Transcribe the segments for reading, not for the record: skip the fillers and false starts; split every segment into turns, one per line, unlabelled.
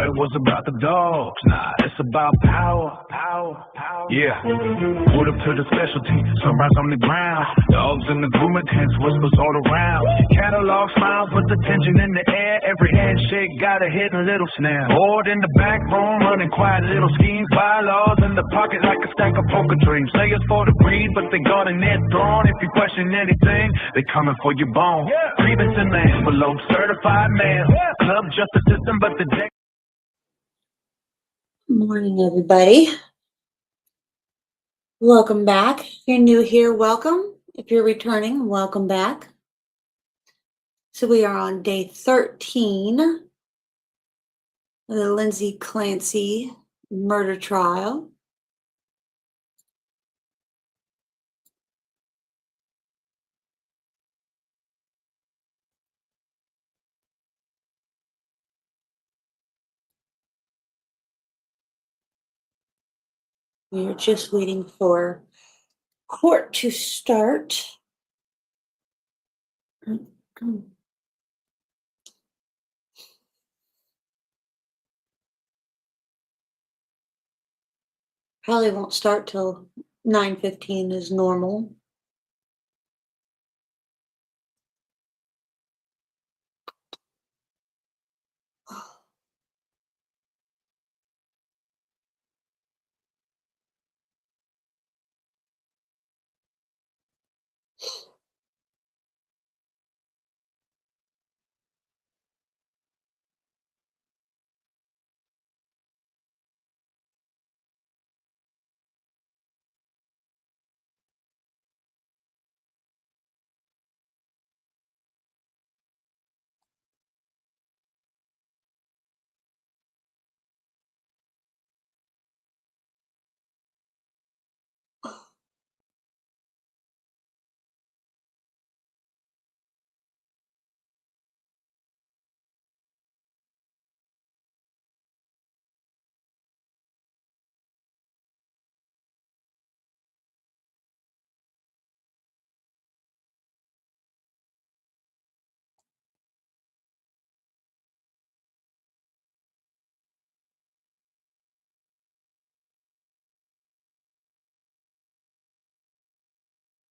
thought it was about the dogs. Nah, it's about power. Yeah. Put up to the specialty, sunrise on the ground. Dogs in the grooming tents, whispers all around. Catalog smiles with the tension in the air. Every handshake got a hidden little snare. Bored in the back room, running quiet little schemes. Bylaws in the pocket like a stack of poker dreams. Layers for the breed, but they guarding their throne. If you question anything, they coming for your bone. Grievance in the envelope, certified mail. Club justice system, but the deck.
Morning, everybody. Welcome back. If you're new here, welcome. If you're returning, welcome back. So we are on day 13 of the Lindsay Clancy murder trial. We are just waiting for court to start. Probably won't start till 9:15 as normal.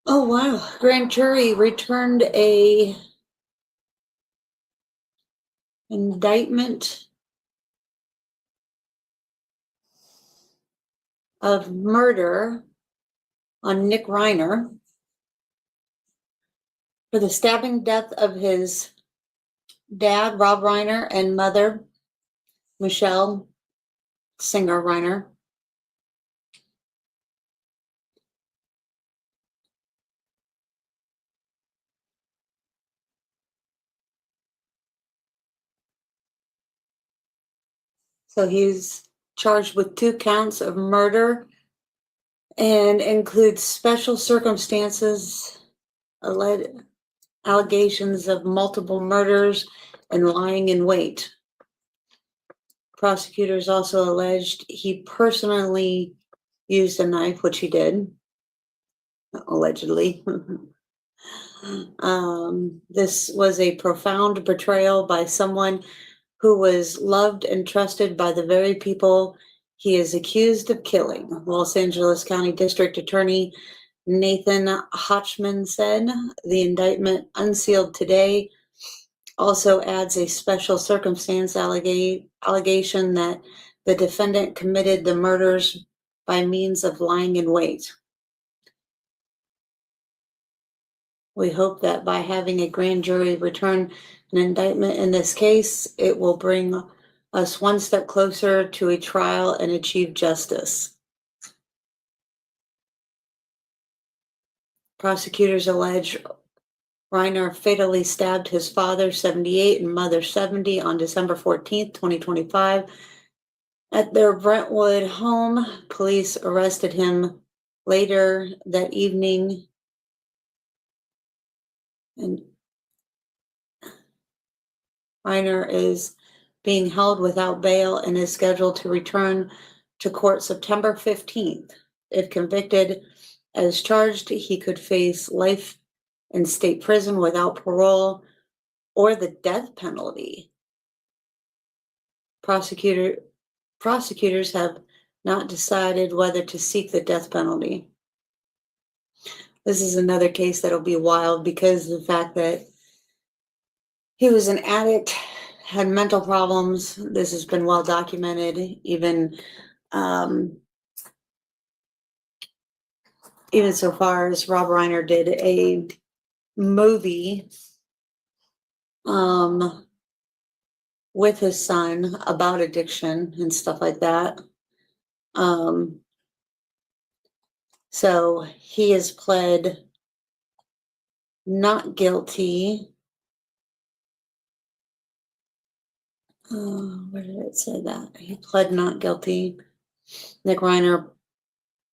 Oh, wow. Grand jury returned a indictment of murder on Nick Reiner for the stabbing death of his dad, Rob Reiner, and mother, Michelle Singer Reiner. So he's charged with 2 counts of murder and includes special circumstances, allegations of multiple murders, and lying in wait. Prosecutors also alleged he personally used a knife, which he did, allegedly. This was a profound betrayal by someone who was loved and trusted by the very people he is accused of killing, Los Angeles County District Attorney Nathan Hotchman said. The indictment, unsealed today, also adds a special circumstance allegation that the defendant committed the murders by means of lying in wait. We hope that by having a grand jury return an indictment in this case, it will bring us one step closer to a trial and achieve justice. Prosecutors allege Reiner fatally stabbed his father, 78, and mother, 70, on December 14th, 2025. At their Brentwood home, police arrested him later that evening. And Reiner is being held without bail and is scheduled to return to court September 15th. If convicted as charged, he could face life in state prison without parole or the death penalty. prosecutors have not decided whether to seek the death penalty. This is another case that'll be wild because of the fact that he was an addict, had mental problems. This has been well documented. Even so far as Rob Reiner did a movie with his son about addiction and stuff like that. So he has pled not guilty. Where did it say that? He pled not guilty. Nick Reiner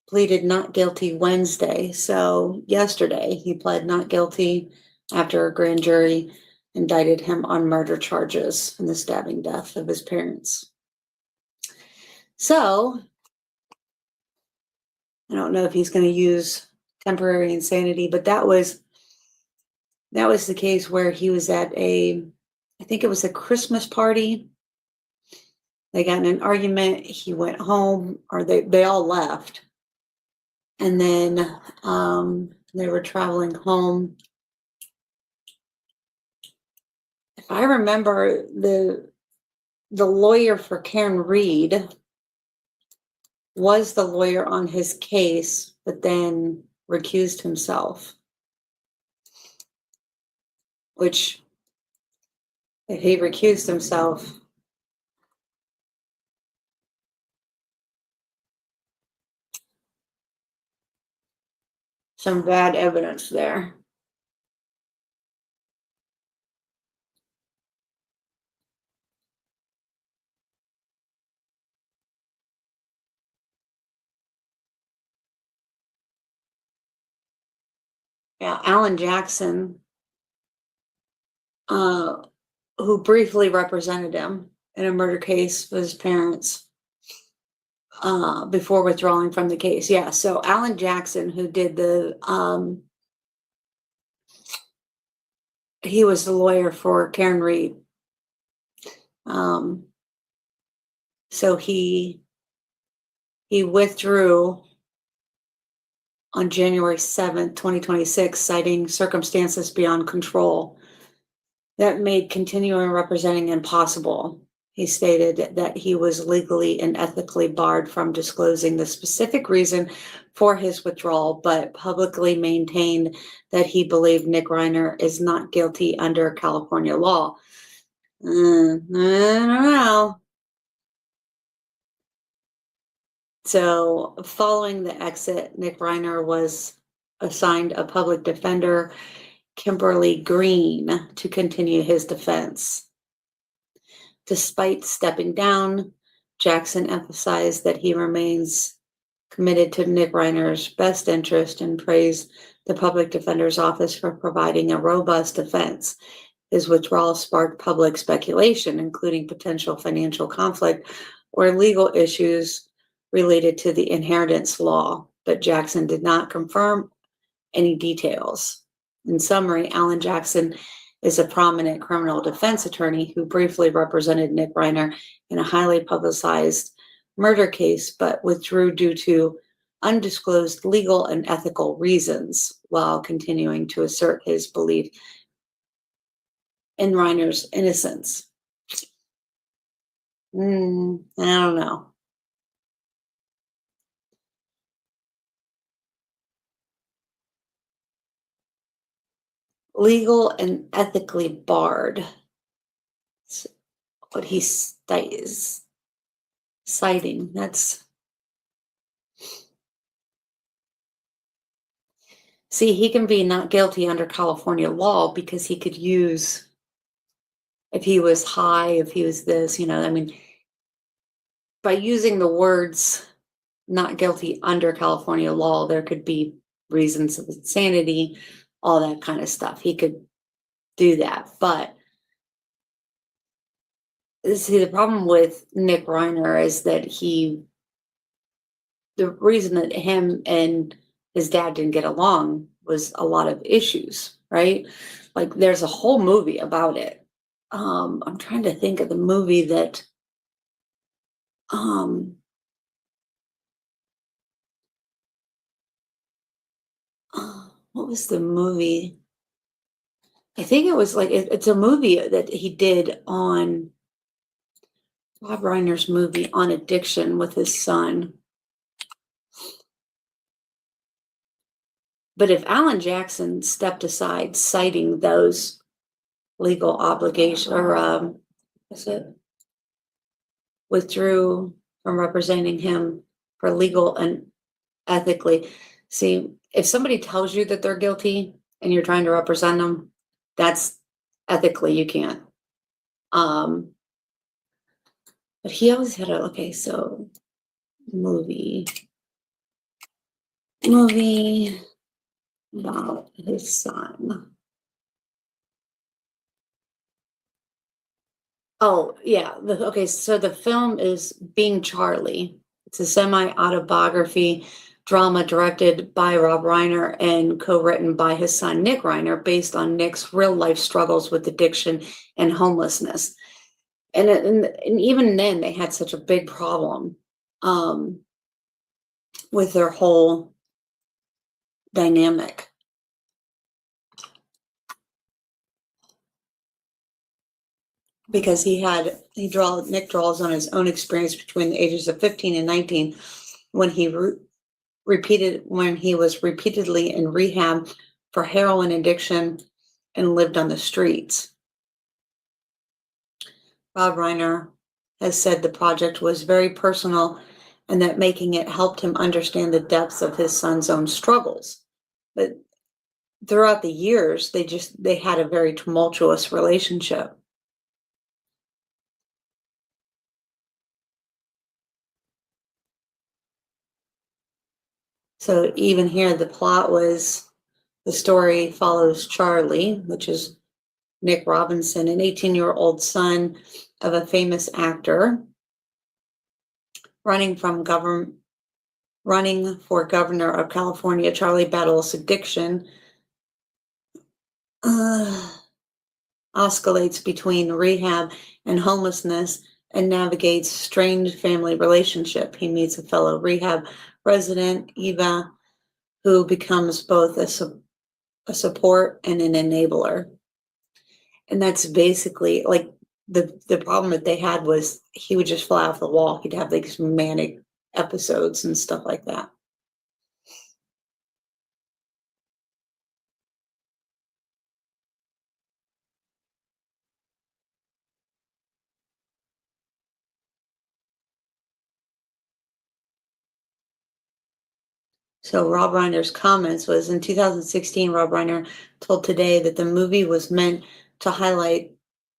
pleaded not guilty Wednesday. So yesterday he pled not guilty after a grand jury indicted him on murder charges in the stabbing death of his parents. So I don't know if he's going to use temporary insanity, but that was the case where he was at I think it was a Christmas party. They got in an argument. He went home, or they all left. And then they were traveling home. If I remember, the lawyer for Karen Reed was the lawyer on his case, but then recused himself. Which, if he recused himself, some bad evidence there. Yeah, Alan Jackson, who briefly represented him in a murder case with his parents before withdrawing from the case. Yeah, so Alan Jackson, who did he was the lawyer for Karen Reed. So he withdrew on January 7th, 2026, citing circumstances beyond control that made continuing representing impossible. He stated that he was legally and ethically barred from disclosing the specific reason for his withdrawal, but publicly maintained that he believed Nick Reiner is not guilty under California law. I don't know. So following the exit, Nick Reiner was assigned a public defender, Kimberly Green, to continue his defense. Despite stepping down, Jackson emphasized that he remains committed to Nick Reiner's best interest and praised the public defender's office for providing a robust defense. His withdrawal sparked public speculation, including potential financial conflict or legal issues related to the inheritance law, but Jackson did not confirm any details. In summary, Alan Jackson is a prominent criminal defense attorney who briefly represented Nick Reiner in a highly publicized murder case, but withdrew due to undisclosed legal and ethical reasons while continuing to assert his belief in Reiner's innocence. I don't know. Legal and ethically barred. That's what he is citing. See, he can be not guilty under California law because he could use, if he was high, if he was this, by using the words not guilty under California law, there could be reasons of insanity, all that kind of stuff. He could do that. But see, the problem with Nick Reiner is that the reason that him and his dad didn't get along was a lot of issues, right? Like there's a whole movie about it. I'm trying to think of the movie that what was the movie? I think it was like, it's a movie that he did on Rob Reiner's movie on addiction with his son. But if Alan Jackson stepped aside, citing those legal obligations, or withdrew from representing him for legal and ethically. See, if somebody tells you that they're guilty and you're trying to represent them, that's ethically you can't. But he always had so movie about his son. Oh, yeah. So the film is Being Charlie. It's a semi-autobiography drama directed by Rob Reiner and co-written by his son, Nick Reiner, based on Nick's real-life struggles with addiction and homelessness. And even then, they had such a big problem with their whole dynamic. Because Nick draws on his own experience between the ages of 15 and 19 when he was repeatedly in rehab for heroin addiction and lived on the streets. Rob Reiner has said the project was very personal and that making it helped him understand the depths of his son's own struggles. But throughout the years, they had a very tumultuous relationship. So even here, the plot was, the story follows Charlie, which is Nick Robinson, an 18-year-old son of a famous actor, running for governor of California. Charlie battles addiction, oscillates between rehab and homelessness, and navigates strained family relationship. He meets a fellow rehab resident, Eva, who becomes both a support and an enabler. And that's basically like the problem that they had was he would just fly off the wall. He'd have these manic episodes and stuff like that. So Rob Reiner's comments was, in 2016, Rob Reiner told Today that the movie was meant to highlight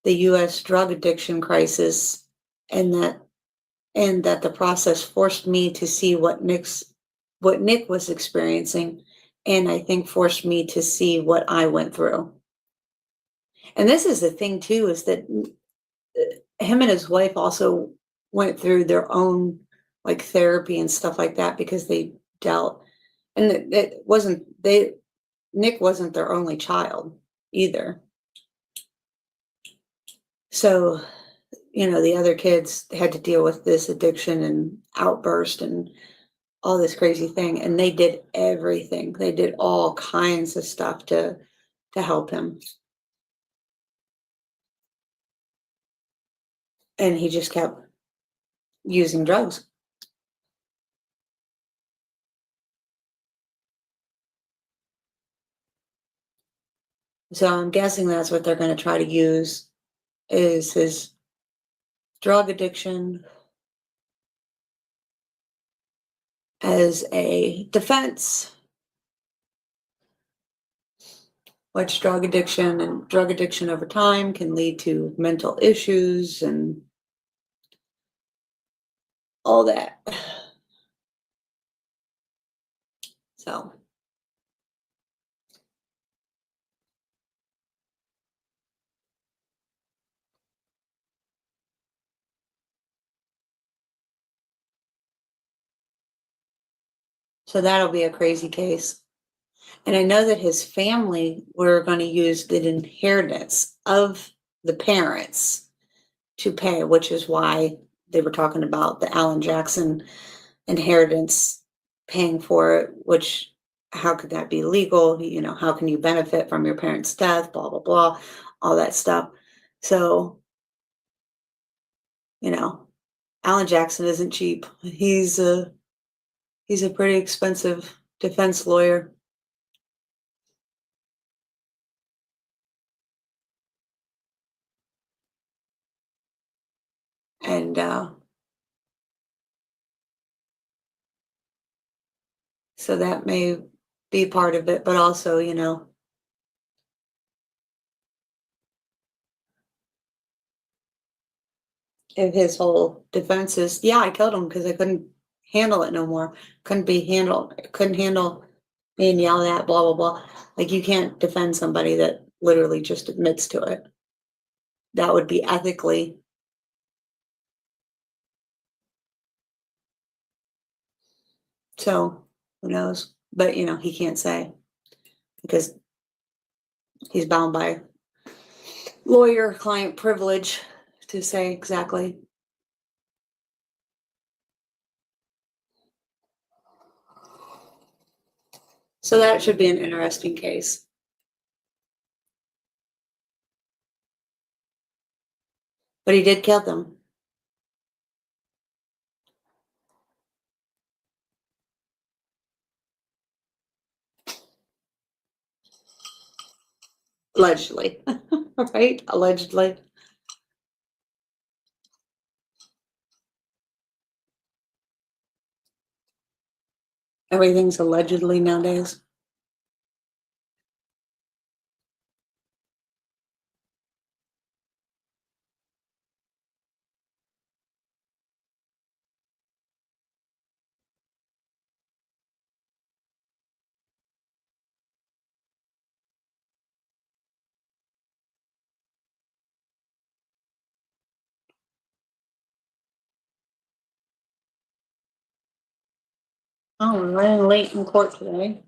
the U.S. drug addiction crisis, and that the process forced me to see what Nick was experiencing, and I think forced me to see what I went through. And this is the thing too, is that him and his wife also went through their own like therapy and stuff like that, because they dealt, and Nick wasn't their only child either. So, the other kids had to deal with this addiction and outburst and all this crazy thing. And they did everything. They did all kinds of stuff to help him. And he just kept using drugs. So I'm guessing that's what they're going to try to use, is his drug addiction as a defense, which drug addiction over time can lead to mental issues and all that. So that'll be a crazy case. And I know that his family were going to use the inheritance of the parents to pay, which is why they were talking about the Alan Jackson inheritance, paying for it, which how could that be legal? You know, how can you benefit from your parents' death? Blah blah blah, all that stuff. So, you know, Alan Jackson isn't cheap. He's a pretty expensive defense lawyer. And so that may be part of it, but also, you know, if his whole defense is, yeah, I killed him because I couldn't handle it no more. Couldn't handle being yelled at, blah, blah, blah. Like, you can't defend somebody that literally just admits to it. That would be ethically. So, who knows? But, you know, he can't say because he's bound by lawyer-client privilege to say exactly. So that should be an interesting case. But he did kill them. Allegedly. Right? Allegedly. Everything's allegedly nowadays. Oh, we're running late in court today.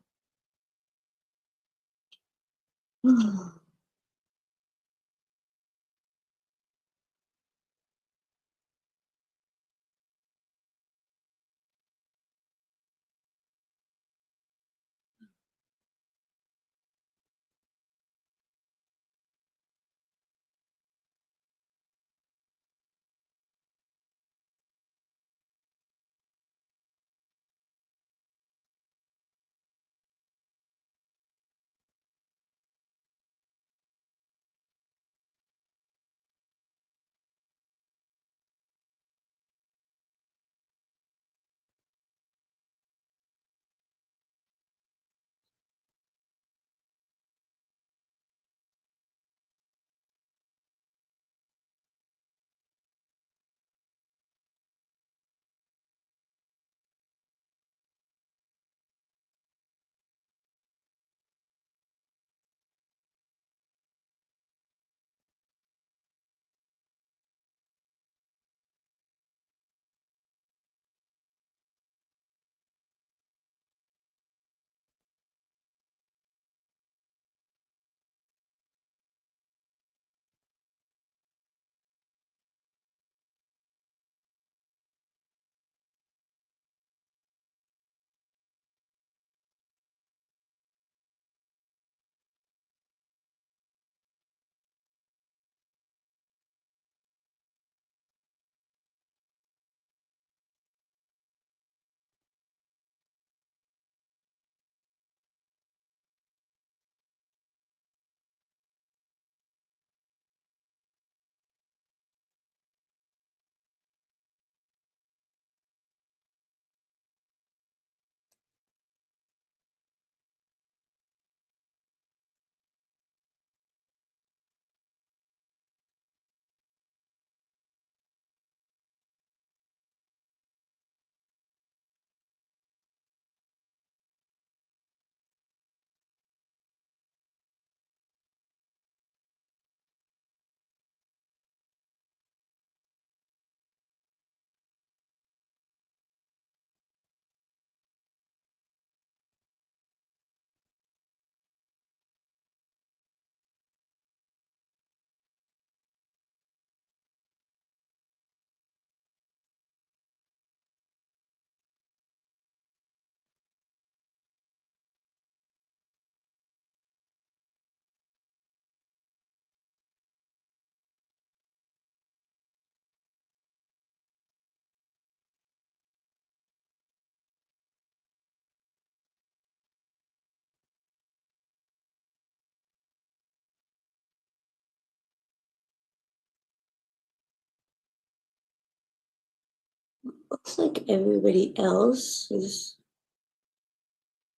Looks like everybody else is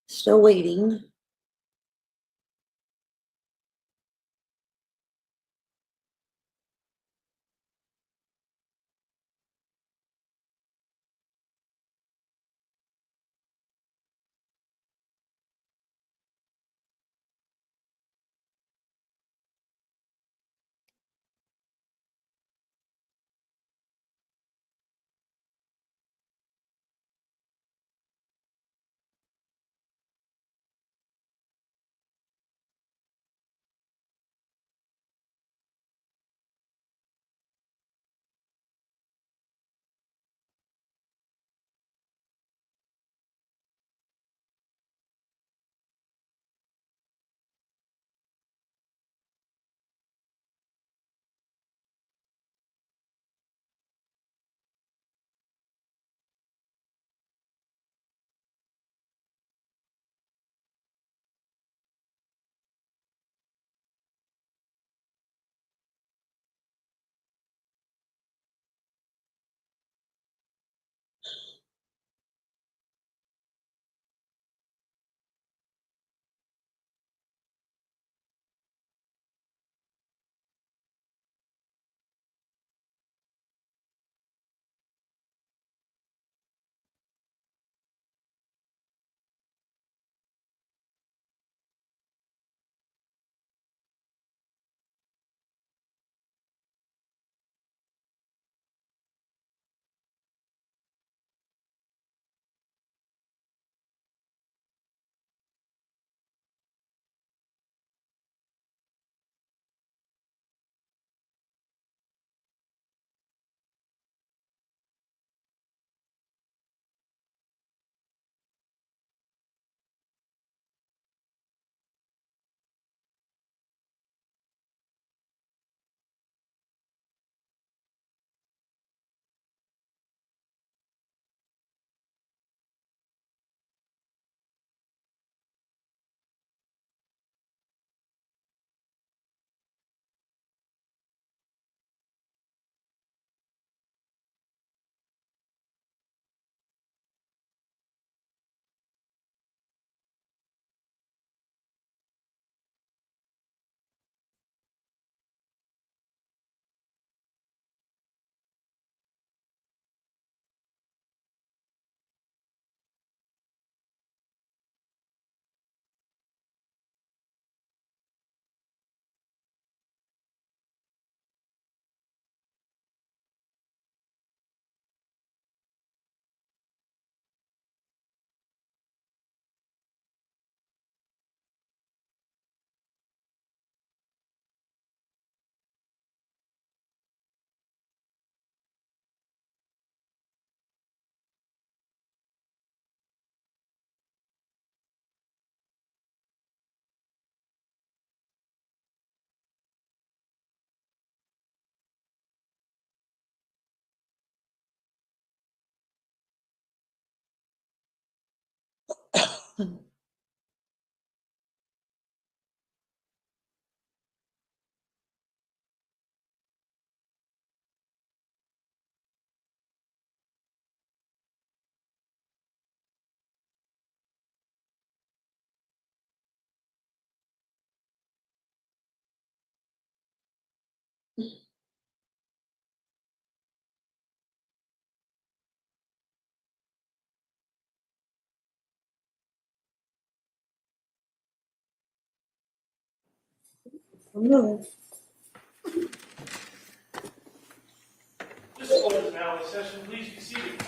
still waiting. No.
This is now in session. Please be seated.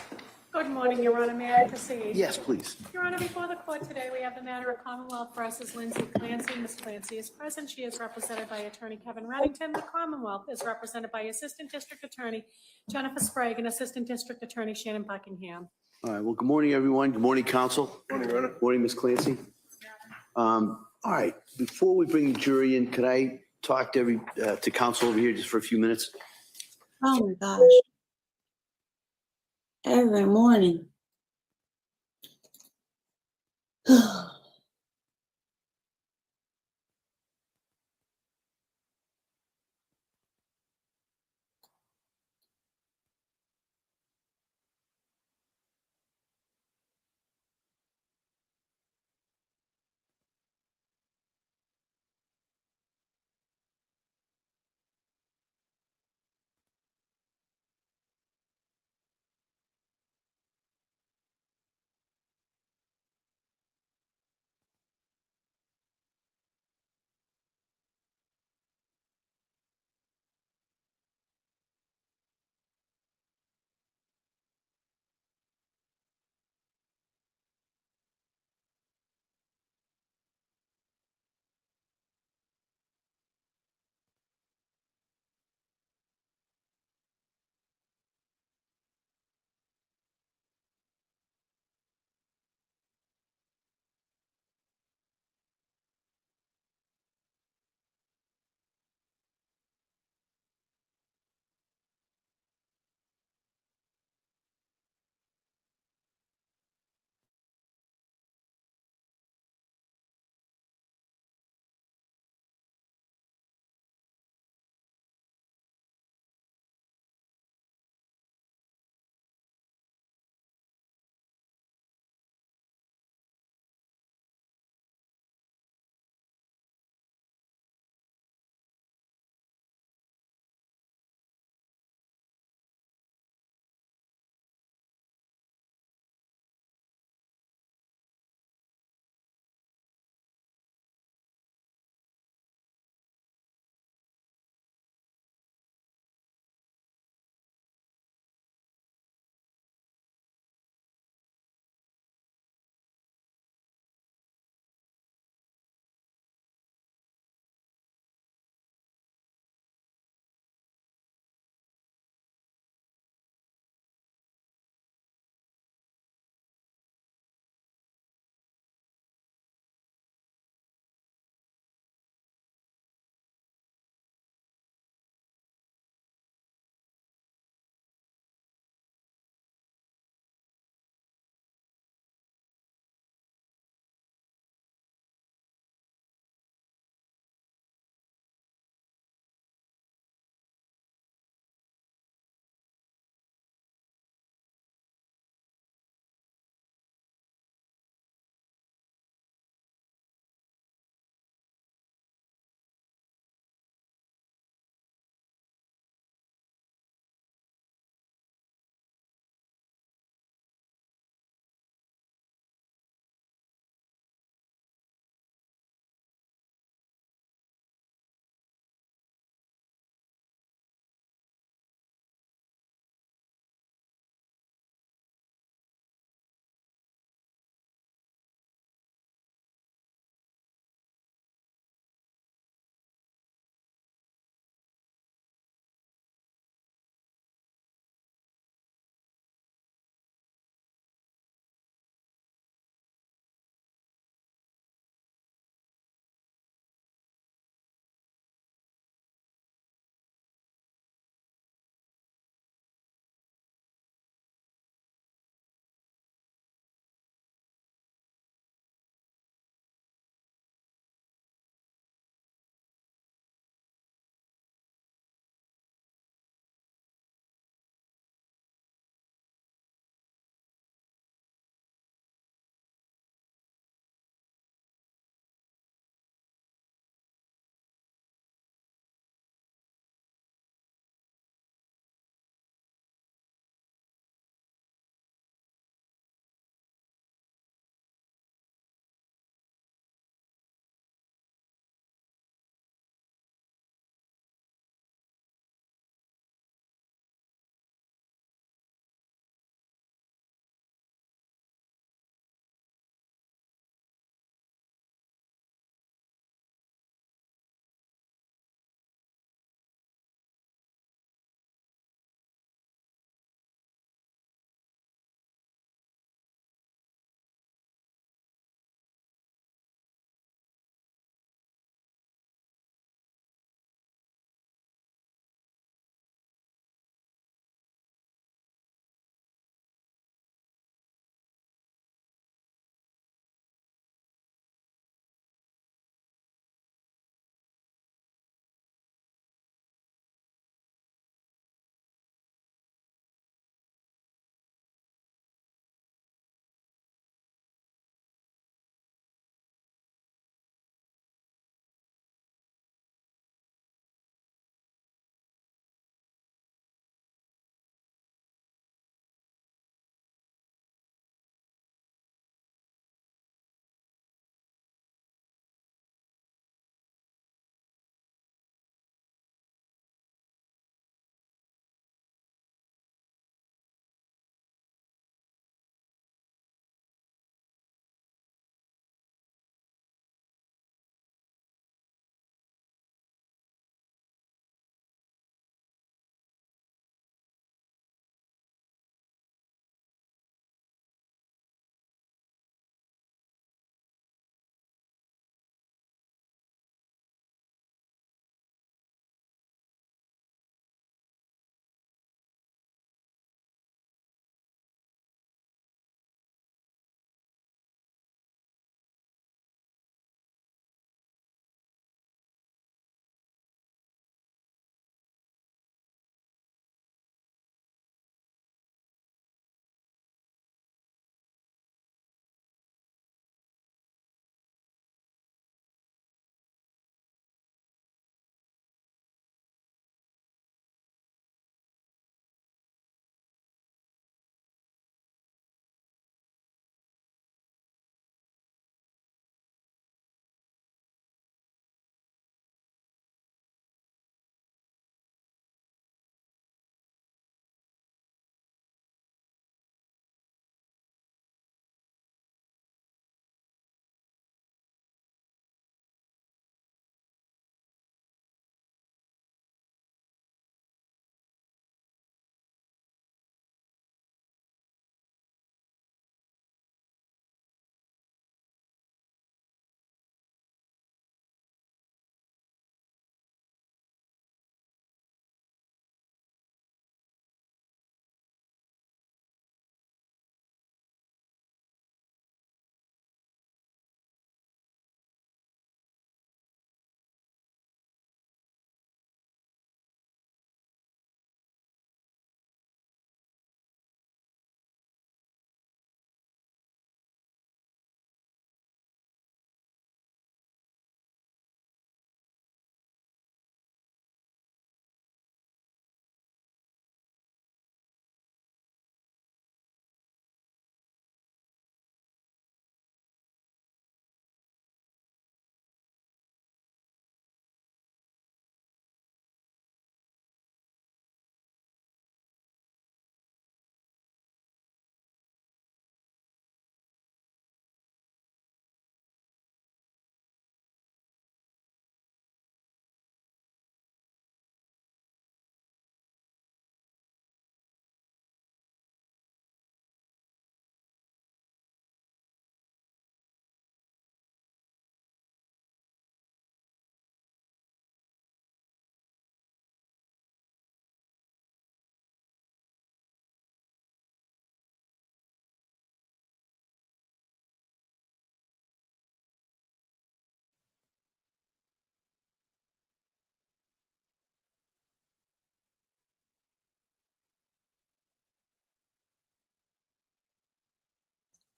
Good morning, Your Honor. May I proceed?
Yes, please.
Your Honor, before the court today, we have the matter of Commonwealth versus Lindsay Clancy. Ms. Clancy is present. She is represented by Attorney Kevin Reddington. The Commonwealth is represented by Assistant District Attorney Jennifer Sprague and Assistant District Attorney Shannon Buckingham.
All right. Well, good morning, everyone. Good morning, counsel.
Good morning, Reiner.
Good morning, Ms. Clancy. All right. Before we bring the jury in, could I talk to counsel over here just for a few minutes?
Oh my gosh. Every morning.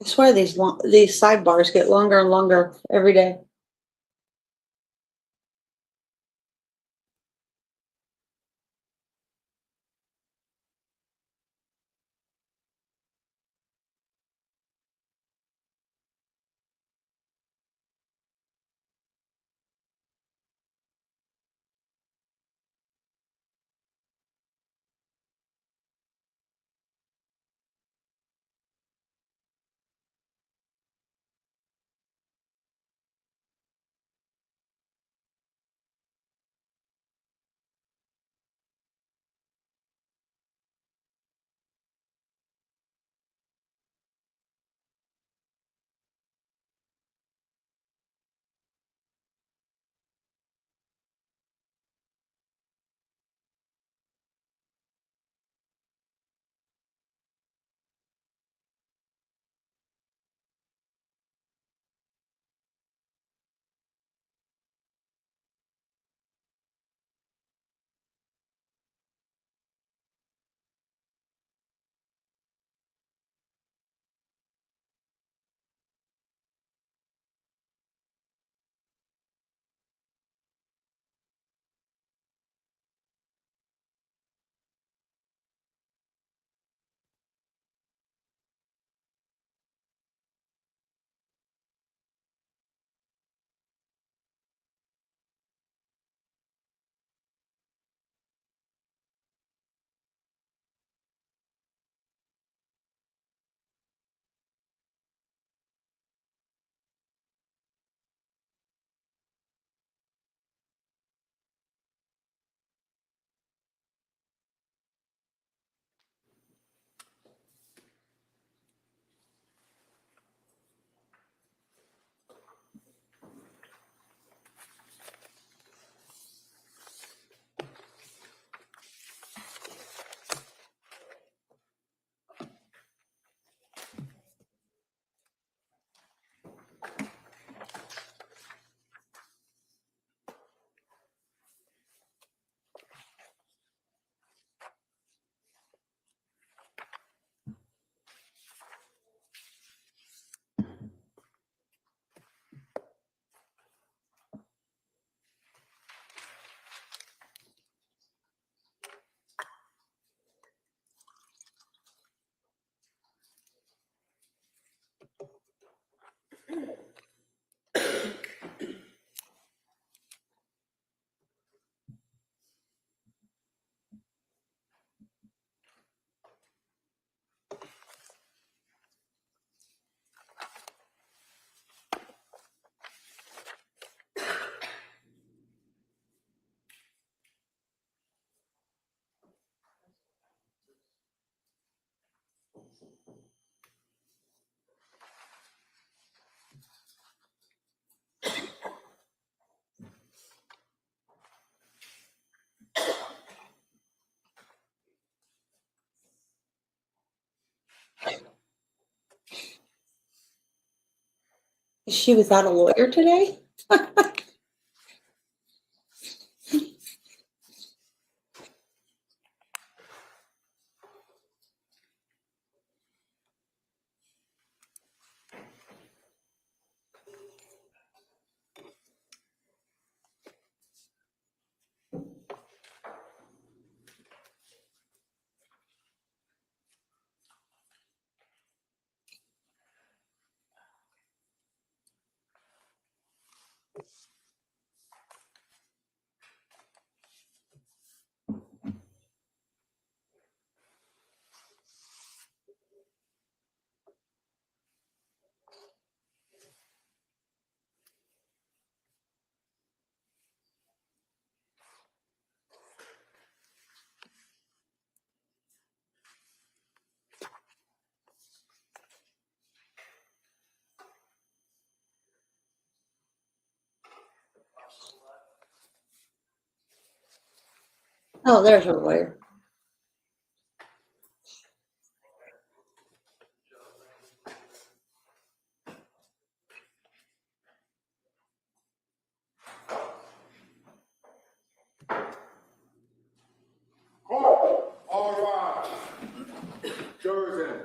I swear these sidebars get longer and longer every day. Is she without a lawyer today? Oh, there's her lawyer.
All rise. Jurors in.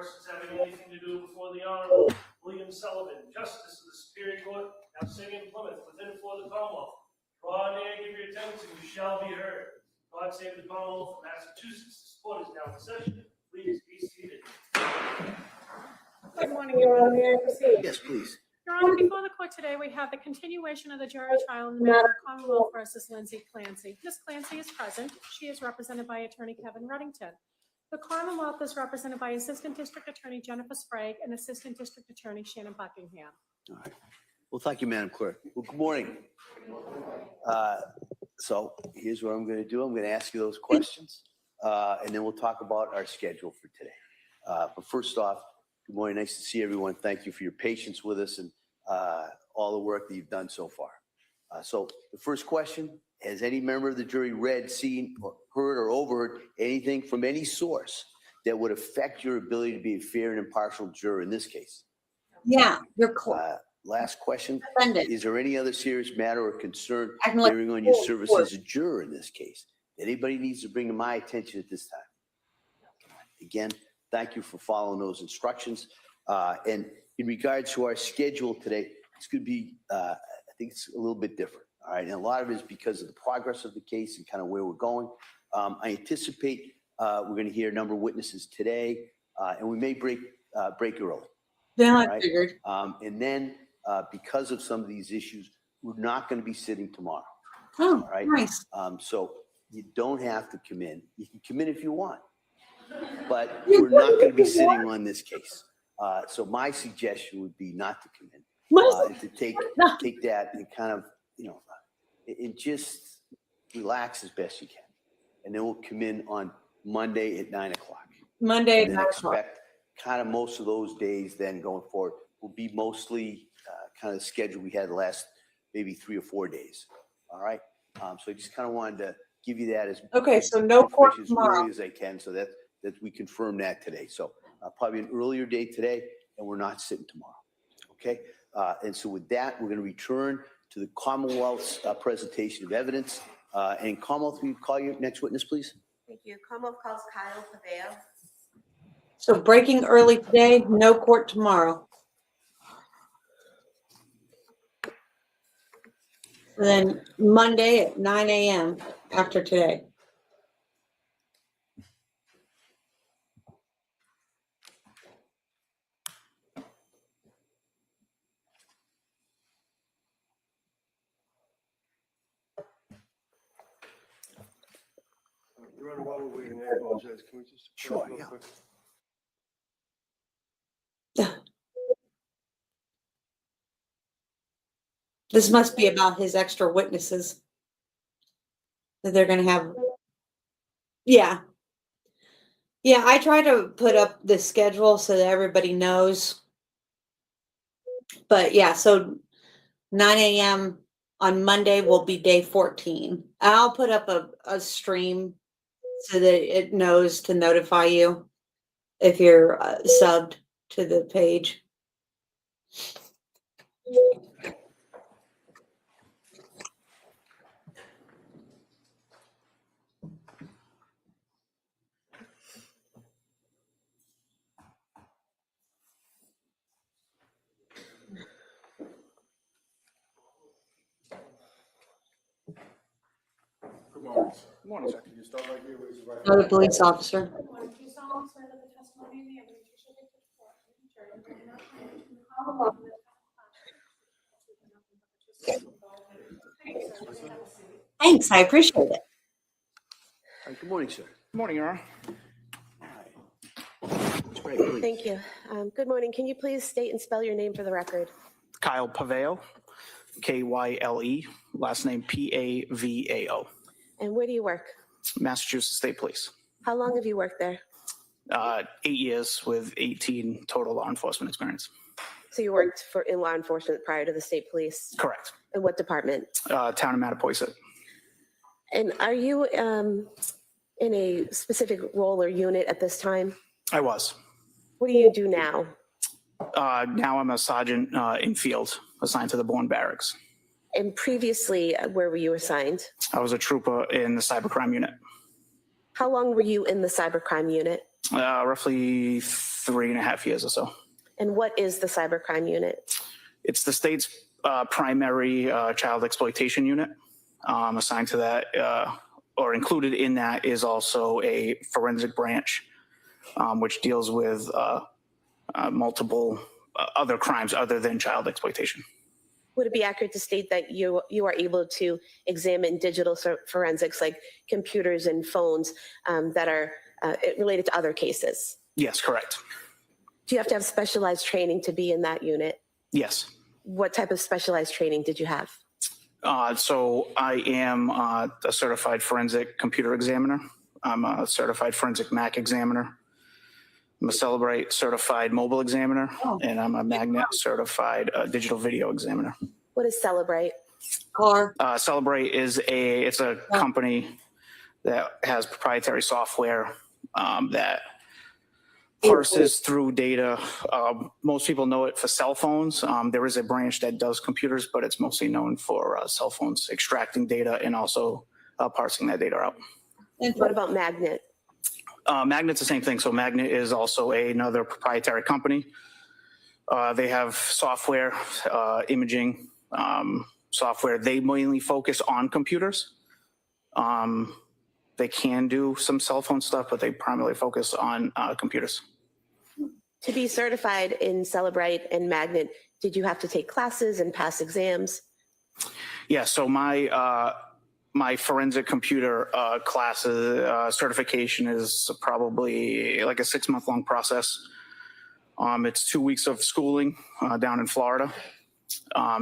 persons having anything to do before the Honorable William Sullivan, Justice of the Superior Court, now sitting in Plymouth, within and for the Commonwealth. Draw near, give your attendance, and you shall be heard. God save the Commonwealth of Massachusetts. This court is now in session. Please be seated.
Good morning, Your Honor. May I proceed?
Yes, please.
Your Honor, before the court today, we have the continuation of the jury trial in the matter of Commonwealth versus Lindsay Clancy. Ms. Clancy is present. She is represented by Attorney Kevin Reddington. The Commonwealth is represented by Assistant District Attorney Jennifer Sprague and Assistant District Attorney Shannon Buckingham.
All right. Well, thank you, Madam Clerk. Well, good morning. So here's what I'm going to do. I'm going to ask you those questions, and then we'll talk about our schedule for today. But first off, good morning. Nice to see everyone. Thank you for your patience with us and all the work that you've done so far. So the first question, has any member of the jury read, seen, or heard or overheard anything from any source that would affect your ability to be a fair and impartial juror in this case?
Yeah, you're
Last question.
offended.
Is there any other serious matter or concern
Acting like
bearing on your
full
service
court.
as a juror in this case? Anybody needs to bring to my attention at this time? Again, thank you for following those instructions. And in regards to our schedule today, it's going to be, I think it's a little bit different. All right. And a lot of it is because of the progress of the case and kind of where we're going. I anticipate we're going to hear a number of witnesses today, and we may break early.
Yeah,
Right.
I figured.
And then because of some of these issues, we're not going to be sitting tomorrow.
Oh,
All right.
nice.
So you don't have to come in. You can come in if you want, but we're not going to be sitting on this case. So my suggestion would be not to come in, and to take that and kind of, and just relax as best you can. And then we'll come in on Monday at 9 o'clock.
Monday at
And
9
then
o'clock.
expect kind of most of those days then going forward will be mostly kind of the schedule we had the last maybe 3 or 4 days. All right. So I just kind of wanted to give you that as
Okay, so no court
as
tomorrow.
early as I can, so that we confirm that today. So probably an earlier date today, and we're not sitting tomorrow. Okay. And so with that, we're going to return to the Commonwealth's presentation of evidence. And Commonwealth, will you call your next witness, please?
Thank you. Commonwealth calls Kyle Pavo.
So breaking early today, no court tomorrow. And then Monday at 9 a.m. after today.
Your Honor, while we're waiting, I apologize. Can we just?
Sure,
real
yeah.
quick?
This must be about his extra witnesses that they're going to have. Yeah. Yeah, I try to put up the schedule so that everybody knows. But yeah, so 9 a.m. on Monday will be day 14. I'll put up a stream so that it knows to notify you if you're subbed to the page.
Good morning. Good morning, sir. Can you start right here? Raise your right hand.
Another police officer.
Good morning. Do you solemnly swear that the testimony in the evidence you shall give to the court and the jury will not change in the Commonwealth and the
Thanks, I appreciate it.
All right, good morning, sir.
Good morning, Your Honor.
All right. That's great, please.
Thank you. Good morning. Can you please state and spell your name for the record?
Kyle Pavo, Kyle, last name Pavao,
And where do you work?
Massachusetts State Police.
How long have you worked there?
8 years with 18 total law enforcement experience.
So you worked in law enforcement prior to the state police?
Correct.
In what department?
Town of Mattapoisett.
And are you in a specific role or unit at this time?
I was.
What do you do now?
Now I'm a sergeant in field, assigned to the Bourne Barracks.
And previously, where were you assigned?
I was a trooper in the cybercrime unit.
How long were you in the cybercrime unit?
Roughly 3.5 years or so.
And what is the cybercrime unit?
It's the state's primary child exploitation unit. Assigned to that, or included in that, is also a forensic branch, which deals with multiple other crimes other than child exploitation.
Would it be accurate to state that you are able to examine digital forensics like computers and phones that are related to other cases?
Yes, correct.
Do you have to have specialized training to be in that unit?
Yes.
What type of specialized training did you have?
So I am a certified forensic computer examiner. I'm a certified forensic Mac examiner. I'm a Celebrate certified mobile examiner, and I'm a Magnet certified digital video examiner.
What is Celebrate?
Car.
Celebrate is a company that has proprietary software that parses through data. Most people know it for cell phones. There is a branch that does computers, but it's mostly known for cell phones, extracting data and also parsing that data out.
And what about Magnet?
Magnet's the same thing. So Magnet is also another proprietary company. They have software, imaging software. They mainly focus on computers. They can do some cell phone stuff, but they primarily focus on computers.
To be certified in Celebrate and Magnet, did you have to take classes and pass exams?
Yeah, so my forensic computer classes certification is probably like a 6-month-long process. It's 2 weeks of schooling down in Florida.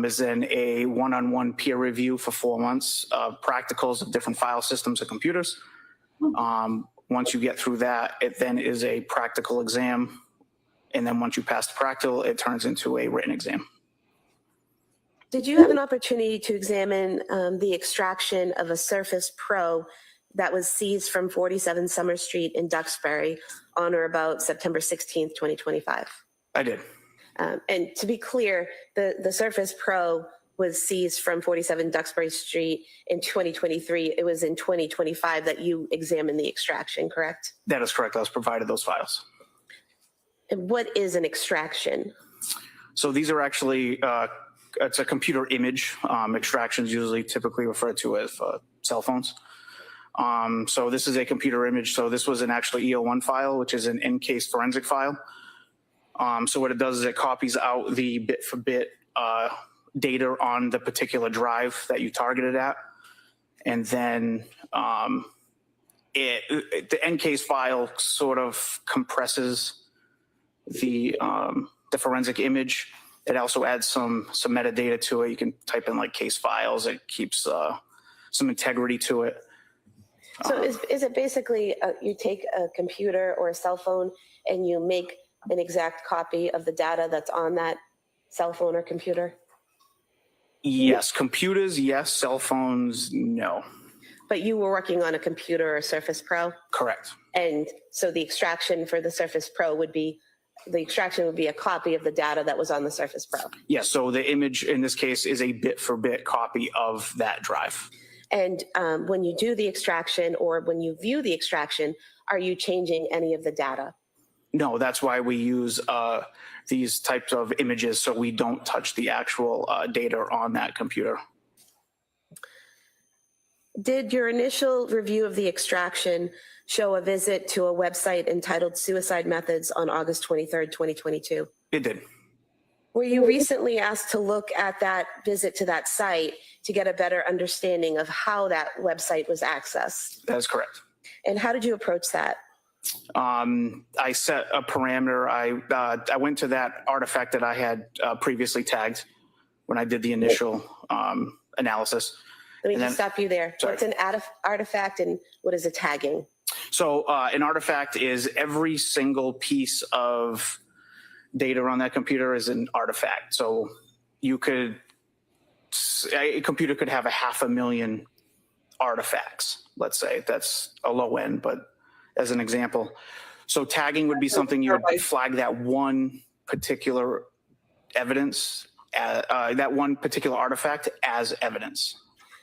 Is then a one-on-one peer review for 4 months of practicals of different file systems and computers. Once you get through that, it then is a practical exam. And then once you pass the practical, it turns into a written exam.
Did you have an opportunity to examine the extraction of a Surface Pro that was seized from 47 Summer Street in Duxbury on or about September 16th, 2025?
I did.
And to be clear, the Surface Pro was seized from 47 Duxbury Street in 2023. It was in 2025 that you examined the extraction, correct?
That is correct. I was provided those files.
And what is an extraction?
So these are actually, it's a computer image. Extractions usually typically referred to as cell phones. So this is a computer image. So this was an actual EO1 file, which is an in-case forensic file. So what it does is it copies out the bit for bit data on the particular drive that you targeted at. And then the in-case file sort of compresses the forensic image. It also adds some metadata to it. You can type in like case files. It keeps some integrity to it.
So is it basically you take a computer or a cell phone and you make an exact copy of the data that's on that cell phone or computer?
Yes, computers, yes. Cell phones, no.
But you were working on a computer or Surface Pro?
Correct.
And so the extraction for the Surface Pro would be a copy of the data that was on the Surface Pro.
Yes, so the image in this case is a bit for bit copy of that drive.
And when you do the extraction or when you view the extraction, are you changing any of the data?
No, that's why we use these types of images so we don't touch the actual data on that computer.
Did your initial review of the extraction show a visit to a website entitled Suicide Methods on August 23rd, 2022?
It did.
Were you recently asked to look at that visit to that site to get a better understanding of how that website was accessed?
That is correct.
And how did you approach that?
I set a parameter. I went to that artifact that I had previously tagged when I did the initial analysis.
Let me just stop you there.
Sorry.
What's an artifact and what is a tagging?
So an artifact is every single piece of data on that computer is an artifact. So a computer could have 500,000 artifacts, let's say. That's a low end, but as an example. So tagging would be something you would flag that one particular evidence, that one particular artifact as evidence.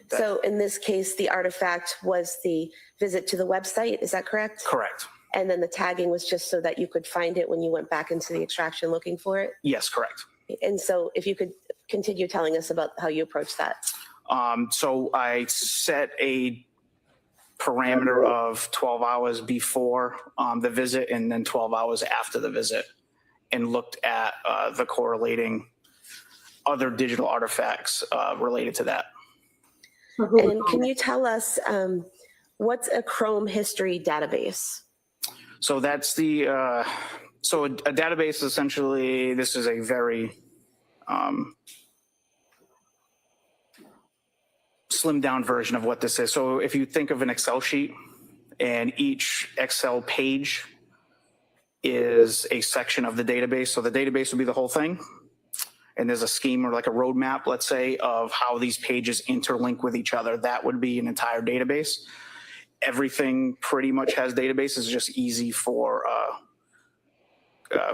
So in this case, the artifact was the visit to the website, is that correct?
Correct.
And then the tagging was just so that you could find it when you went back into the extraction looking for it?
Yes, correct.
And so if you could continue telling us about how you approach that.
So I set a parameter of 12 hours before the visit and then 12 hours after the visit, and looked at the correlating other digital artifacts related to that.
And can you tell us what's a Chrome history database?
So that's the, so a database essentially, this is a very slimmed down version of what this is. So if you think of an Excel sheet, and each Excel page is a section of the database. So the database would be the whole thing. And there's a scheme or like a roadmap, let's say, of how these pages interlink with each other. That would be an entire database. Everything pretty much has databases. It's just easy for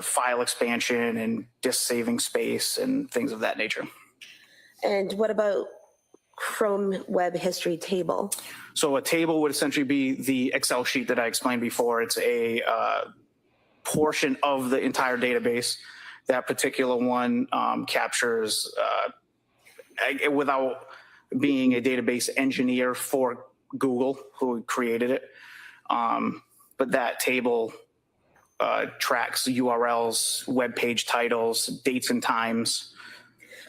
file expansion and disk saving space and things of that nature.
And what about Chrome Web History Table?
So a table would essentially be the Excel sheet that I explained before. It's a portion of the entire database. That particular one captures, without being a database engineer for Google, who created it, but that table tracks URLs, web page titles, dates and times.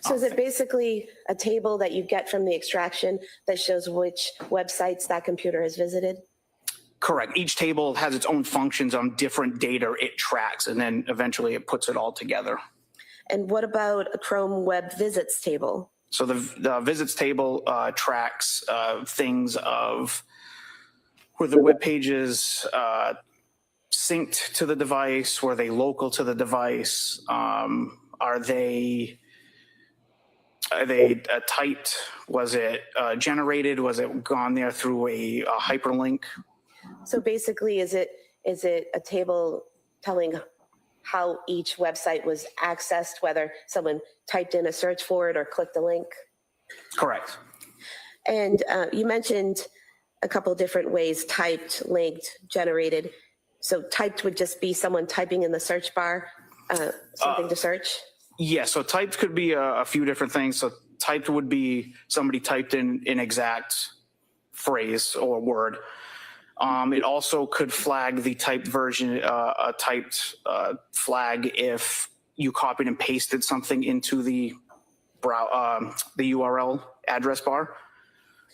So is it basically a table that you get from the extraction that shows which websites that computer has visited?
Correct. Each table has its own functions on different data it tracks, and then eventually it puts it all together.
And what about a Chrome Web Visits table?
So the visits table tracks things of were the web pages synced to the device, were they local to the device, are they typed, was it generated, was it gone there through a hyperlink?
So basically, is it a table telling how each website was accessed, whether someone typed in a search for it or clicked a link?
Correct.
And you mentioned a couple different ways: typed, linked, generated. So typed would just be someone typing in the search bar something to search?
Yeah, so typed could be a few different things. So typed would be somebody typed in an exact phrase or word. It also could flag the typed version, a typed flag if you copied and pasted something into the URL address bar.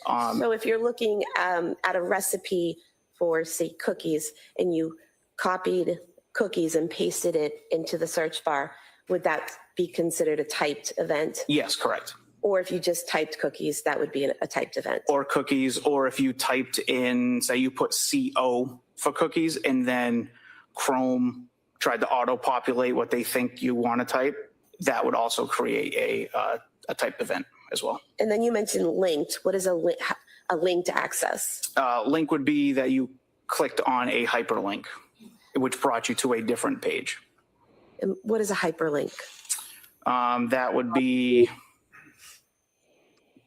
So if you're looking at a recipe for, say, cookies, and you copied cookies and pasted it into the search bar, would that be considered a typed event?
Yes, correct.
Or if you just typed cookies, that would be a typed event.
Or cookies, or if you typed in, say you put CO for cookies, and then Chrome tried to auto-populate what they think you want to type, that would also create a typed event as well.
And then you mentioned linked. What is a linked access?
Link would be that you clicked on a hyperlink, which brought you to a different page.
And what is a hyperlink?
That would be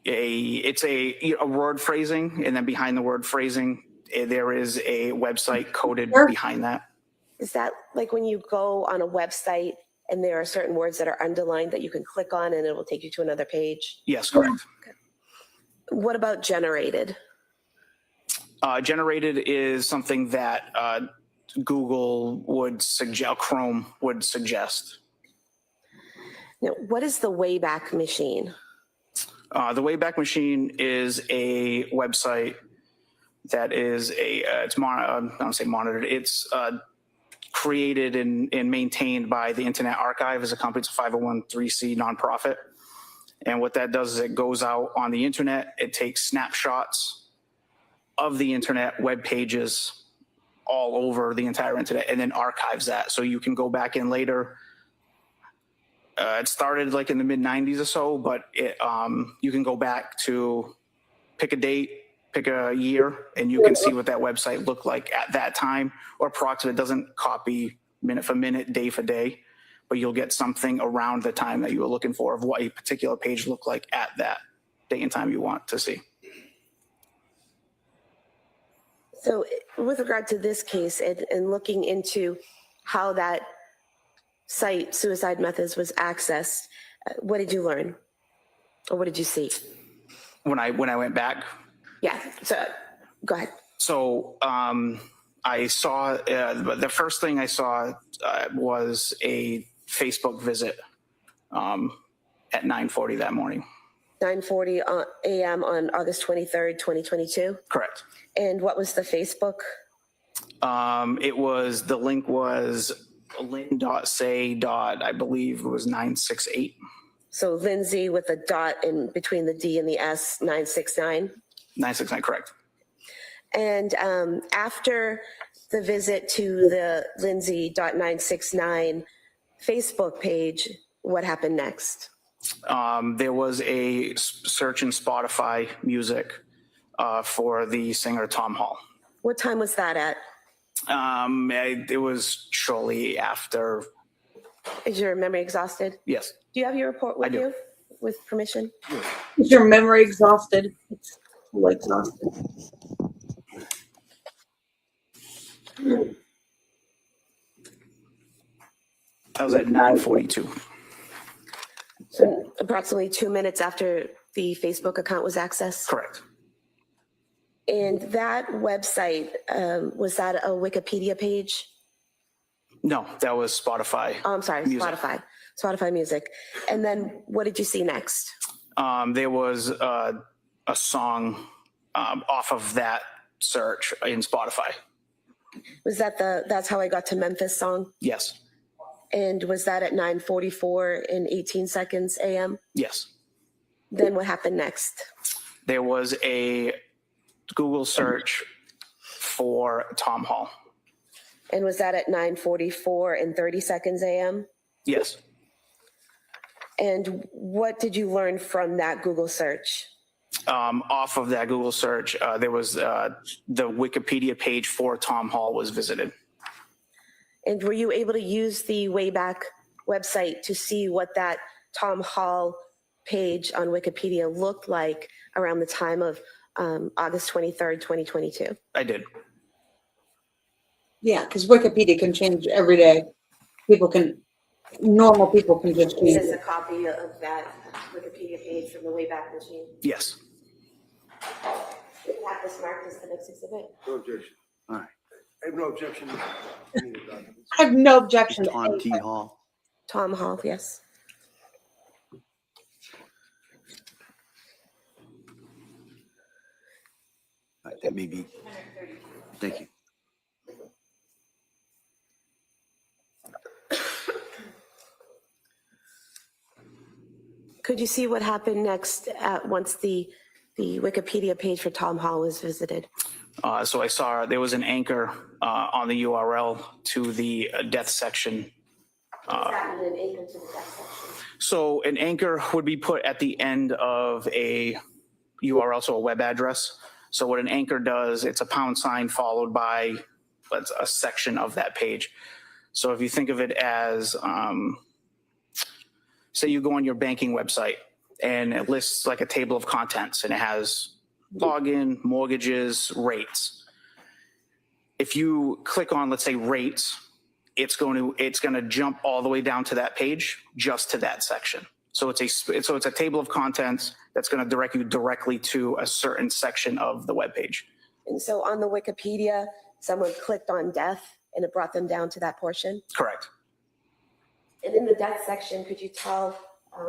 it's a word phrasing, and then behind the word phrasing, there is a website coded behind that.
Is that like when you go on a website and there are certain words that are underlined that you can click on and it will take you to another page?
Yes, correct.
Okay. What about generated?
Generated is something that Google would suggest, Chrome would suggest.
Now, what is the Wayback Machine?
The Wayback Machine is a website that is I don't say monitored. It's created and maintained by the Internet Archive as a company. It's a 501(c) nonprofit. And what that does is it goes out on the internet. It takes snapshots of the internet, web pages all over the entire internet, and then archives that. So you can go back in later. It started like in the mid 90s or so, but you can go back to pick a date, pick a year, and you can see what that website looked like at that time, or approximate. It doesn't copy minute for minute, day for day, but you'll get something around the time that you were looking for of what a particular page looked like at that date and time you want to see.
So with regard to this case and looking into how that site, Suicide Methods, was accessed, what did you learn? Or what did you see?
When I went back,
Yeah, so go ahead.
so I saw the first thing I saw was a Facebook visit at 9:40 that morning.
9:40 a.m. on August 23rd, 2022.
Correct.
And what was the Facebook?
It was, the link was lin.say. I believe it was 968.
So Lindsay with a dot in between the D and the S, 969.
969, correct.
And after the visit to the Lindsay.969 Facebook page, what happened next?
There was a search in Spotify music for the singer Tom Hall.
What time was that at?
It was shortly after.
Is your memory exhausted?
Yes.
Do you have your report with
I do.
you? With permission?
Is your memory exhausted? It's totally exhausted.
That was at 9:42.
So approximately 2 minutes after the Facebook account was accessed?
Correct.
And that website, was that a Wikipedia page?
No, that was Spotify.
Oh, I'm sorry,
Music.
Spotify music. And then what did you see next?
There was a song off of that search in Spotify.
Was that That's How I Got to Memphis song?
Yes.
And was that at 9:44 and 18 seconds a.m.?
Yes.
Then what happened next?
There was a Google search for Tom Hall.
And was that at 9:44 and 30 seconds a.m.?
Yes.
And what did you learn from that Google search?
Off of that Google search, there was the Wikipedia page for Tom Hall was visited.
And were you able to use the Wayback website to see what that Tom Hall page on Wikipedia looked like around the time of August 23rd, 2022?
I did.
Yeah, because Wikipedia can change every day. Normal people can just change
This is
it.
a copy of that Wikipedia page from the Wayback machine.
Yes.
We can have this marked as the next exhibit.
No objection.
All right.
I have no objection. to any of the documents.
I have no objection to
Tom T.
anything.
Hall.
Tom Hall, yes.
All right, that may be. Thank you.
Could you see what happened next once the Wikipedia page for Tom Hall was visited?
So I saw there was an anchor on the URL to the death section.
What's that mean, an anchor to the death section?
So an anchor would be put at the end of a URL, so a web address. So what an anchor does, it's a £sign followed by a section of that page. So if you think of it as, say you go on your banking website and it lists like a table of contents and it has login, mortgages, rates. If you click on, let's say, rates, it's going to jump all the way down to that page, just to that section. So it's a table of contents that's going to direct you directly to a certain section of the web page.
And so on the Wikipedia, someone clicked on death and it brought them down to that portion?
Correct.
And in the death section, could you tell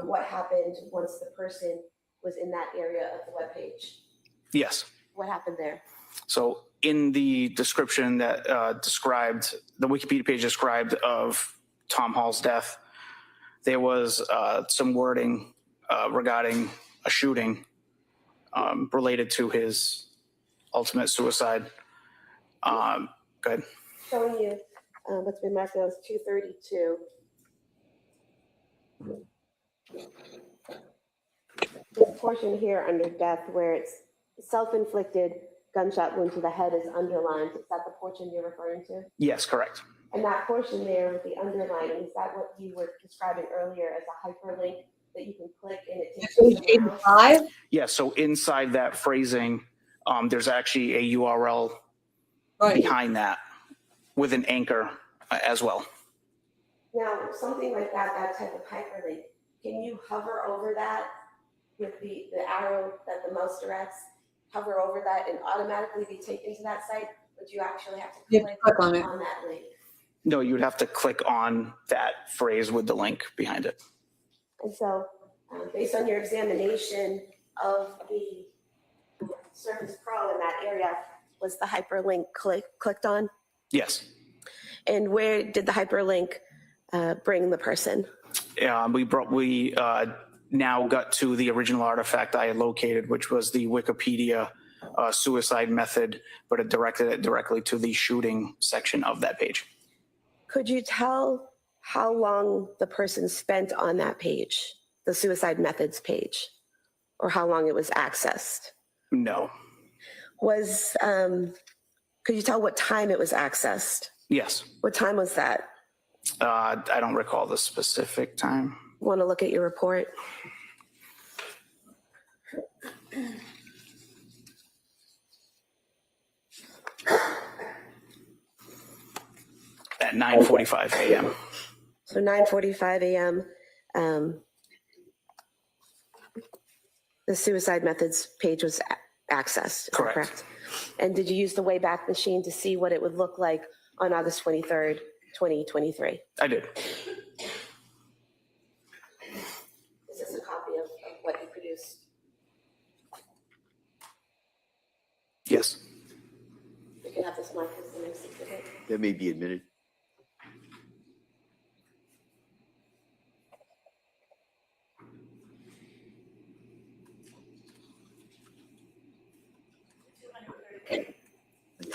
what happened once the person was in that area of the webpage?
Yes.
What happened there?
So in the description that described, the Wikipedia page described of Tom Hall's death, there was some wording regarding a shooting related to his ultimate suicide. Go ahead.
Showing you what's been marked as 232. This portion here under death where it's self-inflicted gunshot wound to the head is underlined. Is that the portion you're referring to?
Yes, correct.
And that portion there with the underlining, is that what you were describing earlier as a hyperlink that you can click and it takes you
Page
somewhere else?
85?
Yeah, so inside that phrasing, there's actually a URL
Right.
behind that with an anchor as well.
Now, something like that, that type of hyperlink, can you hover over that with the arrow that the mouse directs, hover over that and automatically be taken to that site? Would you actually have to
You have to click on it.
on that link?
No, you'd have to click on that phrase with the link behind it.
And so, based on your examination of the Surface Pro in that area, was the hyperlink clicked on?
Yes.
And where did the hyperlink bring the person?
We now got to the original artifact I had located, which was the Wikipedia suicide method, but it directed it directly to the shooting section of that page.
Could you tell how long the person spent on that page, the suicide methods page, or how long it was accessed?
No.
Could you tell what time it was accessed?
Yes.
What time was that?
I don't recall the specific time.
Want to look at your report?
At 9:45 a.m.
So 9:45 a.m. The suicide methods page was accessed. Is that
Correct.
And did you use the Wayback Machine to see what it would look like on August 23rd, 2023?
I did.
Is this a copy of what you produced?
Yes.
You can have this marked as the next exhibit.
That may be admitted. Thank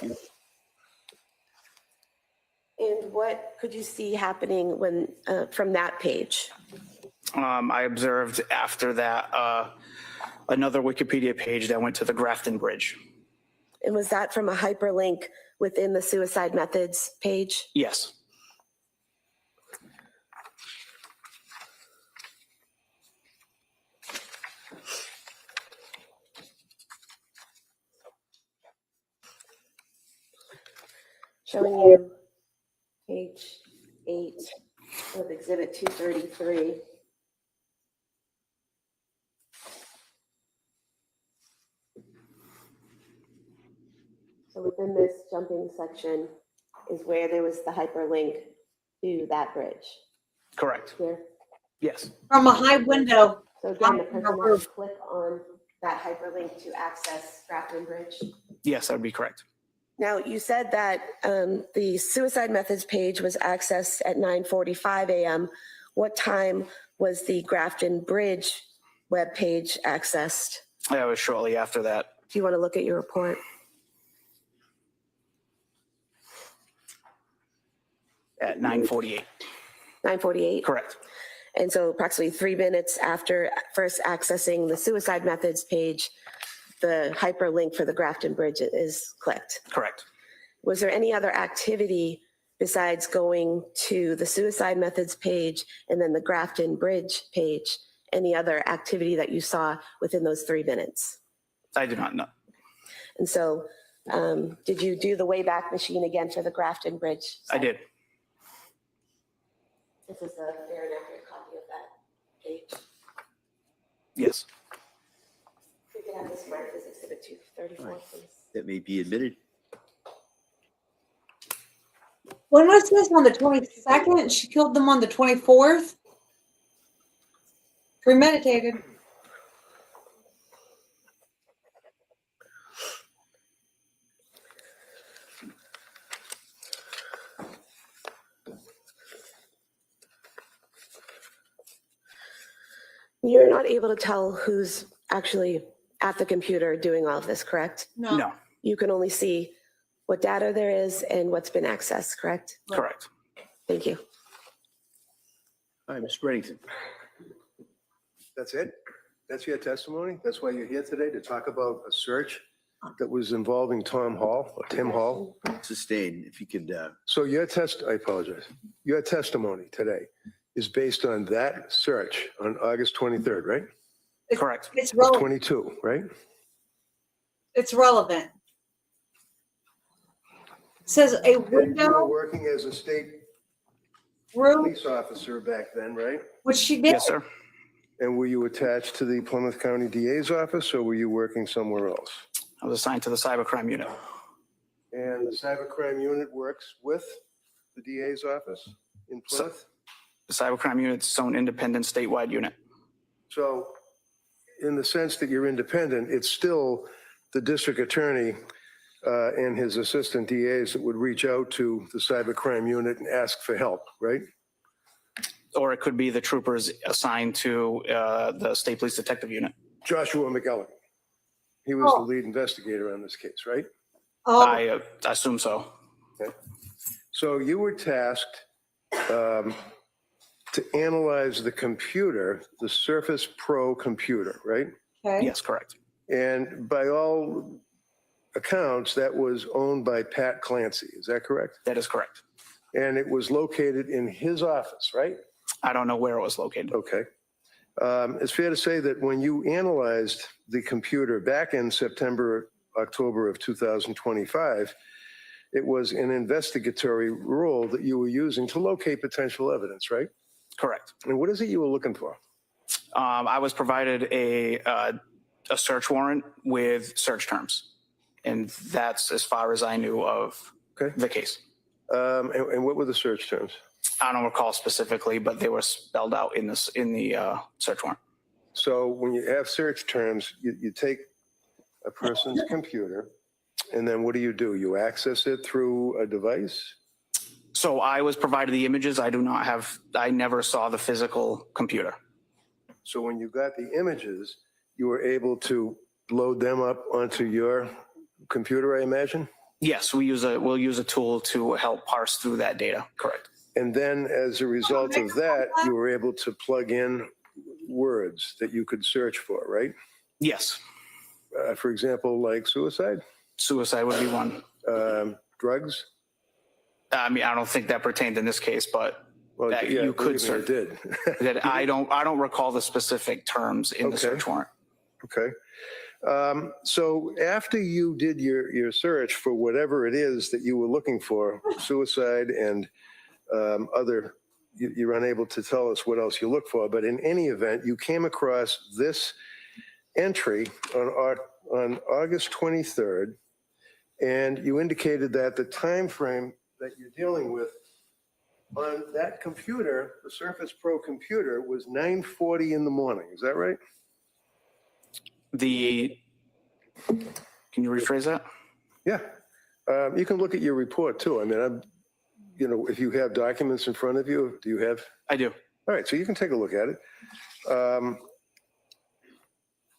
you.
And what could you see happening when from that page?
I observed after that another Wikipedia page that went to the Grafton Bridge.
And was that from a hyperlink within the suicide methods page?
Yes.
Showing you page 8 of exhibit 233. So within this jumping section is where there was the hyperlink to that bridge.
Correct.
Here.
Yes.
From a high window.
So again, the person has to click on that hyperlink to access Grafton Bridge.
Yes, that would be correct.
Now, you said that the suicide methods page was accessed at 9:45 a.m. What time was the Grafton Bridge web page accessed?
That was shortly after that.
Do you want to look at your report?
At 9:48.
9:48?
Correct.
And so approximately 3 minutes after first accessing the suicide methods page, the hyperlink for the Grafton Bridge is clicked.
Correct.
Was there any other activity besides going to the suicide methods page and then the Grafton Bridge page? Any other activity that you saw within those 3 minutes?
I do not know.
And so did you do the Wayback Machine again for the Grafton Bridge?
I did.
This is a fair and accurate copy of that page.
Yes.
We can have this marked as exhibit 234, please.
That may be admitted.
When was this, on the 22nd? She killed them on the 24th? Premeditated.
You're not able to tell who's actually at the computer doing all of this, correct?
No.
You can only see what data there is and what's been accessed, correct?
Correct.
Thank you.
All right, Mr. Reddington.
That's it? That's your testimony? That's why you're here today, to talk about a search that was involving Tim Hall?
Sustained, if you could.
So I apologize. Your testimony today is based on that search on August 23rd, right?
Correct.
It's relevant.
22, right?
It's relevant. Says a
And you were
window
working as a state
room,
police officer back then, right?
which she did.
Yes, sir.
And were you attached to the Plymouth County DA's office, or were you working somewhere else?
I was assigned to the cybercrime unit.
And the cybercrime unit works with the DA's office in Plymouth?
The cybercrime unit's its own independent statewide unit.
So in the sense that you're independent, it's still the district attorney and his assistant DAs that would reach out to the cybercrime unit and ask for help, right?
Or it could be the troopers assigned to the state police detective unit.
Joshua McElligott. He was the lead investigator on this case, right?
Oh,
I assume so.
Okay. So you were tasked to analyze the computer, the Surface Pro computer, right?
okay.
Yes, correct.
And by all accounts, that was owned by Pat Clancy. Is that correct?
That is correct.
And it was located in his office, right?
I don't know where it was located.
Okay. It's fair to say that when you analyzed the computer back in September, October of 2025, it was an investigatory role that you were using to locate potential evidence, right?
Correct.
And what is it you were looking for?
I was provided a search warrant with search terms, and that's as far as I knew of
Okay.
the case.
And what were the search terms?
I don't recall specifically, but they were spelled out in the search warrant.
So when you have search terms, you take a person's computer, and then what do? You access it through a device?
So I was provided the images. I never saw the physical computer.
So when you got the images, you were able to load them up onto your computer, I imagine?
Yes, we'll use a tool to help parse through that data. Correct.
And then as a result of that, you were able to plug in words that you could search for, right?
Yes.
For example, like suicide,
Suicide would be one.
drugs.
I mean, I don't think that pertained in this case, but
Well,
that
yeah,
you could
believe me,
search.
it did.
That I don't recall the specific terms in the
Okay.
search warrant.
Okay. So after you did your search for whatever it is that you were looking for, suicide and other, you're unable to tell us what else you look for, but in any event, you came across this entry on August 23rd, and you indicated that the time frame that you're dealing with on that computer, the Surface Pro computer, was 9:40 in the morning. Is that right?
Can you rephrase that?
Yeah. You can look at your report too. I mean, if you have documents in front of you, do you have?
I do.
All right, so you can take a look at it.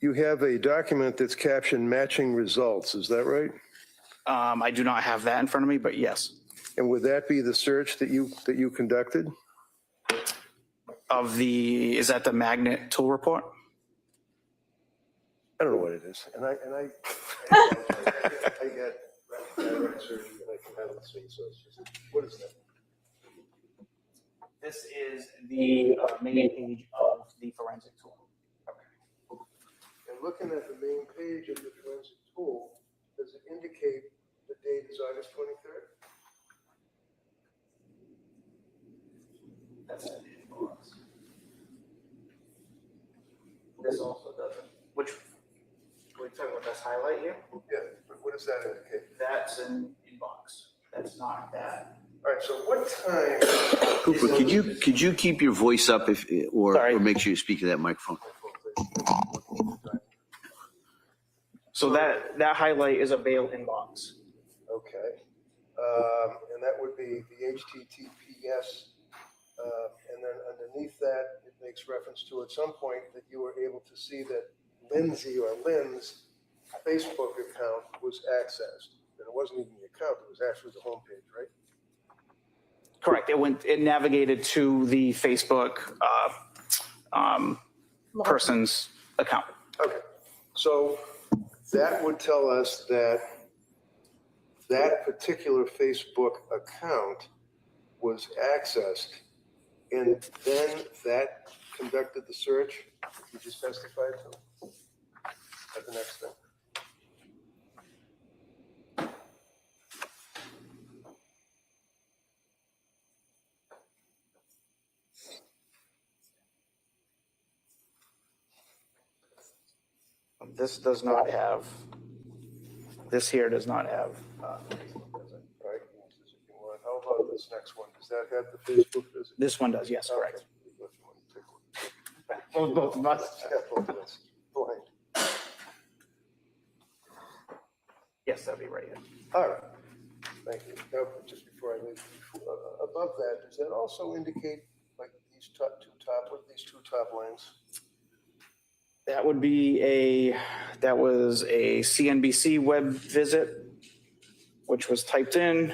You have a document that's captioned matching results. Is that right?
I do not have that in front of me, but yes.
And would that be the search that you conducted?
Is that the magnet tool report?
I don't know what it is. And I get surgery and I can have it see. So it's just, what is that?
This is the main page of the forensic tool.
And looking at the main page of the forensic tool, does it indicate the date is August 23rd?
That's it. This also doesn't. Which, we're talking about this highlight here?
Yeah, but what does that indicate?
That's an inbox. That's not that.
All right, so what time?
Cooper, could you keep your voice up or
Sorry.
make sure you speak to that microphone?
So that highlight is a bail inbox.
Okay. And that would be the HTTPS. And then underneath that, it makes reference to at some point that you were able to see that Lindsay or Lynn's Facebook account was accessed. And it wasn't even the account, it was actually the homepage, right?
Correct. It navigated to the Facebook person's account.
Okay. So that would tell us that that particular Facebook account was accessed, and then that conducted the search you just testified to. At the next thing.
This does not have, this here does not have.
All right. How about this next one? Does that have the Facebook visit?
This one does, yes, correct.
Both of us. Yeah, both of us. Blind.
Yes, that'd be right here.
All right. Thank you. Now, just before I leave, above that, does that also indicate like these two top lines?
That would be that was a CNBC web visit, which was typed in.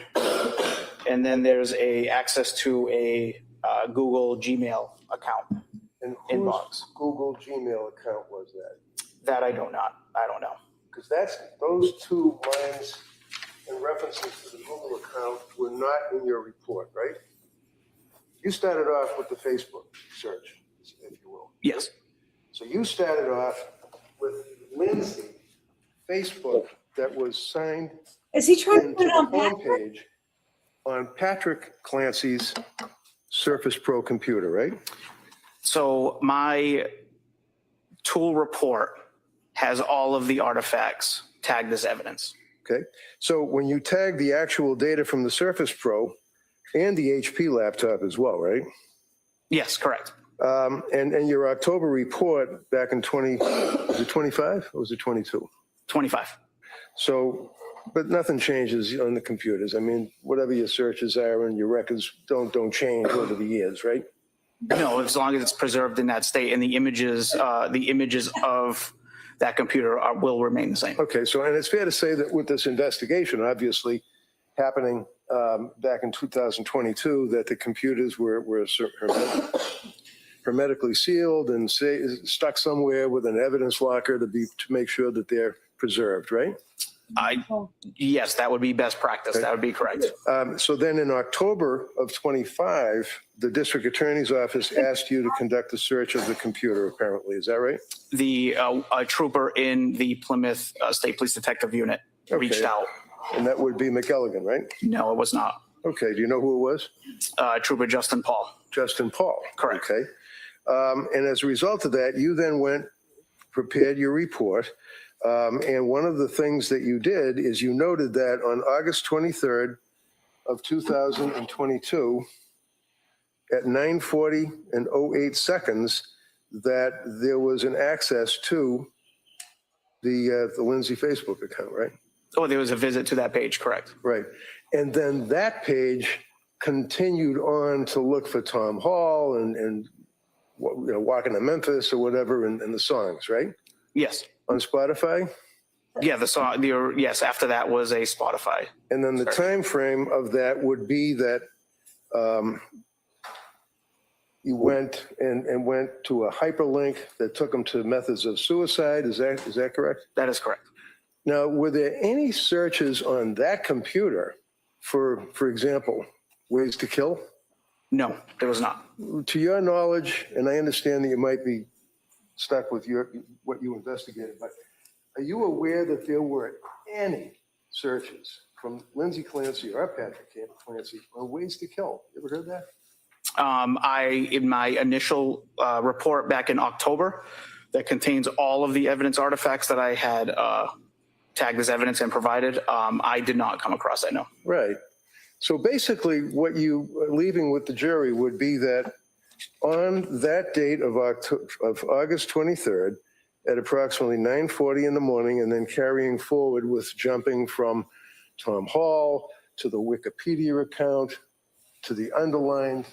And then there's access to a Google Gmail account.
And
Inbox.
whose Google Gmail account was that?
That I don't know.
Because those two lines and references to the Google account were not in your report, right? You started off with the Facebook search, if you will.
Yes.
So you started off with Lindsay Facebook that was signed
Is he trying to
into
put it
the
on Patrick?
homepage on Patrick Clancy's Surface Pro computer, right?
So my tool report has all of the artifacts tagged as evidence.
Okay. So when you tag the actual data from the Surface Pro and the HP laptop as well, right?
Yes, correct.
And your October report back in was it 25 or was it 22?
25.
So, but nothing changes on the computers. I mean, whatever your searches are and your records don't change over the years, right?
No, as long as it's preserved in that state and the images of that computer will remain the same.
Okay, so, and it's fair to say that with this investigation, obviously happening back in 2022, that the computers were hermetically sealed and stuck somewhere with an evidence locker to make sure that they're preserved, right?
Yes, that would be best practice.
Okay.
That would be correct.
So then in October of 25, the district attorney's office asked you to conduct a search of the computer, apparently. Is that right?
The a trooper in the Plymouth State Police Detective Unit reached out.
And that would be McElligan, right?
No, it was not.
Okay, do you know who it was?
Trooper Justin Paul.
Justin Paul.
Correct.
Okay. And as a result of that, you then prepared your report. And one of the things that you did is you noted that on August 23rd of 2022, at 9:40 and 08 seconds, that there was an access to the Lindsay Facebook account, right?
Oh, there was a visit to that page, correct.
Right. And then that page continued on to look for Tom Hall and Walking to Memphis or whatever and the songs, right?
Yes.
On Spotify?
Yeah, the song, yes, after that was a Spotify.
And then the
search.
time frame of that would be that you went and went to a hyperlink that took them to methods of suicide. Is that correct?
That is correct.
Now, were there any searches on that computer for example, ways to kill?
No, there was not.
To your knowledge, and I understand that you might be stuck with what you investigated, but are you aware that there were any searches from Lindsay Clancy or Patrick Clancy on ways to kill? You ever heard that?
In my initial report back in October, that contains all of the evidence artifacts that I had tagged as evidence and provided, I did not come across that, no.
Right. So basically what you are leaving with the jury would be that on that date of August 23rd at approximately 9:40 in the morning, and then carrying forward with jumping from Tom Hall to the Wikipedia account to the underlined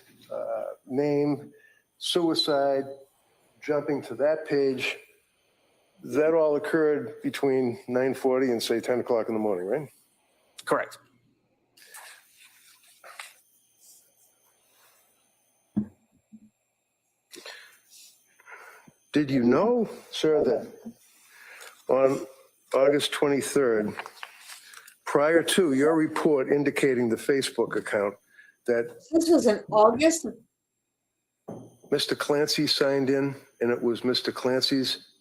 name, suicide, jumping to that page, that all occurred between 9:40 and say 10 o'clock in the morning, right?
Correct.
Did you know, sir, that on August 23rd, prior to your report indicating the Facebook account, that
This was in August?
Mr. Clancy signed in, and it was Mr. Clancy's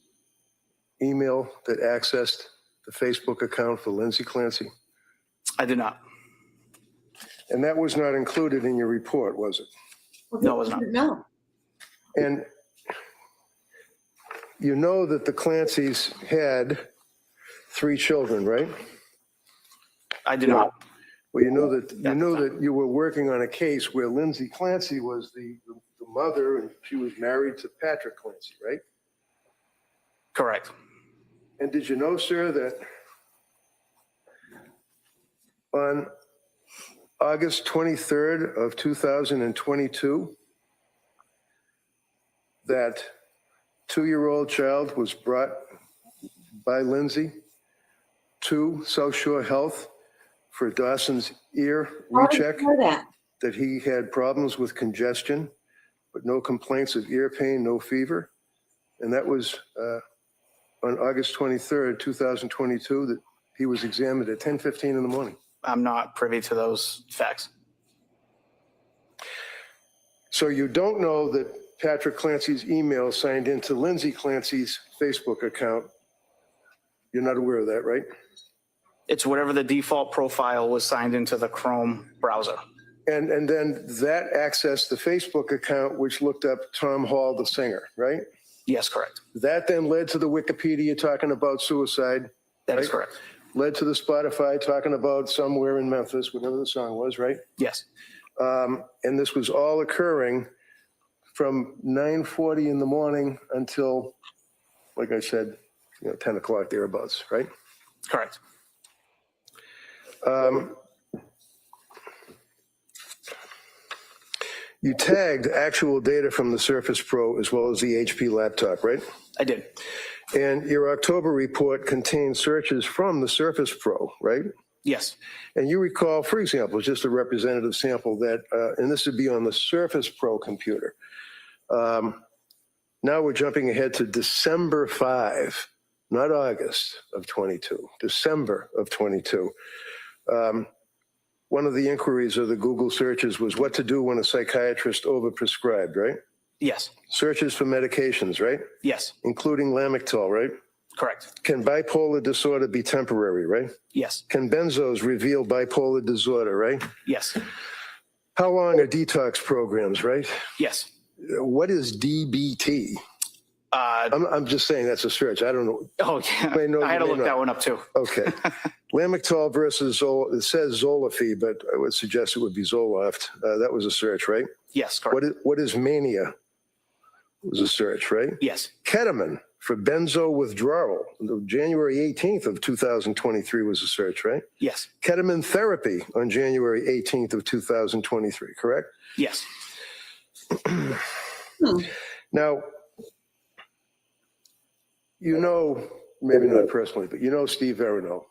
email that accessed the Facebook account for Lindsay Clancy?
I did not.
And that was not included in your report, was it?
No, it was not.
No.
And you know that the Clancys had 3 children, right?
I did not.
Well, you know that you were working on a case where Lindsay Clancy was the mother, and she was married to Patrick Clancy, right?
Correct.
And did you know, sir, that on August 23rd of 2022, that 2-year-old child was brought by Lindsay to South Shore Health for Dawson's ear recheck, that he had problems with congestion, but no complaints of ear pain, no fever. And that was on August 23rd, 2022, that he was examined at 10:15 in the morning.
I'm not privy to those facts.
So you don't know that Patrick Clancy's email signed into Lindsay Clancy's Facebook account. You're not aware of that, right?
It's whatever the default profile was signed into the Chrome browser.
And then that accessed the Facebook account, which looked up Tom Hall, the singer, right?
Yes, correct.
That then led to the Wikipedia talking about suicide.
That is
right?
correct.
Led to the Spotify talking about somewhere in Memphis, whatever the song was, right?
Yes.
And this was all occurring from 9:40 in the morning until, like I said, 10 o'clock thereabouts, right?
Correct.
You tagged actual data from the Surface Pro as well as the HP laptop, right?
I did.
And your October report contained searches from the Surface Pro, right?
Yes.
And you recall, for example, just a representative sample that, and this would be on the Surface Pro computer. Now we're jumping ahead to December 5, not August of 22, December of 22. One of the inquiries of the Google searches was what to do when a psychiatrist overprescribed, right?
Yes.
Searches for medications, right?
Yes.
Including Lamictal, right?
Correct.
Can bipolar disorder be temporary, right?
Yes.
Can benzos reveal bipolar disorder, right?
Yes.
How long are detox programs, right?
Yes.
What is DBT? I'm just saying that's a search. I don't know.
Oh, yeah. I had to look that one up too.
Okay. Lamictal versus Zola, it says Zolafy, but I would suggest it would be Zoloft. That was a search, right?
Yes, correct.
What is mania? It was a search, right?
Yes.
Ketamine for benzo withdrawal. January 18th of 2023 was a search, right?
Yes.
Ketamine therapy on January 18th of 2023, correct?
Yes.
Now, maybe not personally, but Steve Verino,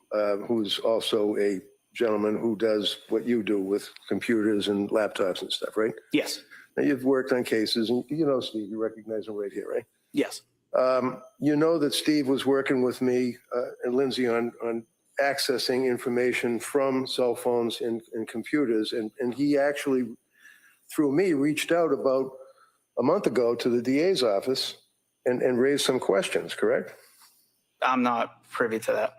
who's also a gentleman who does what you do with computers and laptops and stuff, right?
Yes.
Now, you've worked on cases, and Steve, you recognize him right here, right?
Yes.
You know that Steve was working with me and Lindsay on accessing information from cell phones and computers, and he actually, through me, reached out about a month ago to the DA's office and raised some questions, correct?
I'm not privy to that.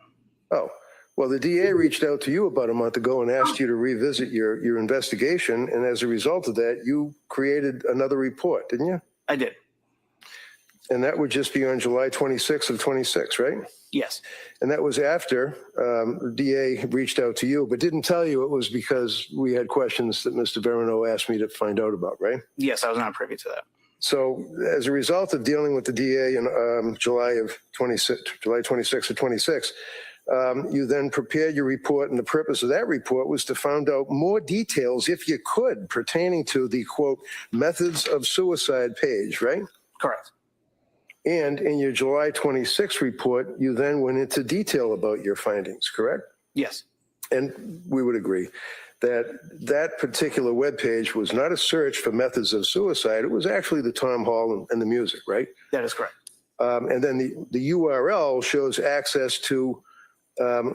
Oh, well, the DA reached out to you about a month ago and asked you to revisit your investigation, and as a result of that, you created another report, didn't you?
I did.
And that would just be on July 26th of 26, right?
Yes.
And that was after the DA reached out to you, but didn't tell you it was because we had questions that Mr. Verino asked me to find out about, right?
Yes, I was not privy to that.
So as a result of dealing with the DA in July 26th of 26, you then prepared your report, and the purpose of that report was to find out more details, if you could, pertaining to the, quote, methods of suicide page, right?
Correct.
And in your July 26th report, you then went into detail about your findings, correct?
Yes.
And we would agree that that particular webpage was not a search for methods of suicide. It was actually the Tom Hall and the music, right?
That is correct.
And then the URL shows access to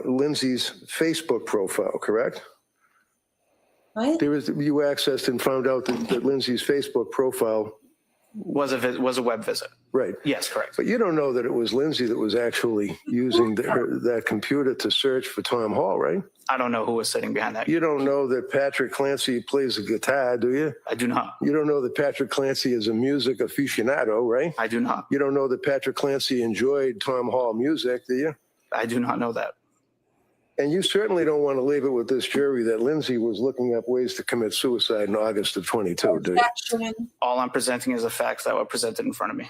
Lindsay's Facebook profile, correct?
Right?
You accessed and found out that Lindsay's Facebook profile
Was a web visit.
Right.
Yes, correct.
But you don't know that it was Lindsay that was actually using that computer to search for Tom Hall, right?
I don't know who was sitting behind that.
You don't know that Patrick Clancy plays the guitar, do you?
I do not.
You don't know that Patrick Clancy is a music aficionado, right?
I do not.
You don't know that Patrick Clancy enjoyed Tom Hall music, do you?
I do not know that.
And you certainly don't want to leave it with this jury that Lindsay was looking up ways to commit suicide in August of 22, do you?
Objection.
All I'm presenting is the facts that were presented in front of me.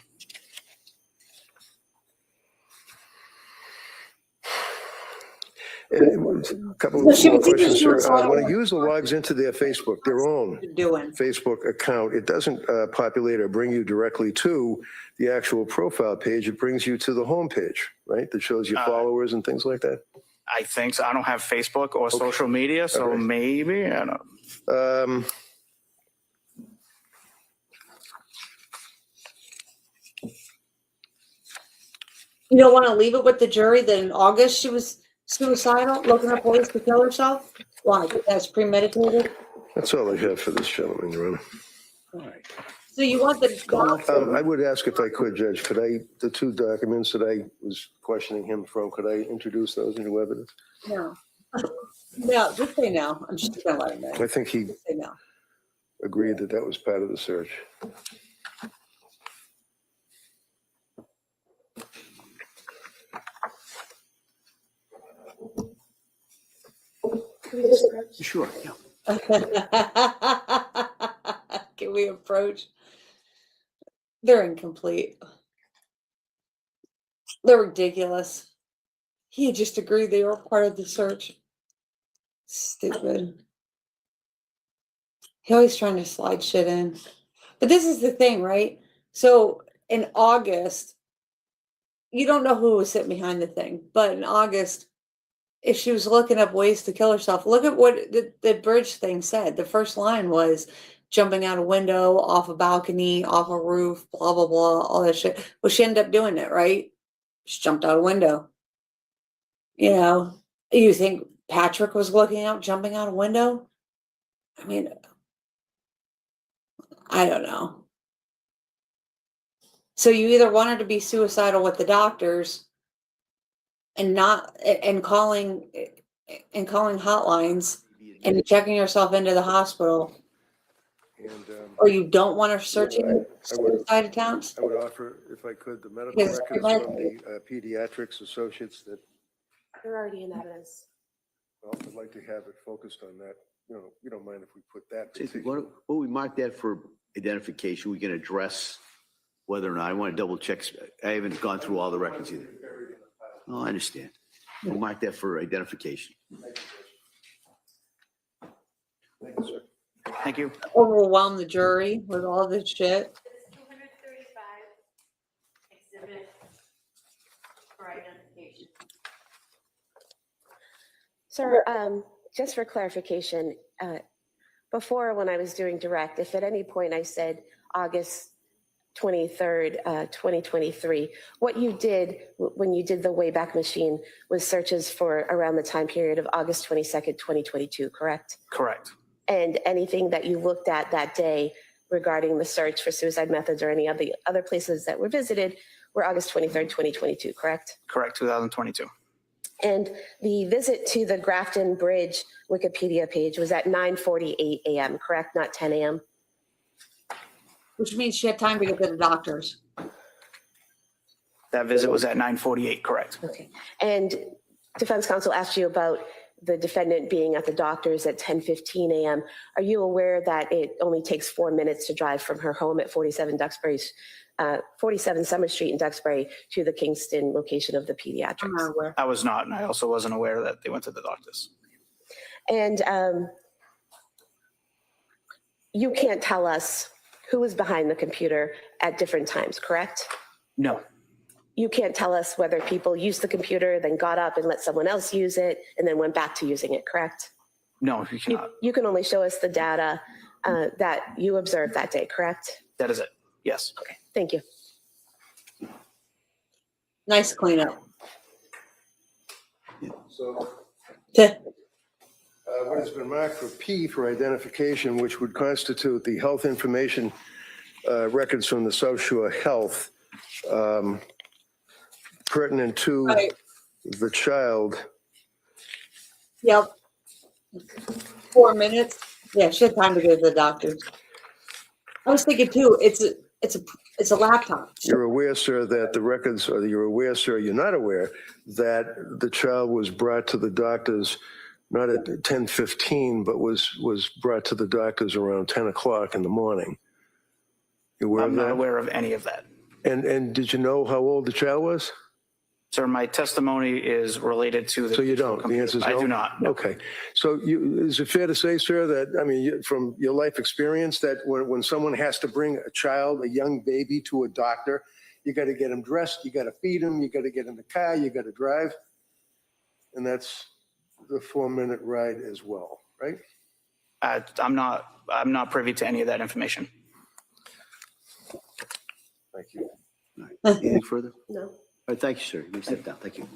And a couple
So she
more
was either
questions, sir.
suicidal
When a
or-
user logs into their Facebook, their own
Doing.
Facebook account, it doesn't populate or bring you directly to the actual profile page. It brings you to the home page, right? That shows your followers and things like that.
I think so. I don't have Facebook or social media, so
Okay.
maybe, I don't know.
You don't want to leave it with the jury that in August she was suicidal, looking up ways to kill herself? Why? That's premeditated?
That's all I have for this gentleman, Your Honor.
All right.
So you want the,
I would ask if I could, Judge, could I, the two documents that I was questioning him from, could I introduce those into evidence?
no. No, just say no. I'm just gonna let him know.
I think he
Just say no.
agreed that that was part of the search.
Sure, yeah.
Can we approach? They're incomplete. They're ridiculous. He just agreed they were part of the search. Stupid. He always trying to slide shit in. But this is the thing, right? So in August, you don't know who was sitting behind the thing, but in August, if she was looking up ways to kill herself, look at what the bridge thing said. The first line was jumping out a window, off a balcony, off a roof, blah, blah, blah, all that shit. Well, she ended up doing it, right? She jumped out a window. You know, you think Patrick was looking out, jumping out a window? I mean, I don't know. So you either want her to be suicidal with the doctors and not and calling hotlines and checking yourself into the hospital,
And
or you don't want her searching suicide accounts.
I would offer, if I could, the medical
Yes,
records
go ahead.
from the pediatrics associates that,
They're already in evidence.
well, I'd like to have it focused on that. You don't mind if we put that.
What we mark that for identification, we can address whether or not, I want to double check. I haven't gone through all the records either. Oh, I understand. We'll mark that for identification.
Thank you, sir.
Thank you.
Overwhelm the jury with all this shit.
235 exhibit for identification.
Sir, just for clarification, before when I was doing direct, if at any point I said August 23rd, 2023, what you did when you did the Wayback Machine was searches for around the time period of August 22nd, 2022, correct?
Correct.
And anything that you looked at that day regarding the search for suicide methods or any of the other places that were visited were August 23rd, 2022, correct?
Correct, 2022.
And the visit to the Grafton Bridge Wikipedia page was at 9:48 a.m., correct? Not 10 a.m.?
Which means she had time to get to the doctors.
That visit was at 9:48, correct.
Okay. And defense counsel asked you about the defendant being at the doctor's at 10:15 a.m. Are you aware that it only takes 4 minutes to drive from her home at 47 Summer Street in Duxbury to the Kingston location of the
I'm
pediatrics?
not aware.
I was not, and I also wasn't aware that they went to the doctors.
And you can't tell us who was behind the computer at different times, correct?
No,
You can't tell us whether people used the computer, then got up and let someone else use it, and then went back to using it, correct?
no, you cannot.
You can only show us the data that you observed that day, correct?
That is it. Yes.
Okay, thank you.
Nice cleanup.
So
T-
what has been marked for P for identification, which would constitute the health information records from the Sociopath pertinent to
Right.
the child.
Yep. 4 minutes. Yeah, she had time to go to the doctor's. I was thinking too, it's a laptop.
You're aware, sir, that the records, or you're aware, sir, you're not aware that the child was brought to the doctors not at 10:15, but was brought to the doctors around 10 o'clock in the morning. You aware
I'm
of
not
that?
aware of any of that.
And did you know how old the child was?
Sir, my testimony is related to the.
So you don't? The
computer.
answer is no?
I do not. No.
Okay. So is it fair to say, sir, that, I mean, from your life experience, that when someone has to bring a child, a young baby to a doctor, you got to get him dressed, you got to feed him, you got to get in the car, you got to drive? And that's the 4-minute ride as well, right?
I'm not privy to any of that information.
Thank you.
All right. Anything further?
No.
All right, thank you, sir. You may sit down. Thank you.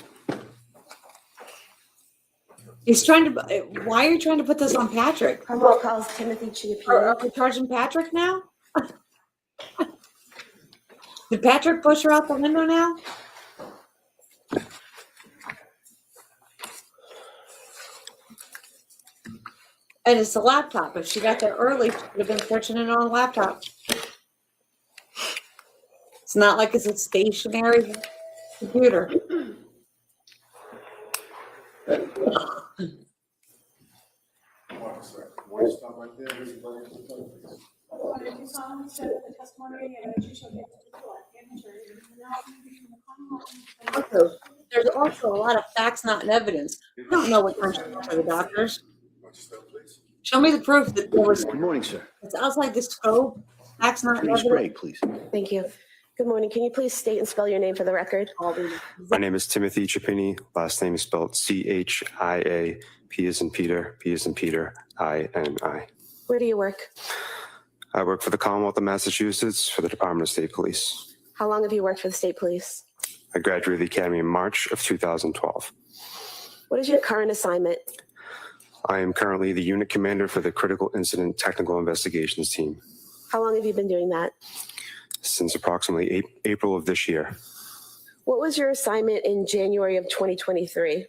He's trying to, why are you trying to put this on Patrick?
Cromwell calls Timothy
Are
Chiappini.
we charging Patrick now? Did Patrick push her out the window now? And it's a laptop. If she got there early, she would have been searching it on a laptop. It's not like it's a stationary computer.
You solemnly swear that the testimony that you shall give to the court and the jury will not be between the Commonwealth and the
Also, there's also a lot of facts not in evidence. I don't know what country for the doctors. Show me the proof that there was,
Good morning, sir.
it's outside the scope. Facts not in
Attorney
evidence.
Sprague, please.
Thank you. Good morning. Can you please state and spell your name for the record?
My name is Timothy Chiappini. Last name is spelled Chia. P as in Peter, P as in Peter, I-N-I.
Where do you work?
I work for the Commonwealth of Massachusetts for the Department of State Police.
How long have you worked for the state police?
I graduated the Academy in March of 2012.
What is your current assignment?
I am currently the unit commander for the Critical Incident Technical Investigations Team
How long have you been doing that?
since approximately April of this year.
What was your assignment in January of 2023?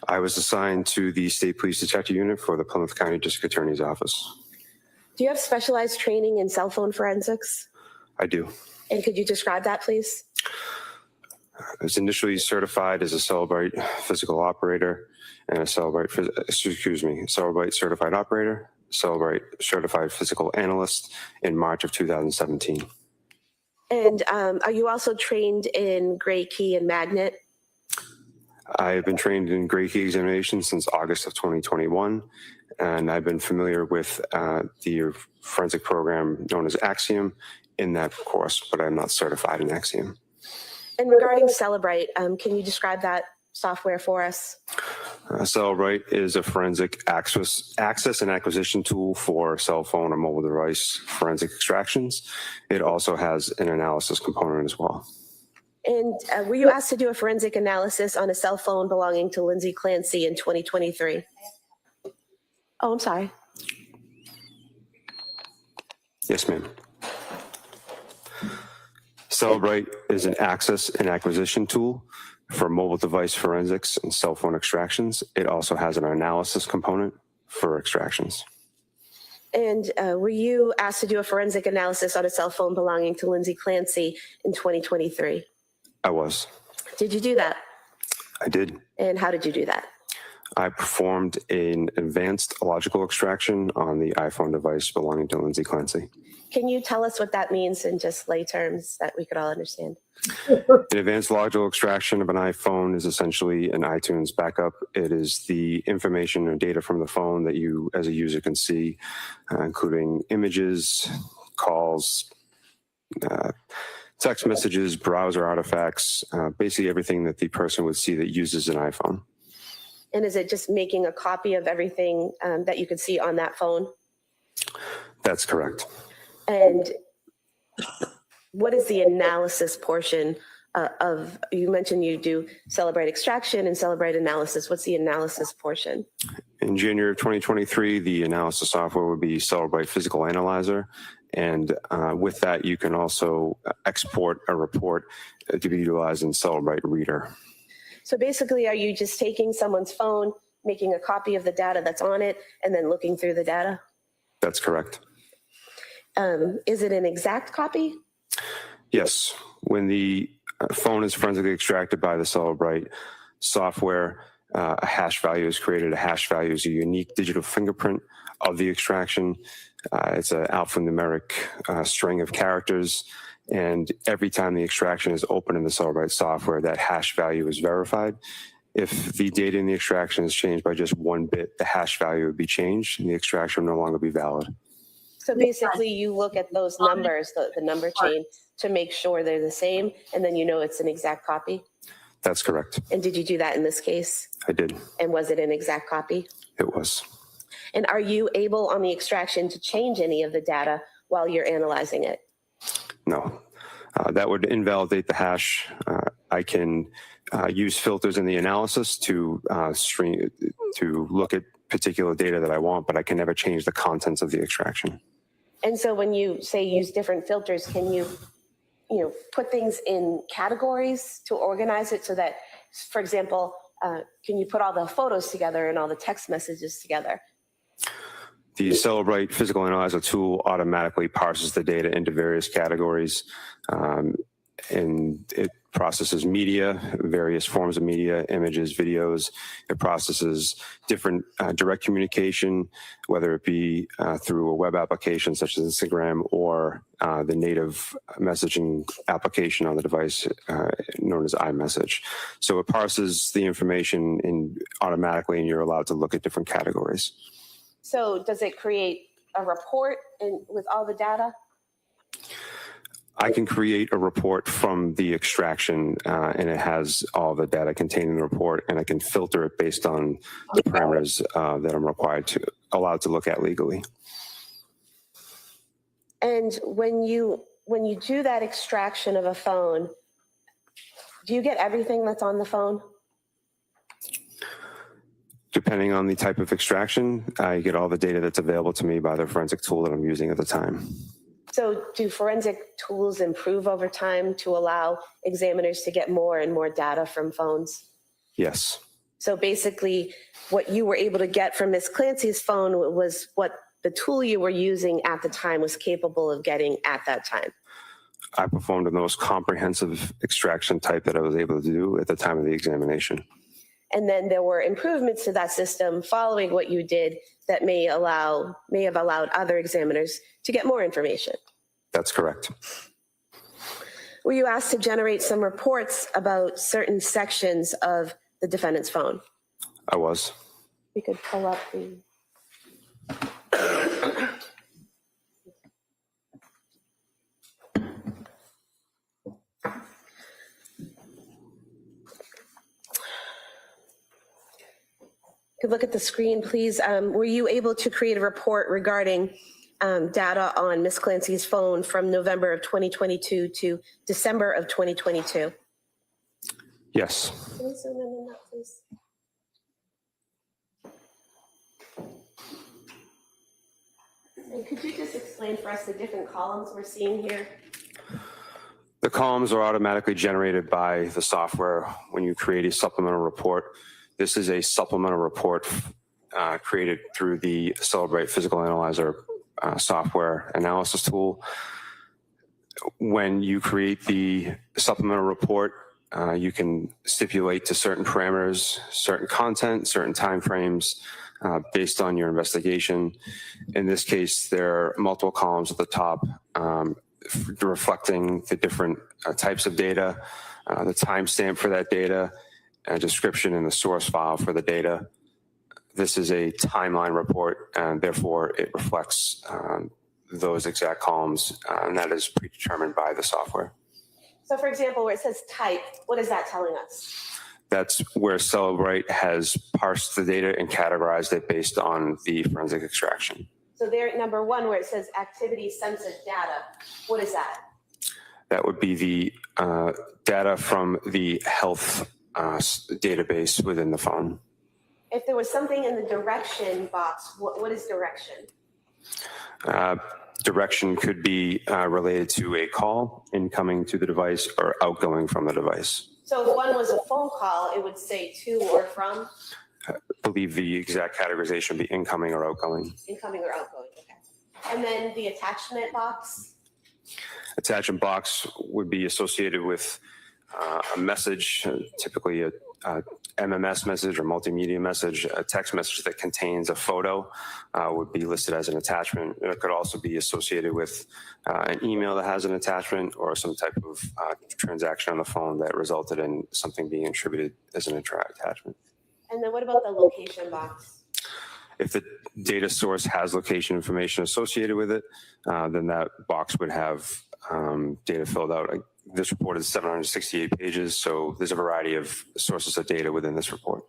I was assigned to the State Police Detective Unit for the Plymouth County District Attorney's Office.
Do you have specialized training in cell phone forensics?
I do.
And could you describe that, please?
I was initially certified as a Celebrite physical operator and a Celebrite certified operator, Celebrite certified physical analyst in March of 2017.
And are you also trained in gray key and magnet?
I have been trained in gray key examination since August of 2021, and I've been familiar with the forensic program known as Axiom in that course, but I'm not certified in Axiom.
And regarding Celebrite, can you describe that software for us?
Celebrite is a forensic access and acquisition tool for cell phone or mobile device forensic extractions. It also has an analysis component as well.
And were you asked to do a forensic analysis on a cell phone belonging to Lindsay Clancy in 2023? Oh, I'm sorry.
Yes, ma'am. Celebrite is an access and acquisition tool for mobile device forensics and cell phone extractions. It also has an analysis component for extractions.
And were you asked to do a forensic analysis on a cell phone belonging to Lindsay Clancy in 2023?
I was.
Did you do that?
I did.
And how did you do that?
I performed an advanced logical extraction on the iPhone device belonging to Lindsay Clancy.
Can you tell us what that means in just lay terms that we could all understand?
An advanced logical extraction of an iPhone is essentially an iTunes backup. It is the information or data from the phone that you as a user can see, including images, calls, text messages, browser artifacts, basically everything that the person would see that uses an iPhone.
And is it just making a copy of everything that you could see on that phone?
That's correct.
And what is the analysis portion of, you mentioned you do Celebrite extraction and Celebrite analysis. What's the analysis portion?
In January of 2023, the analysis software would be Celebrite Physical Analyzer, And with that, you can also export a report to be utilized in Celebrite Reader.
So basically, are you just taking someone's phone, making a copy of the data that's on it, and then looking through the data?
That's correct.
Is it an exact copy?
Yes. When the phone is forensically extracted by the Celebrite software, a hash value is created. A hash value is a unique digital fingerprint of the extraction. It's an alphanumeric string of characters. And every time the extraction is open in the Celebrite software, that hash value is verified. If the data in the extraction is changed by just 1 bit, the hash value would be changed and the extraction will no longer be valid.
So basically, you look at those numbers, the number chain, to make sure they're the same, and then you know it's an exact copy?
That's correct.
And did you do that in this case?
I did.
And was it an exact copy?
It was.
And are you able on the extraction to change any of the data while you're analyzing it?
No. That would invalidate the hash. I can use filters in the analysis to look at particular data that I want, but I can never change the contents of the extraction.
And so when you say use different filters, can you put things in categories to organize it so that, for example, can you put all the photos together and all the text messages together?
The Celebrite Physical Analyzer tool automatically parses the data into various categories, and it processes media, various forms of media, images, videos. It processes different direct communication, whether it be through a web application such as Instagram or the native messaging application on the device known as iMessage. So it parses the information automatically, and you're allowed to look at different categories.
So does it create a report with all the data?
I can create a report from the extraction, and it has all the data contained in the report, and I can filter it based on the parameters that I'm allowed to look at legally.
And when you do that extraction of a phone, do you get everything that's on the phone?
Depending on the type of extraction, I get all the data that's available to me by the forensic tool that I'm using at the time.
So do forensic tools improve over time to allow examiners to get more and more data from phones?
Yes.
So basically, what you were able to get from Ms. Clancy's phone was what the tool you were using at the time was capable of getting at that time.
I performed the most comprehensive extraction type that I was able to do at the time of the examination.
And then there were improvements to that system following what you did that may have allowed other examiners to get more information.
That's correct.
Were you asked to generate some reports about certain sections of the defendant's phone?
I was.
We could pull up the... Could look at the screen, please. Were you able to create a report regarding data on Ms. Clancy's phone from November of 2022 to December of 2022?
Yes.
Can you zoom in on that, please? And could you just explain for us the different columns we're seeing here?
The columns are automatically generated by the software when you create a supplemental report. This is a supplemental report created through the Celebrite Physical Analyzer software analysis tool. When you create the supplemental report, you can stipulate to certain parameters, certain content, certain timeframes based on your investigation. In this case, there are multiple columns at the top reflecting the different types of data, the timestamp for that data, a description in the source file for the data. This is a timeline report, and therefore it reflects those exact columns, and that is predetermined by the software.
So for example, where it says type, what is that telling us?
That's where Celebrite has parsed the data and categorized it based on the forensic extraction.
So there at number 1, where it says activity census data, what is that?
That would be the data from the health database within the phone.
If there was something in the direction box, what is direction?
Direction could be related to a call, incoming to the device, or outgoing from the device.
So if one was a phone call, it would say to or from,
I believe the exact categorization would be incoming or outgoing.
incoming or outgoing, okay. And then the attachment box,
Attachment box would be associated with a message, typically a MMS message or multimedia message. A text message that contains a photo would be listed as an attachment. It could also be associated with an email that has an attachment, or some type of transaction on the phone that resulted in something being attributed as an attachment.
and then what about the location box?
If the data source has location information associated with it, then that box would have data filled out. This report is 768 pages, so there's a variety of sources of data within this report.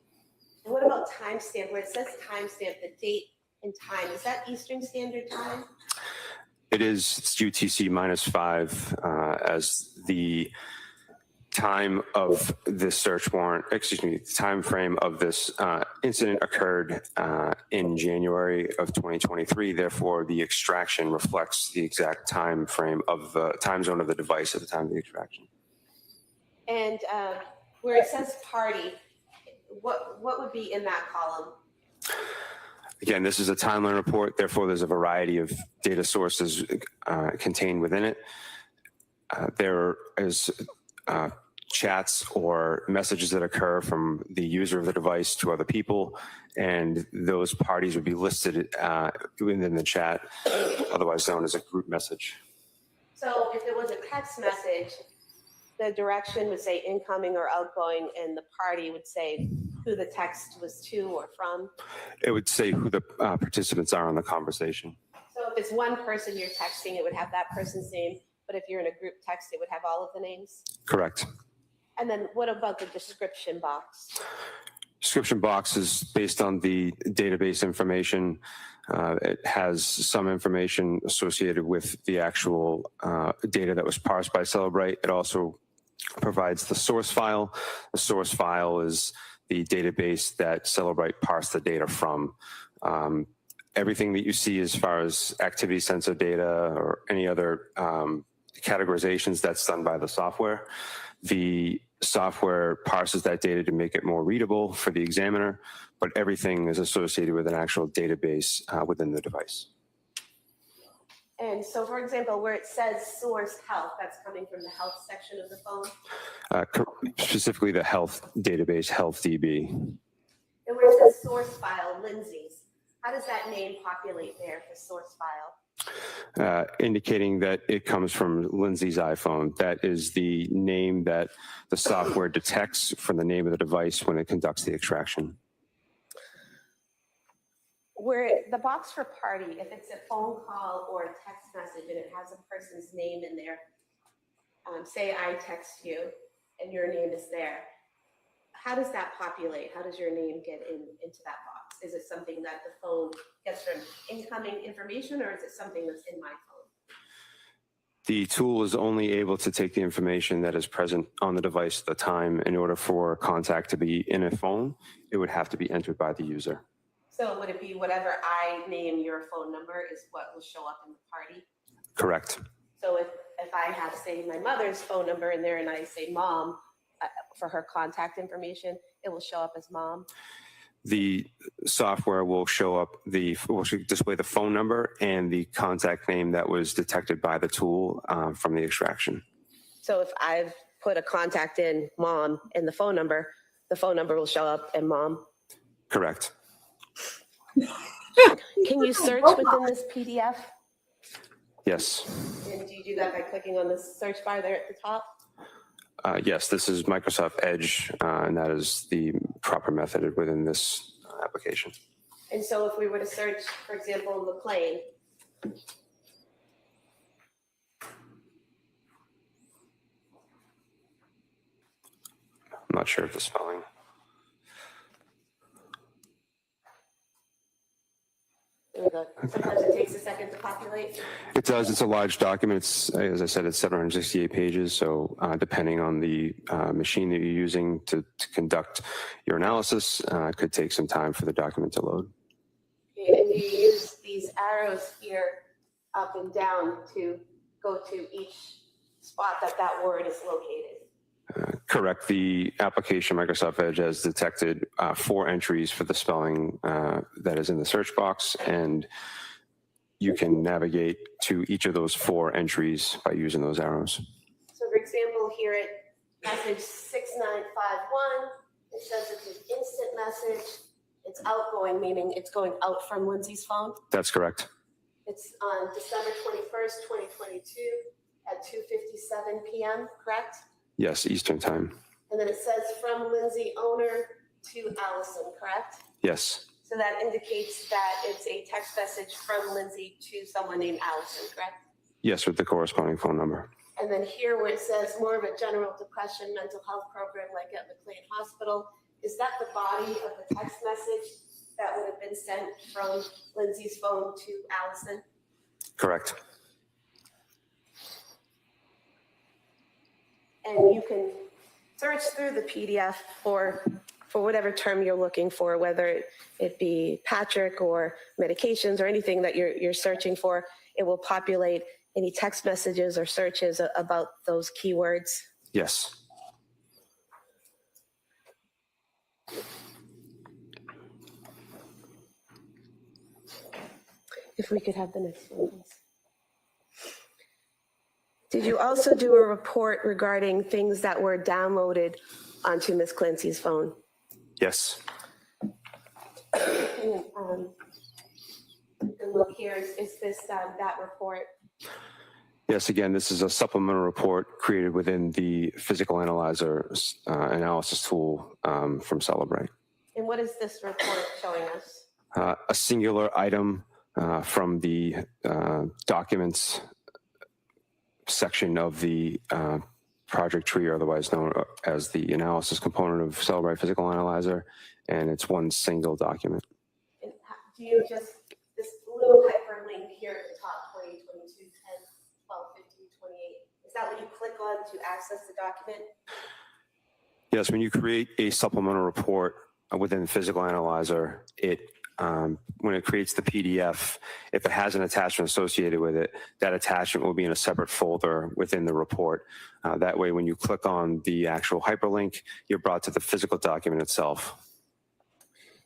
And what about timestamp, where it says timestamp, the date and time, is that Eastern Standard Time?
It is, it's UTC -5 as the time of this search warrant, excuse me, the time frame of this incident occurred in January of 2023. Therefore, the extraction reflects the exact time frame of the time zone of the device at the time of the extraction.
And where it says party, what would be in that column?
Again, this is a timeline report. Therefore, there's a variety of data sources contained within it. There is chats or messages that occur from the user of the device to other people, and those parties would be listed within the chat, otherwise known as a group message.
So if it was a text message, the direction would say incoming or outgoing, and the party would say who the text was to or from.
It would say who the participants are in the conversation.
So if it's one person you're texting, it would have that person's name, but if you're in a group text, it would have all of the names?
Correct.
And then what about the description box?
Description box is based on the database information. It has some information associated with the actual data that was parsed by Celebrate. It also provides the source file. The source file is the database that Celebrate parsed the data from. Everything that you see as far as activity sensor data or any other categorizations, that's done by the software. The software parses that data to make it more readable for the examiner, but everything is associated with an actual database within the device.
And so, for example, where it says source health, that's coming from the health section of the phone?
Specifically the health database, HealthDB.
And where it says source file, Lindsay's, how does that name populate there for source file?
Indicating that it comes from Lindsay's iPhone. That is the name that the software detects from the name of the device when it conducts the extraction.
Where the box for party, if it's a phone call or a text message and it has a person's name in there, say I text you and your name is there, how does that populate? How does your name get into that box? Is it something that the phone gets from incoming information, or is it something that's in my phone?
The tool is only able to take the information that is present on the device at the time. In order for contact to be in a phone, it would have to be entered by the user.
So would it be whatever I name your phone number is what will show up in the party?
Correct.
So if I have, say, my mother's phone number in there and I say mom for her contact information, it will show up as mom?
The software will show up, will display the phone number and the contact name that was detected by the tool from the extraction.
So if I've put a contact in mom and the phone number will show up in mom?
Correct.
Can you search within this PDF?
Yes.
And do you do that by clicking on the search bar there at the top?
Yes, this is Microsoft Edge, and that is the proper method within this application.
And so if we were to search, for example, McLean,
I'm not sure of the spelling.
there we go. Sometimes it takes a second to populate.
It does. It's a large document. It's, as I said, it's 768 pages. So depending on the machine that you're using to conduct your analysis, it could take some time for the document to load.
And you use these arrows here up and down to go to each spot that that word is located.
Correct. The application Microsoft Edge has detected 4 entries for the spelling that is in the search box, and you can navigate to each of those 4 entries by using those arrows.
So for example, here at message 6951, it says it's an instant message. It's outgoing, meaning it's going out from Lindsay's phone.
That's correct.
It's on December 21st, 2022 at 2:57 p.m., correct?
Yes, Eastern time.
And then it says from Lindsay owner to Allison, correct?
Yes.
So that indicates that it's a text message from Lindsay to someone named Allison, correct?
Yes, with the corresponding phone number.
And then here where it says more of a general depression mental health program like at McLean Hospital, is that the body of the text message that would have been sent from Lindsay's phone to Allison?
Correct.
And you can search through the PDF for whatever term you're looking for, whether it be Patrick or medications or anything that you're searching for. It will populate any text messages or searches about those keywords.
Yes.
If we could have the next one, please. Did you also do a report regarding things that were downloaded onto Ms. Clancy's phone?
Yes.
And look here, is this that report?
Yes, again, this is a supplemental report created within the physical analyzer analysis tool from Celebrate.
And what is this report showing us?
A singular item from the documents section of the project tree, or otherwise known as the analysis component of Celebrate Physical Analyzer, and it's one single document.
And do you just, this little hyperlink here at the top, 2022, 10, 12, 15, 28, is that what you click on to access the document?
Yes, when you create a supplemental report within the Physical Analyzer, it when it creates the PDF, if it has an attachment associated with it, that attachment will be in a separate folder within the report. That way, when you click on the actual hyperlink, you're brought to the physical document itself.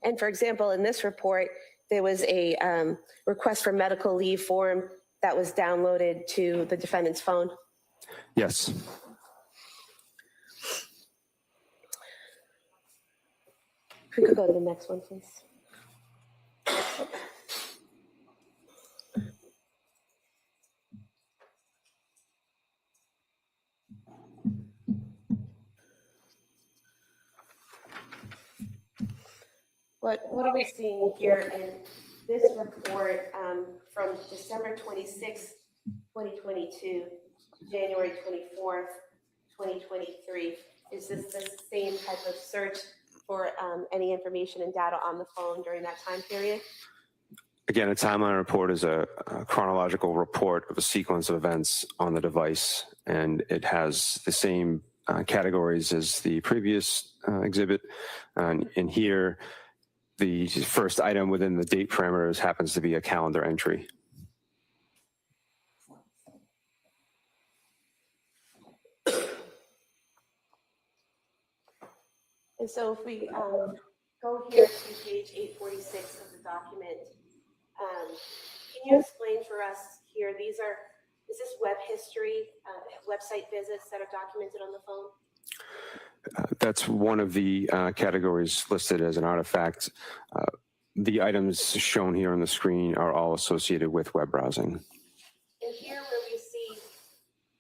And for example, in this report, there was a request for medical leave form that was downloaded to the defendant's phone.
Yes.
If we could go to the next one, please. What are we seeing here in this report from December 26, 2022, January 24th, 2023? Is this the same type of search for any information and data on the phone during that time period?
Again, a timeline report is a chronological report of a sequence of events on the device, and it has the same categories as the previous exhibit. And here, the first item within the date parameters happens to be a calendar entry.
And so if we go here to page 846 of the document, can you explain for us here, is this web history, website visits that are documented on the phone?
That's one of the categories listed as an artifact. The items shown here on the screen are all associated with web browsing.
And here where we see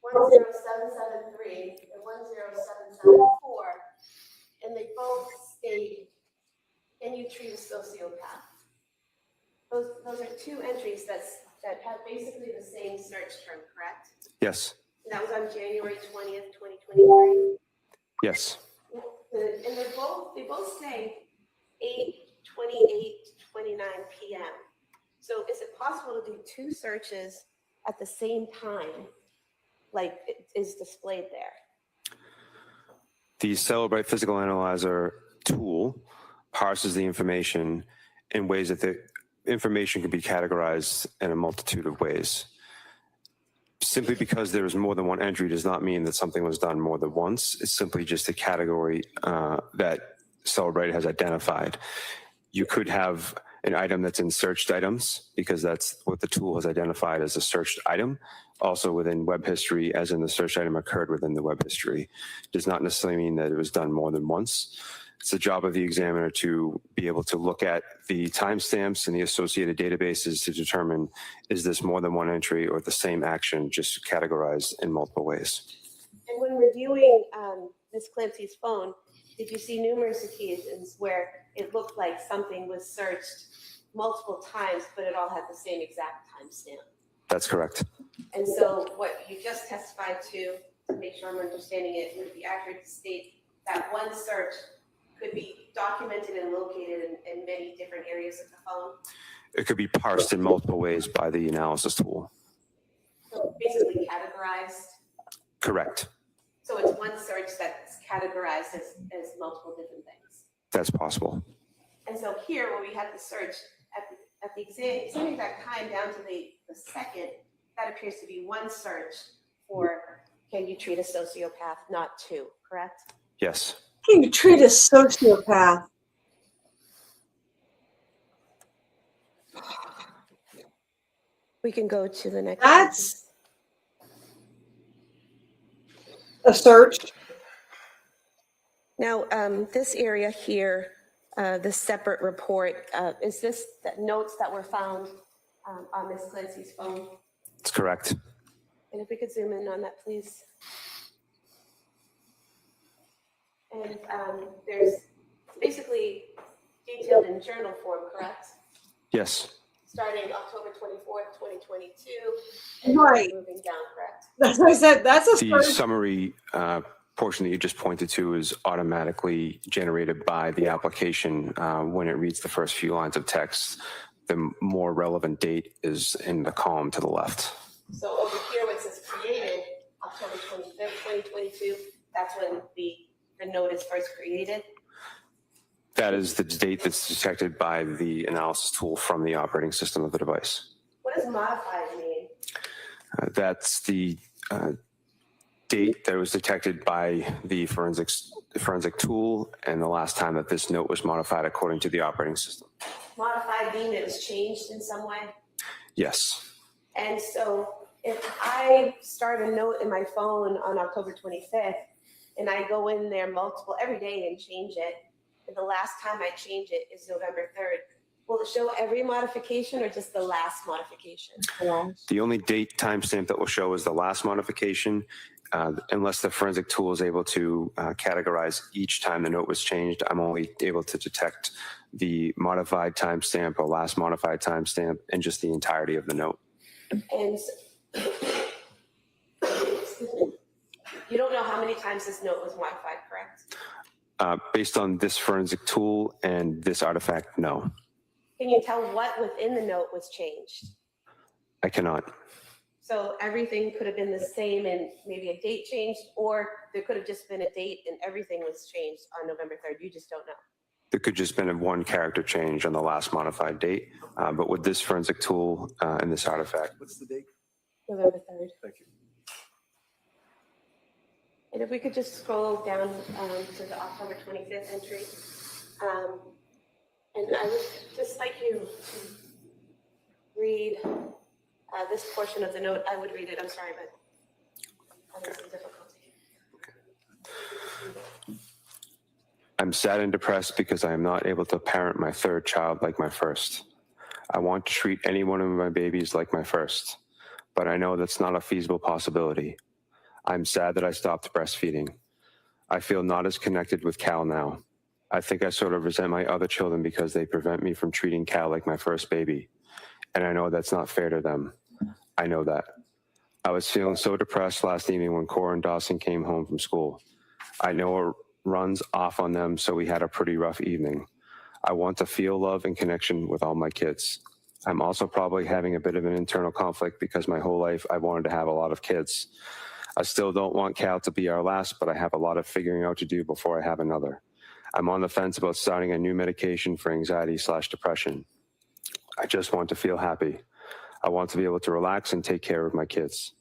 10773 and 10774, and they both state, can you treat a sociopath? Those are two entries that have basically the same search term, correct?
Yes.
And that was on January 20th, 2023.
Yes.
And they both say 8:28, 29 p.m. So is it possible to do two searches at the same time, like it is displayed there?
The Celebrate Physical Analyzer tool parses the information in ways that the information can be categorized in a multitude of ways. Simply because there is more than one entry does not mean that something was done more than once. It's simply just a category that Celebrate has identified. You could have an item that's in searched items because that's what the tool has identified as a searched item. Also within web history, as in the search item occurred within the web history. Does not necessarily mean that it was done more than once. It's the job of the examiner to be able to look at the timestamps and the associated databases to determine, is this more than one entry or the same action just categorized in multiple ways?
And when reviewing Ms. Clancy's phone, did you see numerous occasions where it looked like something was searched multiple times, but it all had the same exact timestamp?
That's correct.
And so what you just testified to make sure I'm understanding it, would be accurate to state that one search could be documented and located in many different areas of the phone?
It could be parsed in multiple ways by the analysis tool.
So basically categorized?
Correct.
So it's one search that's categorized as multiple different things?
That's possible.
And so here, when we had the search at the same exact time down to the second, that appears to be one search for can you treat a sociopath, not two, correct?
Yes.
Can you treat a sociopath?
We can go to the next.
That's a search.
Now, this area here, the separate report, is this the notes that were found on Ms. Clancy's phone?
That's correct.
And if we could zoom in on that, please. And there's basically detailed in journal form, correct?
Yes.
Starting October 24th, 2022.
Right.
Moving down, correct?
That's what I said. That's a
The
search.
summary portion that you just pointed to is automatically generated by the application when it reads the first few lines of text. The more relevant date is in the column to the left.
So over here, when it says created, October 25th, 2022, that's when the note is first created?
That is the date that's detected by the analysis tool from the operating system of the device.
What does modified mean?
That's the date that was detected by the forensic tool and the last time that this note was modified according to the operating system.
Modified being that it's changed in some way?
Yes.
And so if I start a note in my phone on October 25th and I go in there every day and change it, and the last time I change it is November 3rd, will it show every modification or just the last modification?
The only date timestamp that will show is the last modification, unless the forensic tool is able to categorize each time the note was changed. I'm only able to detect the modified timestamp or last modified timestamp and just the entirety of the note.
And you don't know how many times this note was modified, correct?
Based on this forensic tool and this artifact, no.
Can you tell what within the note was changed?
I cannot.
So everything could have been the same and maybe a date changed, or there could have just been a date and everything was changed on November 3rd. You just don't know.
There could just been a one character change on the last modified date, but with this forensic tool and this artifact.
What's the date?
November 3rd.
Thank you.
And if we could just scroll down to the October 25th entry. And I would just like you to read this portion of the note. I would read it, I'm sorry, but I'm having some difficulty.
I'm sad and depressed because I am not able to parent my third child like my first. I want to treat any one of my babies like my first, but I know that's not a feasible possibility. I'm sad that I stopped breastfeeding. I feel not as connected with Cal now. I think I sort of resent my other children because they prevent me from treating Cal like my first baby. And I know that's not fair to them. I know that. I was feeling so depressed last evening when Cora and Dawson came home from school. I know it runs off on them, so we had a pretty rough evening. I want to feel love and connection with all my kids. I'm also probably having a bit of an internal conflict because my whole life I wanted to have a lot of kids. I still don't want Cal to be our last, but I have a lot of figuring out to do before I have another. I'm on the fence about starting a new medication for anxiety/depression. I just want to feel happy. I want to be able to relax and take care of my kids.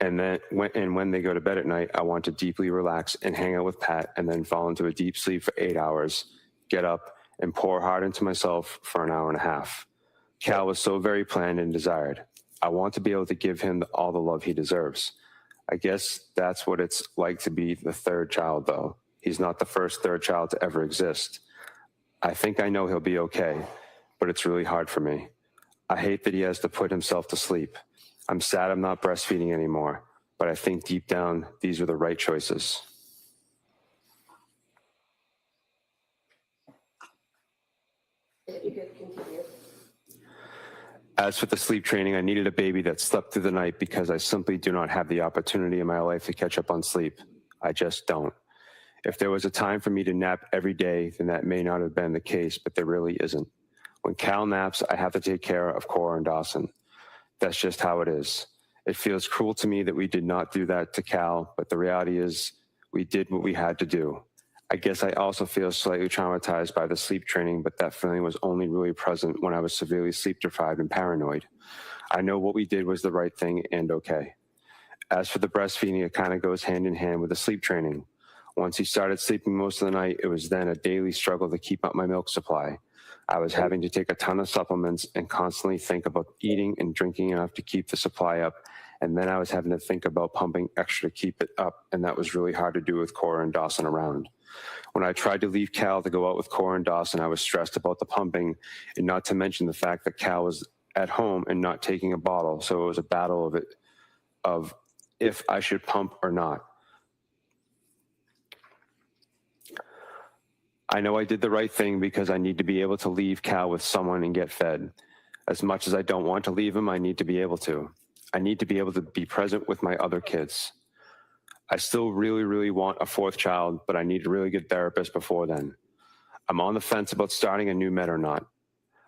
And then when they go to bed at night, I want to deeply relax and hang out with Pat and then fall into a deep sleep for 8 hours, get up and pour hard into myself for an hour and a half. Cal was so very planned and desired. I want to be able to give him all the love he deserves. I guess that's what it's like to be the third child, though. He's not the first third child to ever exist. I think I know he'll be okay, but it's really hard for me. I hate that he has to put himself to sleep. I'm sad I'm not breastfeeding anymore, but I think deep down, these are the right choices.
If you could continue.
As for the sleep training, I needed a baby that slept through the night because I simply do not have the opportunity in my life to catch up on sleep. I just don't. If there was a time for me to nap every day, then that may not have been the case, but there really isn't. When Cal naps, I have to take care of Cora and Dawson. That's just how it is. It feels cruel to me that we did not do that to Cal, but the reality is we did what we had to do. I guess I also feel slightly traumatized by the sleep training, but that feeling was only really present when I was severely sleep deprived and paranoid. I know what we did was the right thing and okay. As for the breastfeeding, it kind of goes hand in hand with the sleep training. Once he started sleeping most of the night, it was then a daily struggle to keep up my milk supply. I was having to take a ton of supplements and constantly think about eating and drinking enough to keep the supply up. And then I was having to think about pumping extra to keep it up. And that was really hard to do with Cora and Dawson around. When I tried to leave Cal to go out with Cora and Dawson, I was stressed about the pumping, and not to mention the fact that Cal was at home and not taking a bottle. So it was a battle of if I should pump or not. I know I did the right thing because I need to be able to leave Cal with someone and get fed. As much as I don't want to leave him, I need to be able to. I need to be able to be present with my other kids. I still really, really want a fourth child, but I need a really good therapist before then. I'm on the fence about starting a new med or not.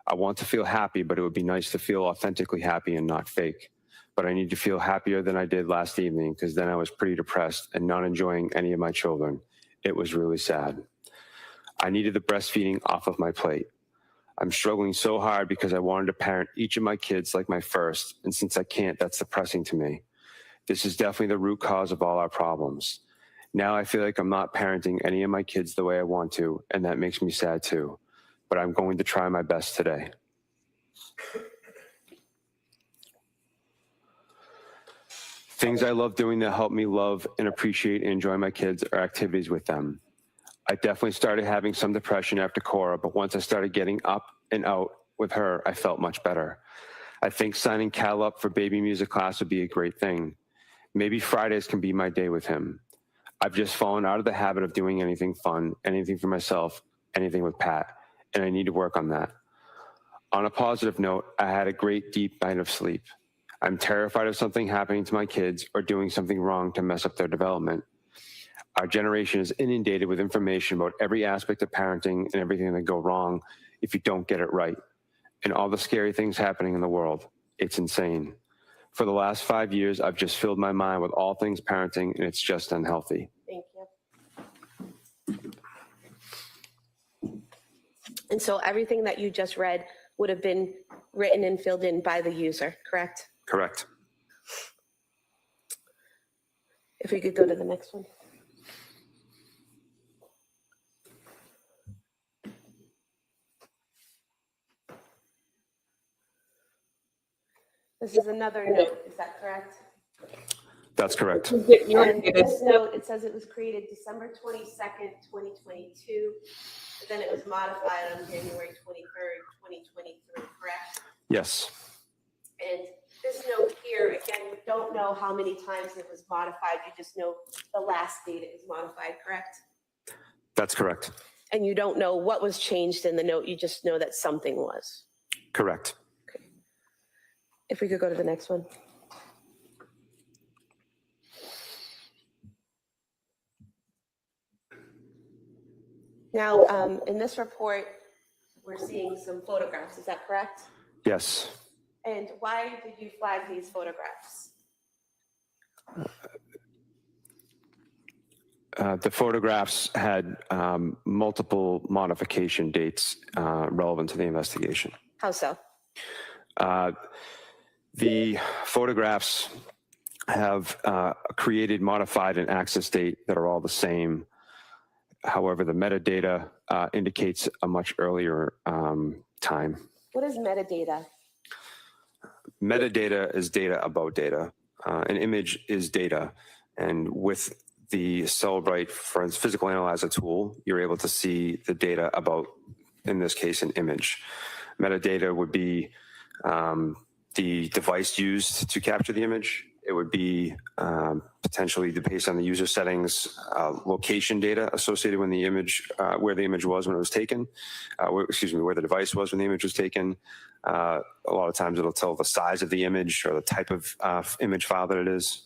I want to feel happy, but it would be nice to feel authentically happy and not fake. But I need to feel happier than I did last evening because then I was pretty depressed and not enjoying any of my children. It was really sad. I needed the breastfeeding off of my plate. I'm struggling so hard because I wanted to parent each of my kids like my first, and since I can't, that's depressing to me. This is definitely the root cause of all our problems. Now I feel like I'm not parenting any of my kids the way I want to, and that makes me sad too. But I'm going to try my best today. Things I love doing that help me love and appreciate and enjoy my kids are activities with them. I definitely started having some depression after Cora, but once I started getting up and out with her, I felt much better. I think signing Cal up for baby music class would be a great thing. Maybe Fridays can be my day with him. I've just fallen out of the habit of doing anything fun, anything for myself, anything with Pat, and I need to work on that. On a positive note, I had a great deep night of sleep. I'm terrified of something happening to my kids or doing something wrong to mess up their development. Our generation is inundated with information about every aspect of parenting and everything that go wrong if you don't get it right, and all the scary things happening in the world. It's insane. For the last 5 years, I've just filled my mind with all things parenting, and it's just unhealthy.
Thank you. And so everything that you just read would have been written and filled in by the user, correct?
Correct.
If we could go to the next one. This is another note, is that correct?
That's correct.
And this note, it says it was created December 22nd, 2022. But then it was modified on January 23rd, 2023, correct?
Yes.
And this note here, again, we don't know how many times it was modified. You just know the last date it was modified, correct?
That's correct.
And you don't know what was changed in the note. You just know that something was.
Correct.
Okay. If we could go to the next one. Now, in this report, we're seeing some photographs. Is that correct?
Yes.
And why did you flag these photographs?
The photographs had multiple modification dates relevant to the investigation.
How so?
The photographs have created, modified, and access date that are all the same. However, the metadata indicates a much earlier time.
What is metadata?
Metadata is data about data. An image is data. And with the Cellbrite physical analyzer tool, you're able to see the data about, in this case, an image. Metadata would be the device used to capture the image. It would be potentially based on the user settings, location data associated with the image, where the image was when it was taken, where the device was when the image was taken. A lot of times it'll tell the size of the image or the type of image file that it is.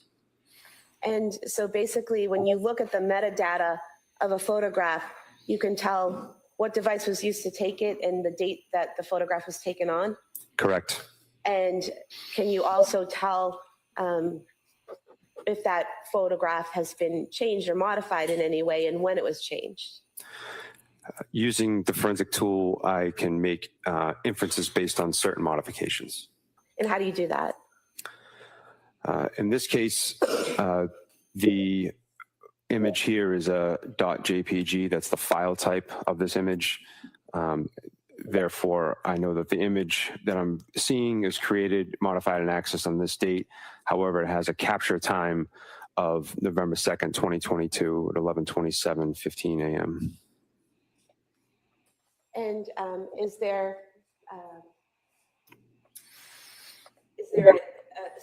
And so basically, when you look at the metadata of a photograph, you can tell what device was used to take it and the date that the photograph was taken on?
Correct.
And can you also tell if that photograph has been changed or modified in any way and when it was changed?
Using the forensic tool, I can make inferences based on certain modifications.
And how do you do that?
In this case, the image here is a .jpg. That's the file type of this image. Therefore, I know that the image that I'm seeing is created, modified, and accessed on this date. However, it has a capture time of November 2nd, 2022 at 11:27:15 a.m.
And is there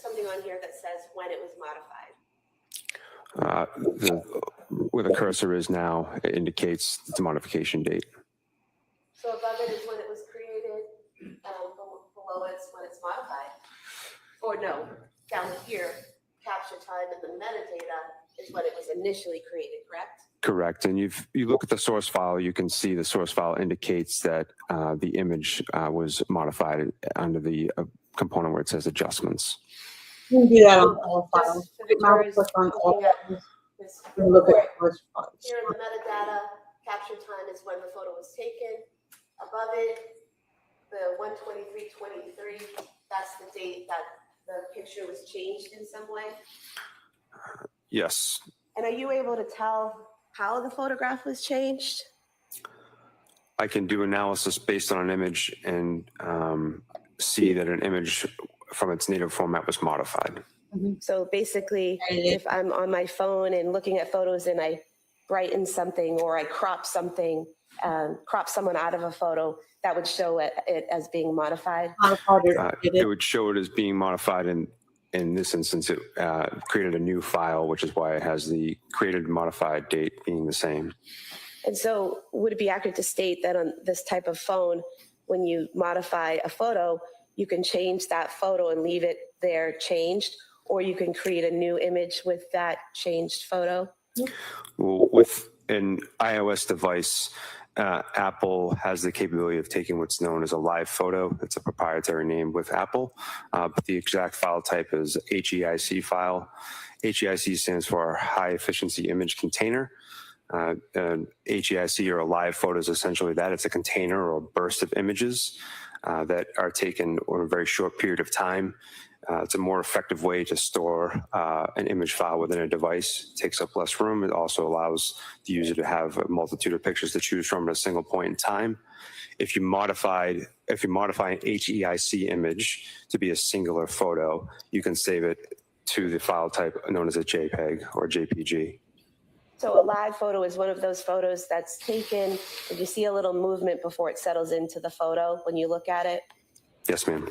something on here that says when it was modified?
Where the cursor is now, it indicates the modification date.
So above it is when it was created, below it's when it's modified? Or no, down here, capture time and the metadata is when it was initially created, correct?
Correct. And you look at the source file, you can see the source file indicates that the image was modified under the component where it says adjustments.
You can do that on all files.
Just for the
Mouse
jury's
click on all
looking at
files
this
and look at
report,
source files.
here in the metadata, capture time is when the photo was taken. Above it, the 1/23/23, that's the date that the picture was changed in some way.
Yes.
And are you able to tell how the photograph was changed?
I can do analysis based on an image and see that an image from its native format was modified.
So basically, if I'm on my phone and looking at photos and I brighten something or I crop something, crop someone out of a photo, that would show it as being modified?
It would show it as being modified. In this instance, it created a new file, which is why it has the created and modified date being the same.
And so would it be accurate to state that on this type of phone, when you modify a photo, you can change that photo and leave it there changed, or you can create a new image with that changed photo?
Well, with an iOS device, Apple has the capability of taking what's known as a live photo. It's a proprietary name with Apple, but the exact file type is HEIC file. HEIC stands for High Efficiency Image Container. HEIC or a live photo is essentially that. It's a container or a burst of images that are taken over a very short period of time. It's a more effective way to store an image file within a device. It takes up less room. It also allows the user to have a multitude of pictures to choose from at a single point in time. If you modify an HEIC image to be a singular photo, you can save it to the file type known as a JPEG or JPG.
So a live photo is one of those photos that's taken, and you see a little movement before it settles into the photo when you look at it?
Yes, ma'am.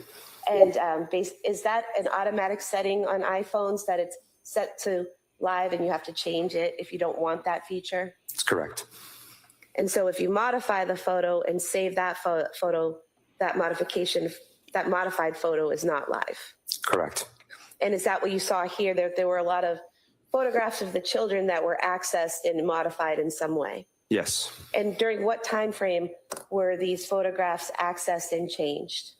And is that an automatic setting on iPhones that it's set to live and you have to change it if you don't want that feature?
That's correct.
And so if you modify the photo and save that photo, that modified photo is not live?
Correct.
And is that what you saw here? There were a lot of photographs of the children that were accessed and modified in some way?
Yes.
And during what time frame were these photographs accessed and changed?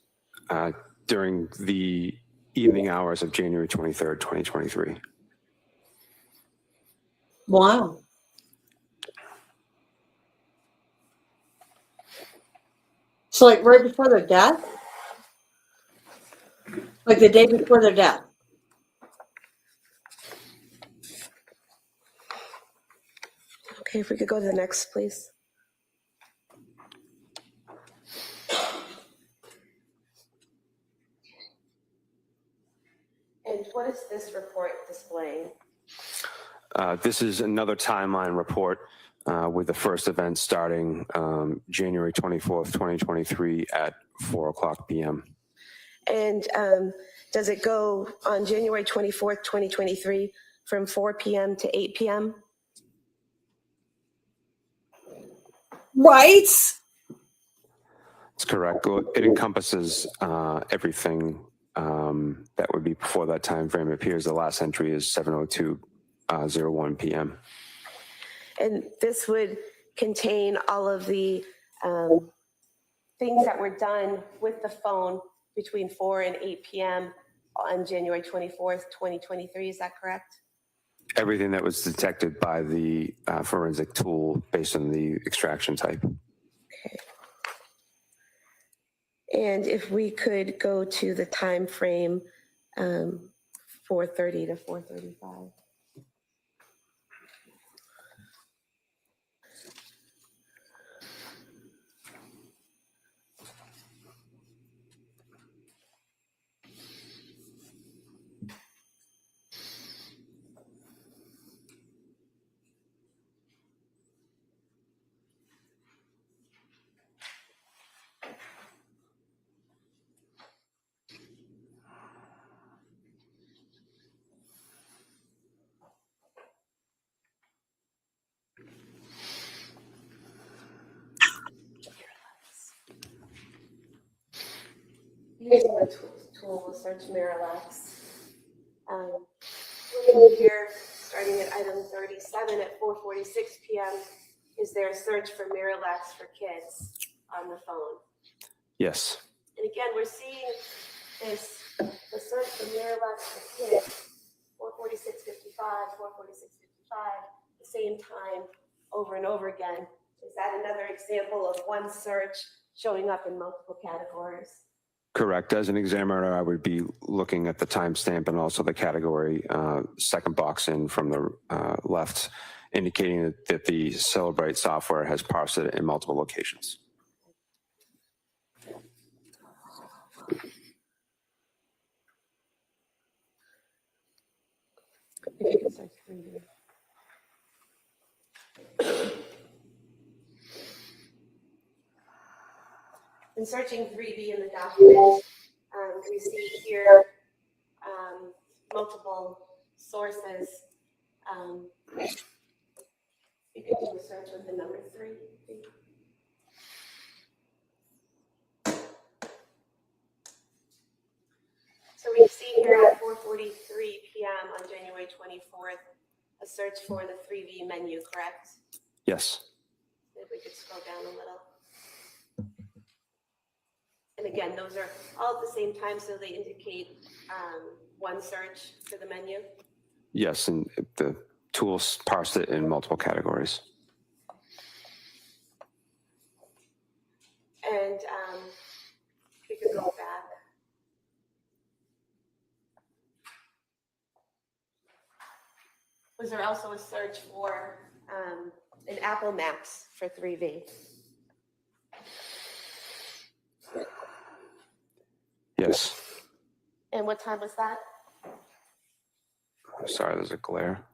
During the evening hours of January 23rd, 2023.
Wow. So like right before their death? Like the day before their death?
Okay, if we could go to the next, please. And what is this report displaying?
This is another timeline report with the first event starting January 24th, 2023 at 4:00 p.m.
And does it go on January 24th, 2023 from 4 p.m. to 8 p.m.?
Right?
That's correct. It encompasses everything that would be before that time frame. It appears the last entry is 7:02:01 p.m.
And this would contain all of the things that were done with the phone between 4 and 8 p.m. on January 24th, 2023. Is that correct?
Everything that was detected by the forensic tool based on the extraction type.
Okay. And if we could go to the time frame 4:30 to 4:35. Using the tool will search Miralax. Looking here, starting at item 37 at 4:46 p.m., is there a search for Miralax for kids on the phone?
Yes.
And again, we're seeing this, the search for Miralax for kids, 4:46:55, 4:46:55, the same time over and over again. Is that another example of one search showing up in multiple categories?
Correct. As an examiner, I would be looking at the timestamp and also the category second box in from the left, indicating that the Celebrate software has parsed it in multiple locations.
In searching 3B in the document, we see here multiple sources. You could do a search with the number 3. So we see here at 4:43 p.m. on January 24th, a search for the 3B menu, correct?
Yes.
If we could scroll down a little. And again, those are all at the same time, so they indicate one search for the menu.
Yes, and the tools parsed it in multiple categories.
And we could go back. Was there also a search for an Apple Maps for 3V?
Yes.
And what time was that?
Sorry, there's a glare.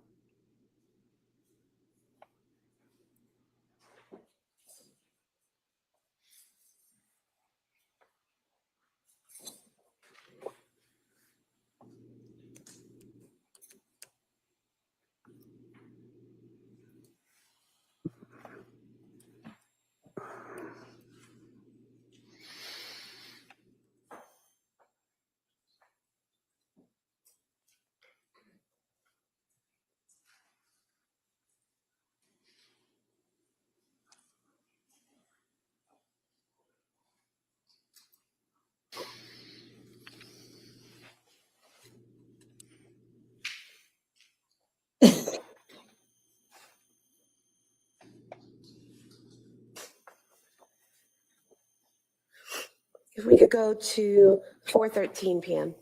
If we could go to 4:13 p.m.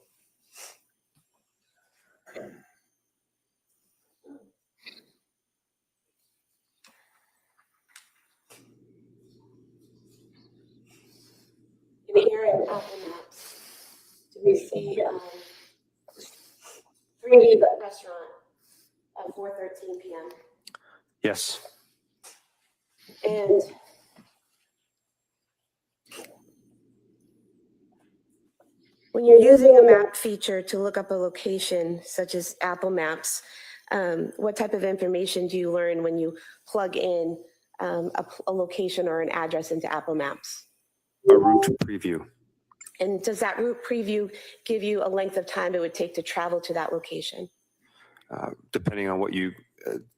the 3D restaurant at 4:13 p.m.
Yes.
And when you're using a map feature to look up a location, such as Apple Maps, what type of information do you learn when you plug in a location or an address into Apple Maps?
A route preview.
And does that route preview give you a length of time it would take to travel to that location?
Depending on what you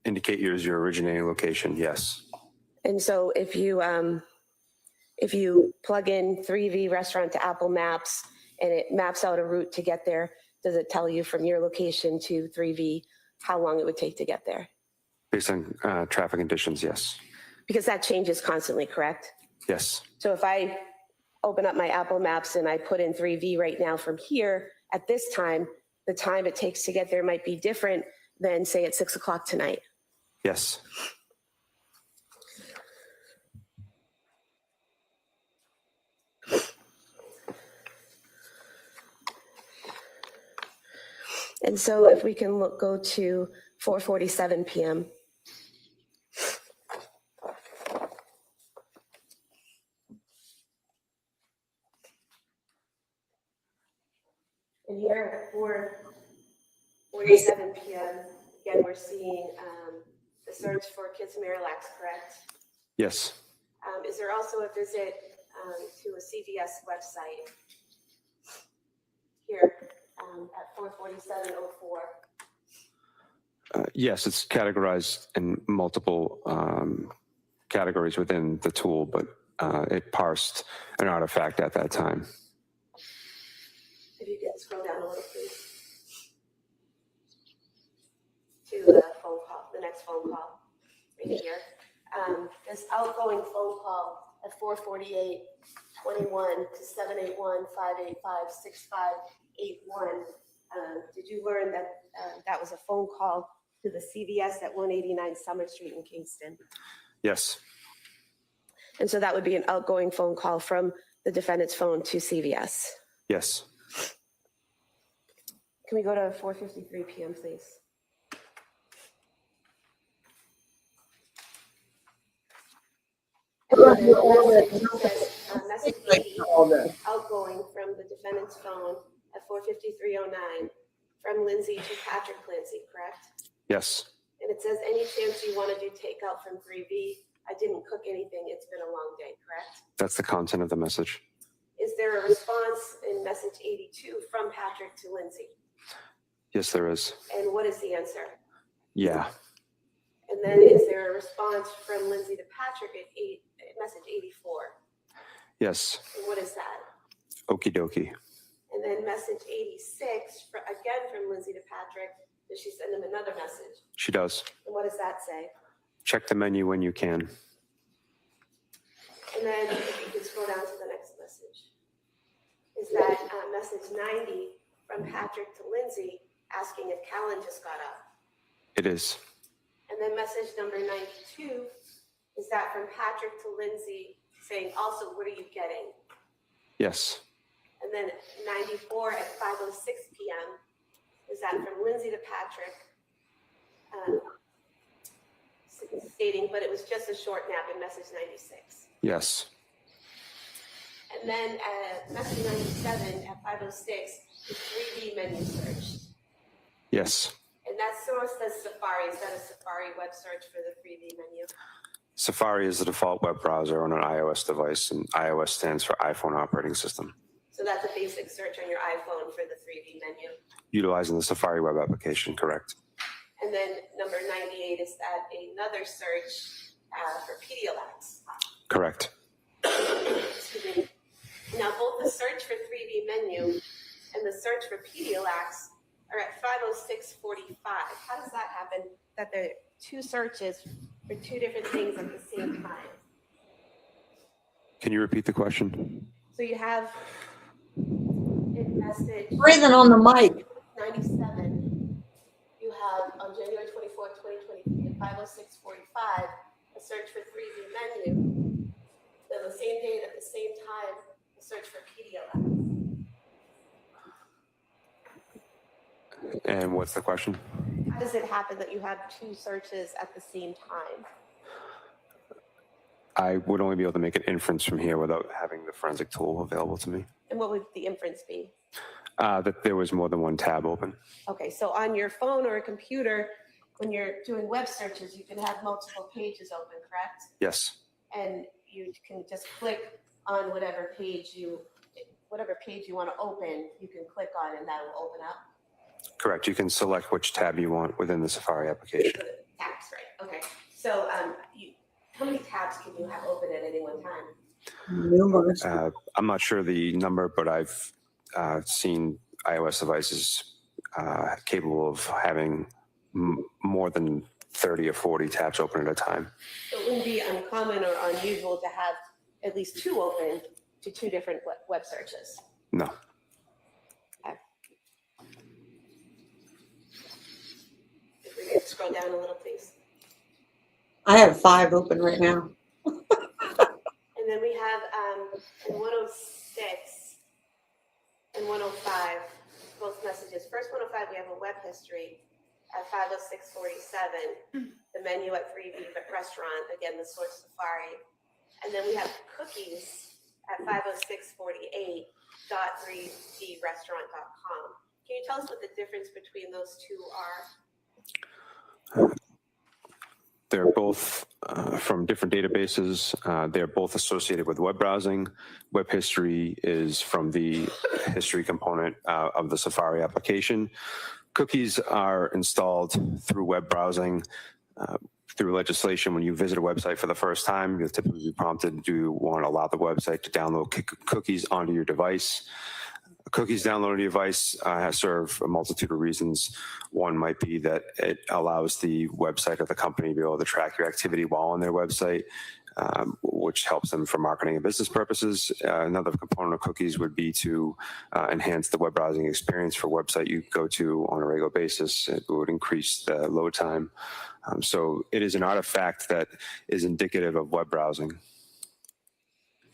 indicate as your originating location, yes.
And so if you plug in 3V restaurant to Apple Maps and it maps out a route to get there, does it tell you from your location to 3V how long it would take to get there?
Based on traffic conditions, yes.
Because that changes constantly, correct?
Yes.
So if I open up my Apple Maps and I put in 3V right now from here, at this time, the time it takes to get there might be different than, say, at 6 o'clock tonight.
Yes.
And so if we can go to 4:47 p.m. And here at 4:47 p.m., again, we're seeing the search for kids Miralax, correct?
Yes.
Is there also a visit to a CVS website here at 4:47:04?
Yes, it's categorized in multiple categories within the tool, but it parsed an artifact at that time.
If you could scroll down a little, please. To the phone call, the next phone call, right here. This outgoing phone call at 4:48:21 to 781-585-6581. Did you learn that that was a phone call to the CVS at 189 Summer Street in Kingston?
Yes.
And so that would be an outgoing phone call from the defendant's phone to CVS.
Yes.
Can we go to 4:53 p.m., please? Message 80 outgoing from the defendant's phone at 4:53:09 from Lindsay to Patrick Clancy, correct?
Yes.
And it says, any chance you want to do takeout from 3B? I didn't cook anything. It's been a long day, correct?
That's the content of the message.
Is there a response in message 82 from Patrick to Lindsay?
Yes, there is.
And what is the answer?
Yeah.
And then is there a response from Lindsay to Patrick at message 84?
Yes.
And what is that?
Okie dokie.
And then message 86, again from Lindsay to Patrick, does she send him another message?
She does.
And what does that say?
Check the menu when you can.
And then if you could scroll down to the next message, is that message 90 from Patrick to Lindsay asking if Callan just got up.
It is.
And then message number 92, is that from Patrick to Lindsay saying also, what are you getting?
Yes.
And then 94 at 5:06 p.m., is that from Lindsay to Patrick, stating, but it was just a short nap in message 96.
Yes.
And then message 97 at 5:06 is 3D menu search.
Yes.
And that source says Safari. Is that a Safari web search for the 3D menu?
Safari is the default web browser on an iOS device, and iOS stands for iPhone operating system.
So that's a basic search on your iPhone for the 3D menu.
Utilizing the Safari web application, correct.
And then number 98 is that another search for Pediatric.
Correct.
Excuse me. Now both the search for 3D menu and the search for Pediatric are at 5:06:45. How does that happen? That there are two searches for two different things at the same time.
Can you repeat the question?
So you have in message
Breathing on the mic.
97, you have on January 24th, 2023 at 5:06:45, a search for 3D menu. Then the same date at the same time, a search for Pediatric.
And what's the question?
How does it happen that you have two searches at the same time?
I would only be able to make an inference from here without having the forensic tool available to me.
And what would the inference be?
That there was more than one tab open.
Okay, so on your phone or a computer, when you're doing web searches, you can have multiple pages open, correct?
Yes.
And you can just click on whatever page you want to open, you can click on and that will open up.
Correct. You can select which tab you want within the Safari application.
Tabs, right? Okay. So how many tabs can you have open at any one time?
Numerous.
I'm not sure the number, but I've seen iOS devices capable of having more than 30 or 40 tabs open at a time.
It wouldn't be uncommon or unusual to have at least two open to two different web searches.
No.
Okay. If we could scroll down a little, please.
I have 5 open right now.
And then we have in 106 and 105, both messages. First 105, we have a web history at 506:47, the menu at 3V restaurant, again, the source Safari. And then we have cookies at 506:48.3vrestaurant.com. Can you tell us what the difference between those two are?
They're both from different databases. They're both associated with web browsing. Web history is from the history component of the Safari application. Cookies are installed through web browsing. Through legislation, when you visit a website for the first time, you'll typically be prompted, do you want to allow the website to download cookies onto your device? Cookies downloaded to your device serve a multitude of reasons. One might be that it allows the website or the company to be able to track your activity while on their website, which helps them for marketing and business purposes. Another component of cookies would be to enhance the web browsing experience for a website you go to on a regular basis. It would increase the load time. So it is an artifact that is indicative of web browsing.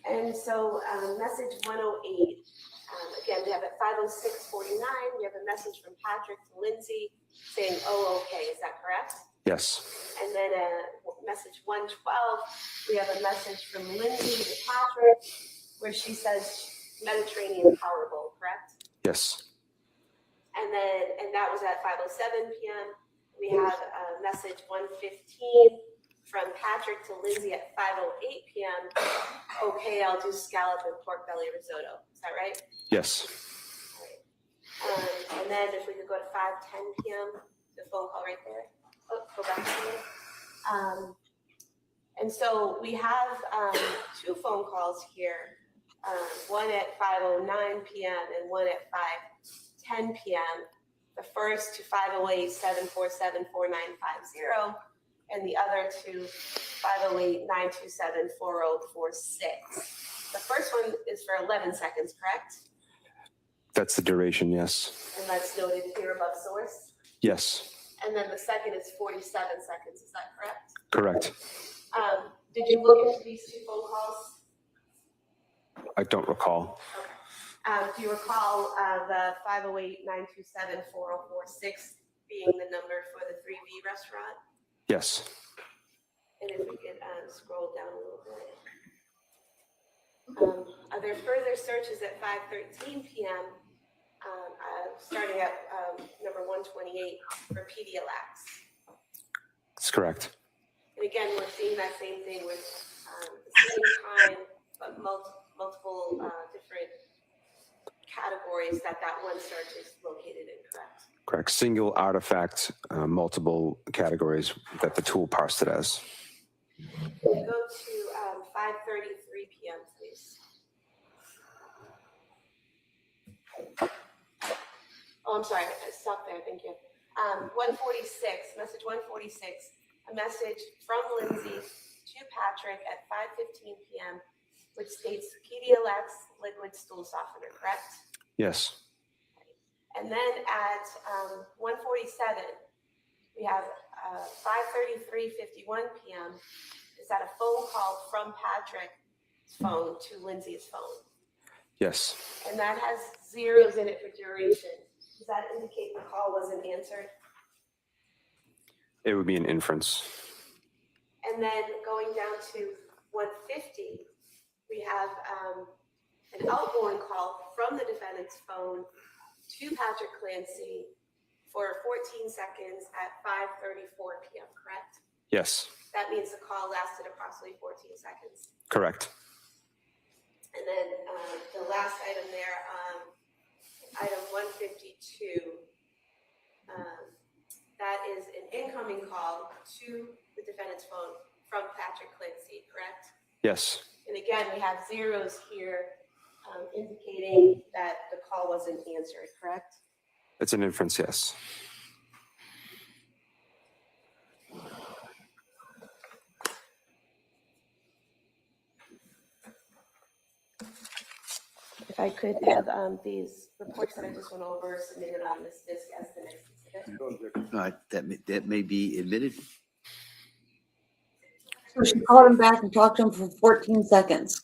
And so message 108, again, we have at 506:49, we have a message from Patrick to Lindsay saying, oh, okay, is that correct?
Yes.
And then message 112, we have a message from Lindsay to Patrick where she says Mediterranean Power Bowl, correct?
Yes.
And that was at 5:07 p.m. We have a message 115 from Patrick to Lindsay at 5:08 p.m. Okay, I'll do scallop and pork belly risotto. Is that right?
Yes.
All right. And then if we could go to 5:10 p.m., the phone call right there. Oh, go back to it. And so we have 2 phone calls here, one at 5:09 p.m. and one at 5:10 p.m. The first to 508-747-4950 and the other to 508-927-4046. The first one is for 11 seconds, correct?
That's the duration, yes.
And that's noted here above source.
Yes.
And then the second is 47 seconds, is that correct?
Correct.
Did you look into these 2 phone calls?
I don't recall.
Okay. Do you recall the 508-927-4046 being the number for the 3V restaurant?
Yes.
And if we could scroll down a little bit. Are there further searches at 5:13 p.m. Starting at number 128 for Pedialax?
That's correct.
And again, we're seeing that same thing with the same time, but multiple different categories that one search is located in, correct?
Correct. Single artifact, multiple categories that the tool parsed it as.
Can we go to 5:33 p.m., please? Oh, I'm sorry. Stop there. Thank you. 146, message 146, a message from Lindsay to Patrick at 5:15 p.m., which states Pedialax liquid stool softener, correct?
Yes.
And then at 147, we have 5:33:51 p.m. Is that a phone call from Patrick's phone to Lindsay's phone?
Yes.
And that has zeros in it for duration. Does that indicate the call wasn't answered?
It would be an inference.
And then going down to 150, we have an outgoing call from the defendant's phone to Patrick Clancy for 14 seconds at 5:34 p.m., correct?
Yes,
That means the call lasted approximately 14 seconds.
correct.
And then the last item there, item 152, that is an incoming call to the defendant's phone from Patrick Clancy, correct?
Yes,
And again, we have zeros here indicating that the call wasn't answered, correct?
it's an inference, yes.
If I could have these reports that I just went over submitted on this disc as the next exhibit.
That may be admitted.
So she called him back and talked to him for 14 seconds.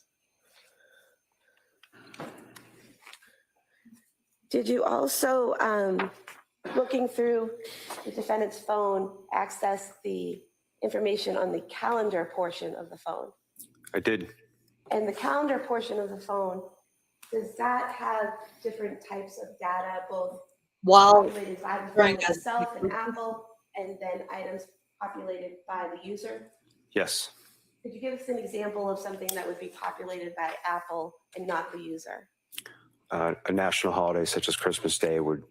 Did you also, looking through the defendant's phone, access the information on the calendar portion of the phone?
I did.
And the calendar portion of the phone, does that have different types of data, both
While
populated by the
during
phone
a-
itself and Apple, and then items populated by the user?
Yes.
Could you give us an example of something that would be populated by Apple and not the user?
A national holiday such as Christmas Day would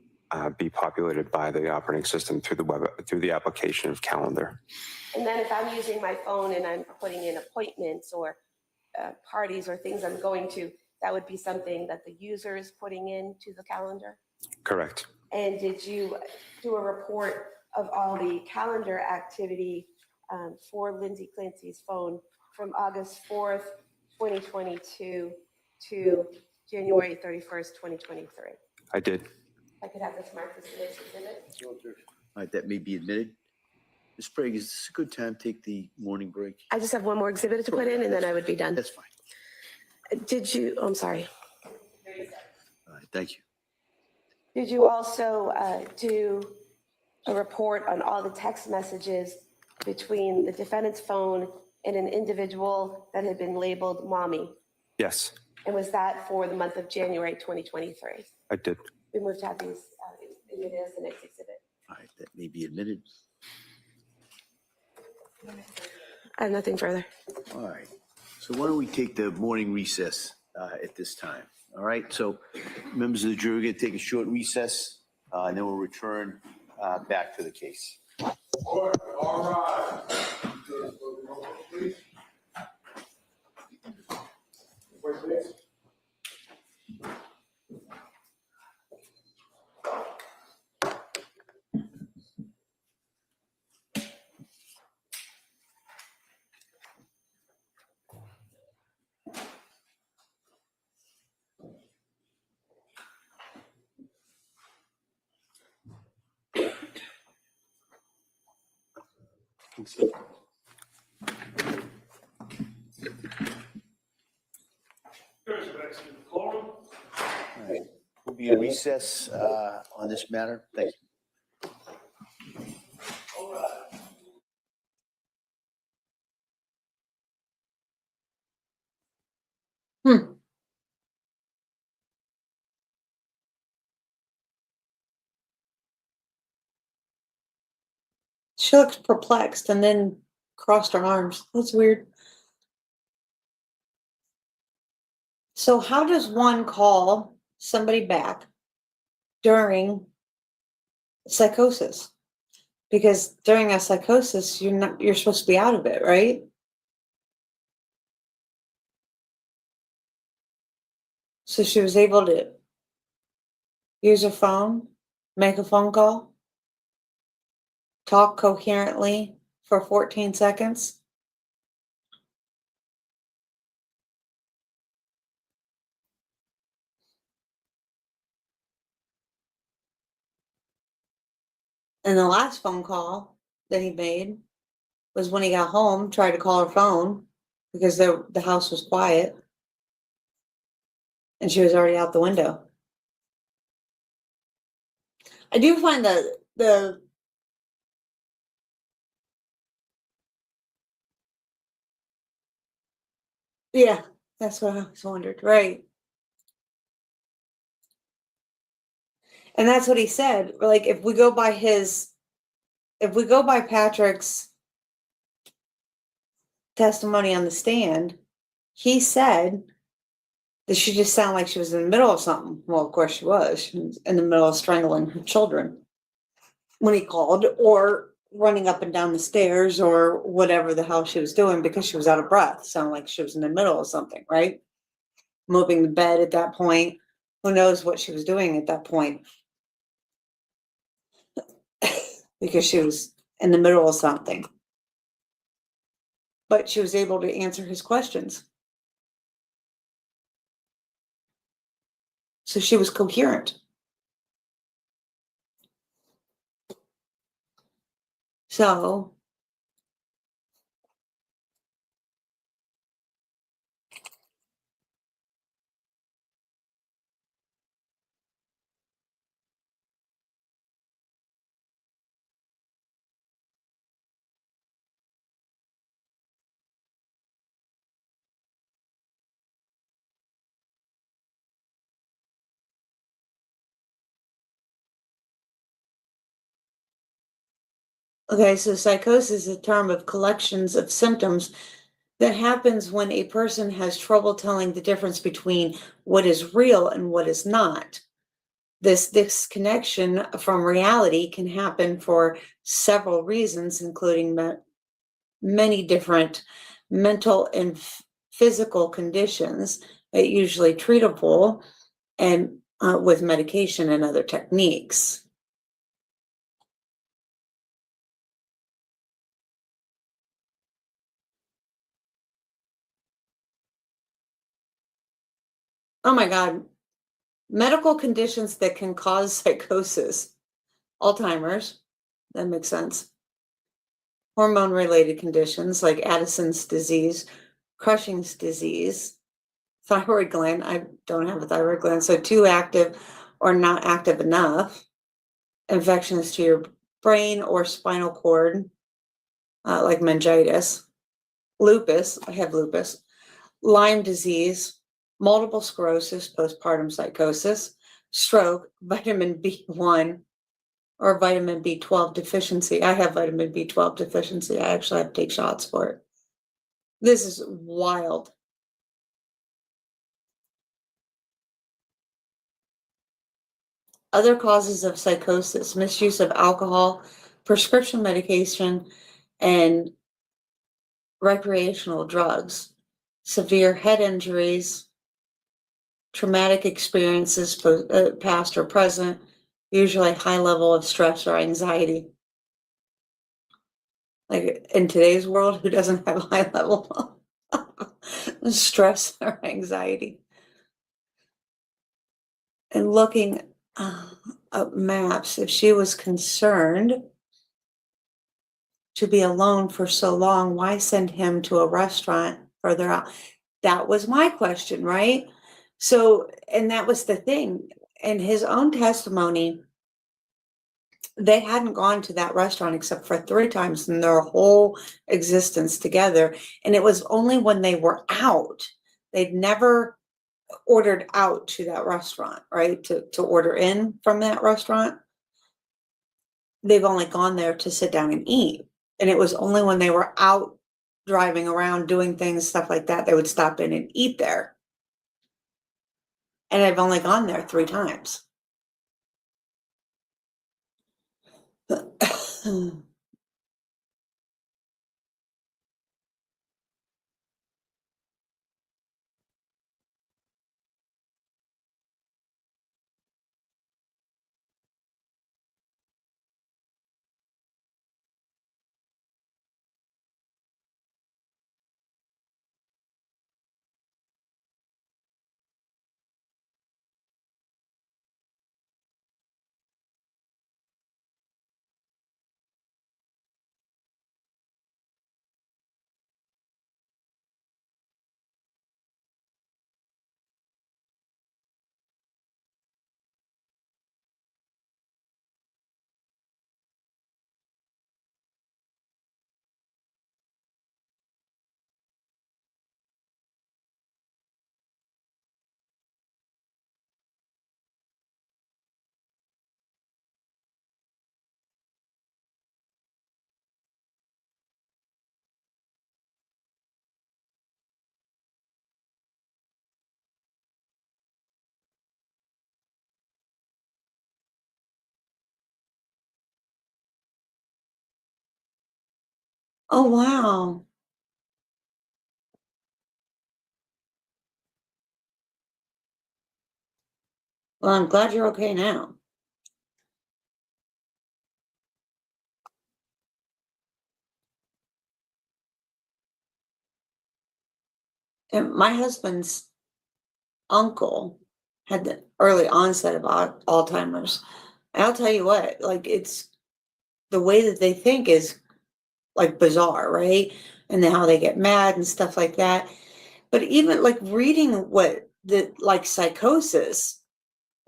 be populated by the operating system through the application of calendar.
And then if I'm using my phone and I'm putting in appointments or parties or things I'm going to, that would be something that the user is putting into the calendar?
Correct.
And did you do a report of all the calendar activity for Lindsay Clancy's phone from August 4th, 2022 to January 31st, 2023?
I did.
I could have this marked as the next exhibit.
All right, that may be admitted. Ms. Sprague, is this a good time to take the morning break?
I just have one more exhibit to put in and then I would be done.
That's fine.
Did you, I'm sorry.
All right, thank you.
Did you also do a report on all the text messages between the defendant's phone and an individual that had been labeled mommy?
Yes,
And was that for the month of January 2023?
I did.
We move to have these admitted as the next exhibit.
All right, that may be admitted.
I have nothing further.
All right. So why don't we take the morning recess at this time? All right. So members of the jury, we're going to take a short recess, and then we'll return back to the case.
All right. Please. Wait, please.
Here's the next courtroom.
All right. We'll be in recess on this matter. Thank you.
All right.
She looked perplexed and then crossed her arms. That's weird. So how does one call somebody back during psychosis? Because during a psychosis, you're supposed to be out of it, right? So she was able to use her phone, make a phone call, talk coherently for 14 seconds. And the last phone call that he made was when he got home, tried to call her phone because the house was quiet and she was already out the window. I do find that yeah, that's what I always wondered, right? And that's what he said. Like, if we go by Patrick's testimony on the stand, he said that she just sounded like she was in the middle of something. Well, of course she was. She was in the middle of strangling her children when he called, or running up and down the stairs, or whatever the hell she was doing because she was out of breath. Sounded like she was in the middle of something, right? Moving the bed at that point. Who knows what she was doing at that point? Because she was in the middle of something. But she was able to answer his questions. So she was coherent. So okay, so psychosis is a term of collections of symptoms that happens when a person has trouble telling the difference between what is real and what is not. This disconnection from reality can happen for several reasons, including many different mental and physical conditions that usually treatable and with medication and other techniques. Oh my God. Medical conditions that can cause psychosis. Alzheimer's, that makes sense. Hormone-related conditions like Addison's disease, Cushing's disease, thyroid gland. I don't have a thyroid gland, so too active or not active enough. Infections to your brain or spinal cord, like meningitis. Lupus, I have lupus. Lyme disease, multiple sclerosis, postpartum psychosis, stroke, vitamin B1 or vitamin B12 deficiency. I have vitamin B12 deficiency. I actually have to take shots for it. This is wild. Other causes of psychosis: misuse of alcohol, prescription medication, and recreational drugs, severe head injuries, traumatic experiences, past or present, usually high level of stress or anxiety. Like in today's world, who doesn't have high level of stress or anxiety? And looking up maps, if she was concerned to be alone for so long, why send him to a restaurant further out? That was my question, right? So, and that was the thing. In his own testimony, they hadn't gone to that restaurant except for 3 times in their whole existence together. And it was only when they were out. They'd never ordered out to that restaurant, right? To order in from that restaurant. They've only gone there to sit down and eat. And it was only when they were out driving around doing things, stuff like that, they would stop in and eat there. And I've only gone there 3 times. Oh, wow. Well, I'm glad you're okay now. And my husband's uncle had the early onset of Alzheimer's. And I'll tell you what, like, it's the way that they think is like bizarre, right? And then how they get mad and stuff like that. But even like reading what the like psychosis,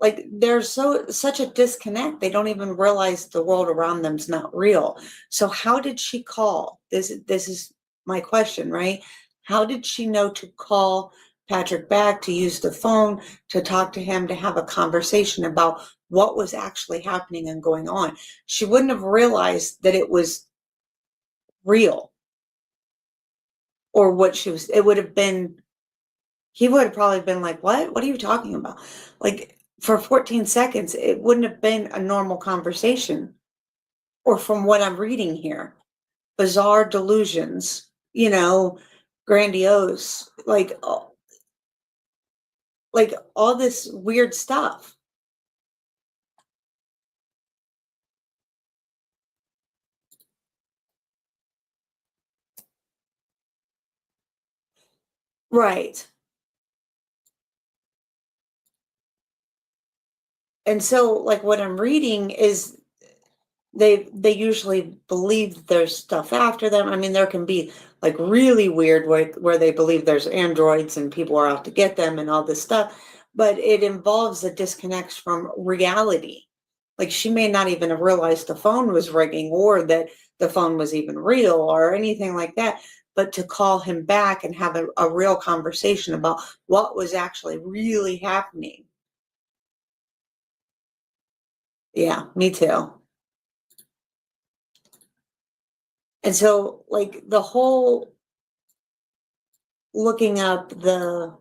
like there's such a disconnect. They don't even realize the world around them's not real. So how did she call? This is my question, right? How did she know to call Patrick back, to use the phone, to talk to him, to have a conversation about what was actually happening and going on? She wouldn't have realized that it was real, or what she was. It would have been, he would have probably been like, what are you talking about? Like, for 14 seconds, it wouldn't have been a normal conversation. Or from what I'm reading here, bizarre delusions, grandiose, like all this weird stuff. Right. And so, like, what I'm reading is they usually believe there's stuff after them. I mean, there can be like really weird where they believe there's androids and people are out to get them and all this stuff, but it involves a disconnect from reality. Like, she may not even have realized the phone was ringing or that the phone was even real or anything like that. But to call him back and have a real conversation about what was actually really happening. Yeah, me too. And so, like, the whole looking up the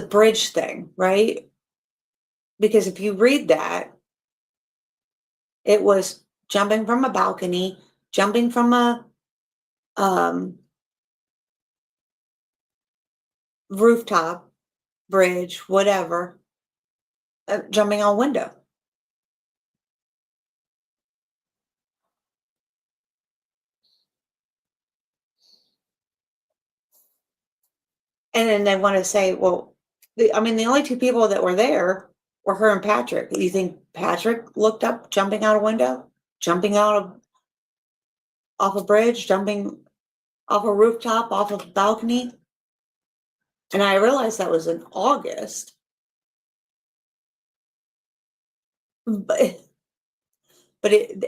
bridge thing, right? Because if you read that, it was jumping from a balcony, jumping from a rooftop, bridge, whatever, jumping out a window. And then they want to say, well, the only two people that were there were her and Patrick. You think Patrick looked up jumping out a window, jumping off a bridge, jumping off a rooftop, off a balcony? And I realized that was in August. But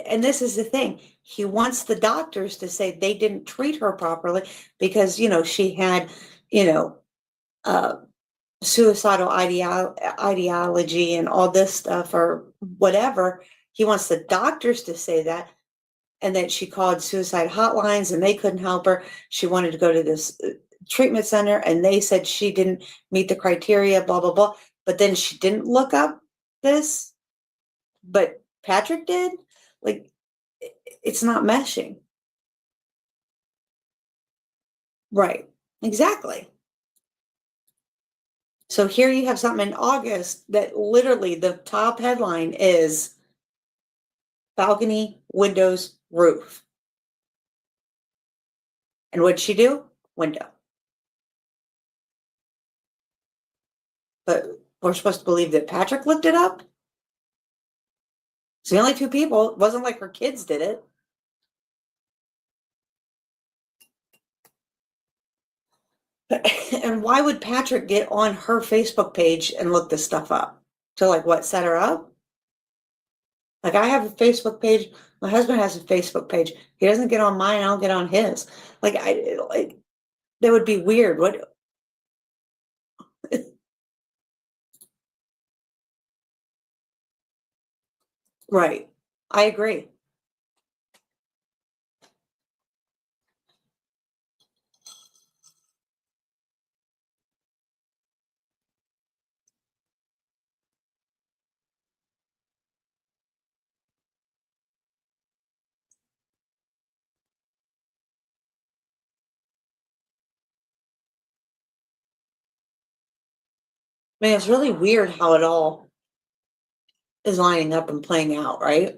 and this is the thing, he wants the doctors to say they didn't treat her properly because, she had, uh, suicidal ideology and all this stuff or whatever. He wants the doctors to say that, and that she called suicide hotlines and they couldn't help her. She wanted to go to this treatment center and they said she didn't meet the criteria, blah, blah, blah. But then she didn't look up this, but Patrick did. Like, it's not meshing. Right. Exactly. So here you have something in August that literally the top headline is balcony, windows, roof. And what'd she do? Window. But we're supposed to believe that Patrick looked it up? It's the only two people. It wasn't like her kids did it. And why would Patrick get on her Facebook page and look this stuff up? To like what, set her up? Like, I have a Facebook page. My husband has a Facebook page. He doesn't get on mine. I don't get on his. Like, that would be weird. What? Right. I agree. mean, it's really weird how it all is lining up and playing out, right?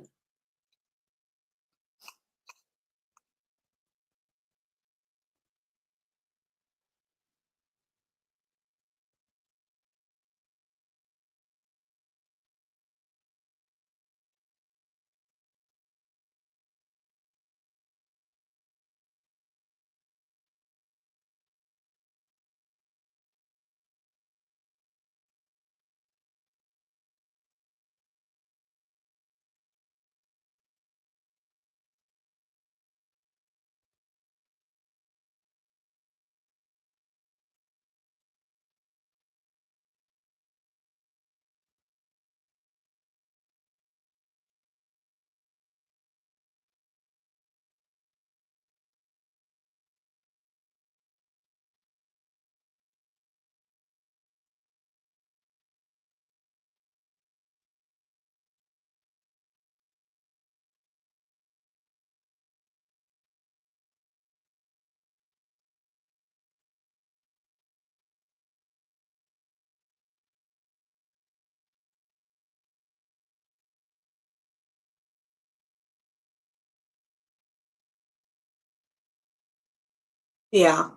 Yeah.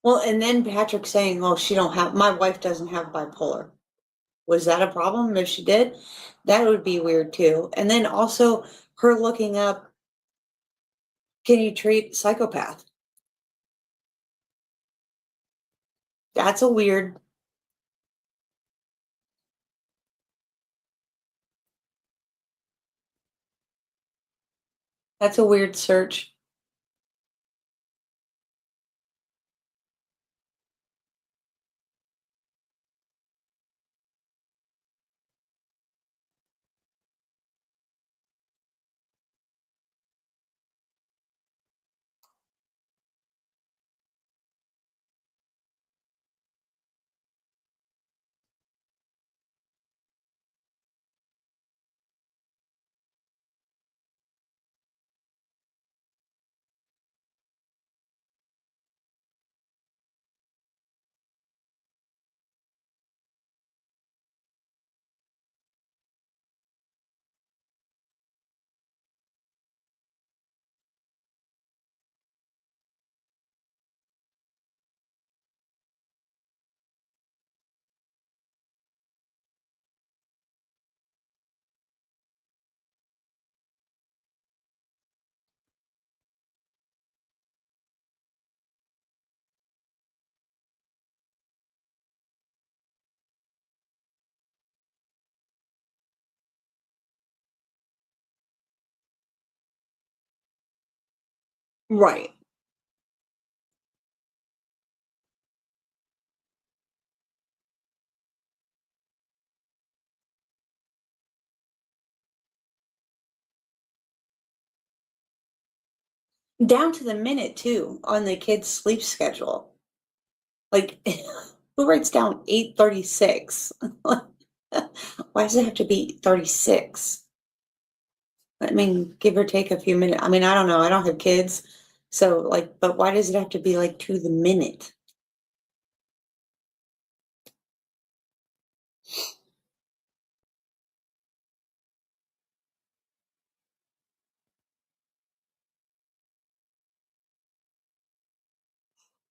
Well, and then Patrick saying, "Oh, my wife doesn't have bipolar." Was that a problem if she did? That would be weird too. And then also her looking up, can you treat psychopath? That's a weird. That's a weird search. Right. Down to the minute too on the kid's sleep schedule. Like who writes down 8:36? Why does it have to be 36? I mean, give or take a few minutes. I mean, I don't know. I don't have kids. So like, but why does it have to be like to the minute?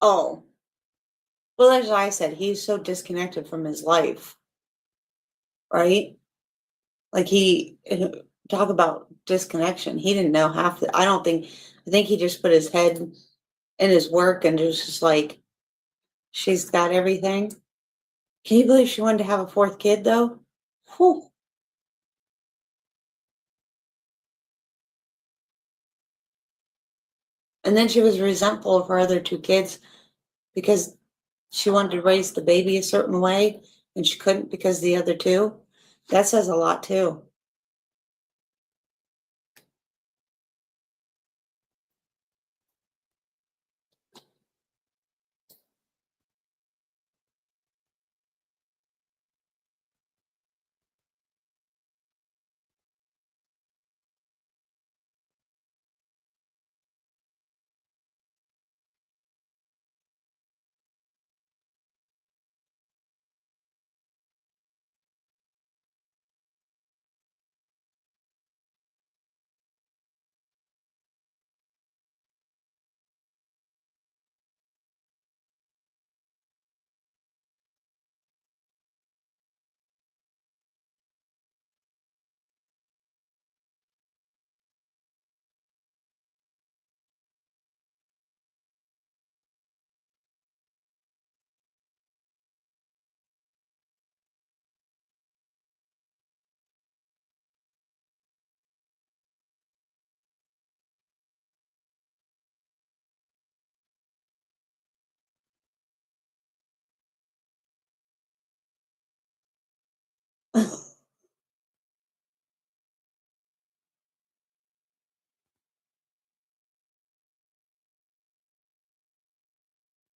Oh, well, as I said, he's so disconnected from his life, right? Like talk about disconnection. He didn't know half the, I think he just put his head in his work and just like, she's got everything. Can you believe she wanted to have a fourth kid though? Whew. And then she was resentful of her other two kids because she wanted to raise the baby a certain way and she couldn't because the other two. That says a lot too.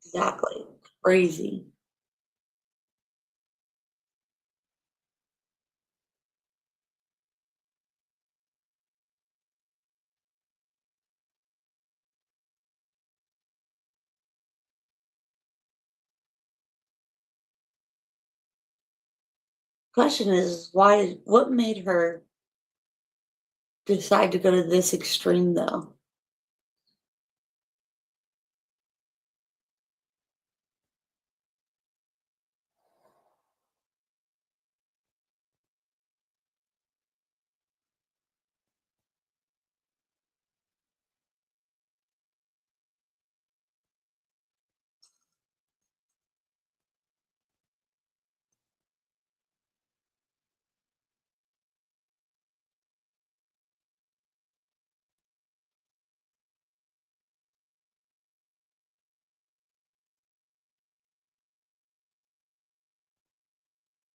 Exactly. Crazy. Question is, what made her decide to go to this extreme though?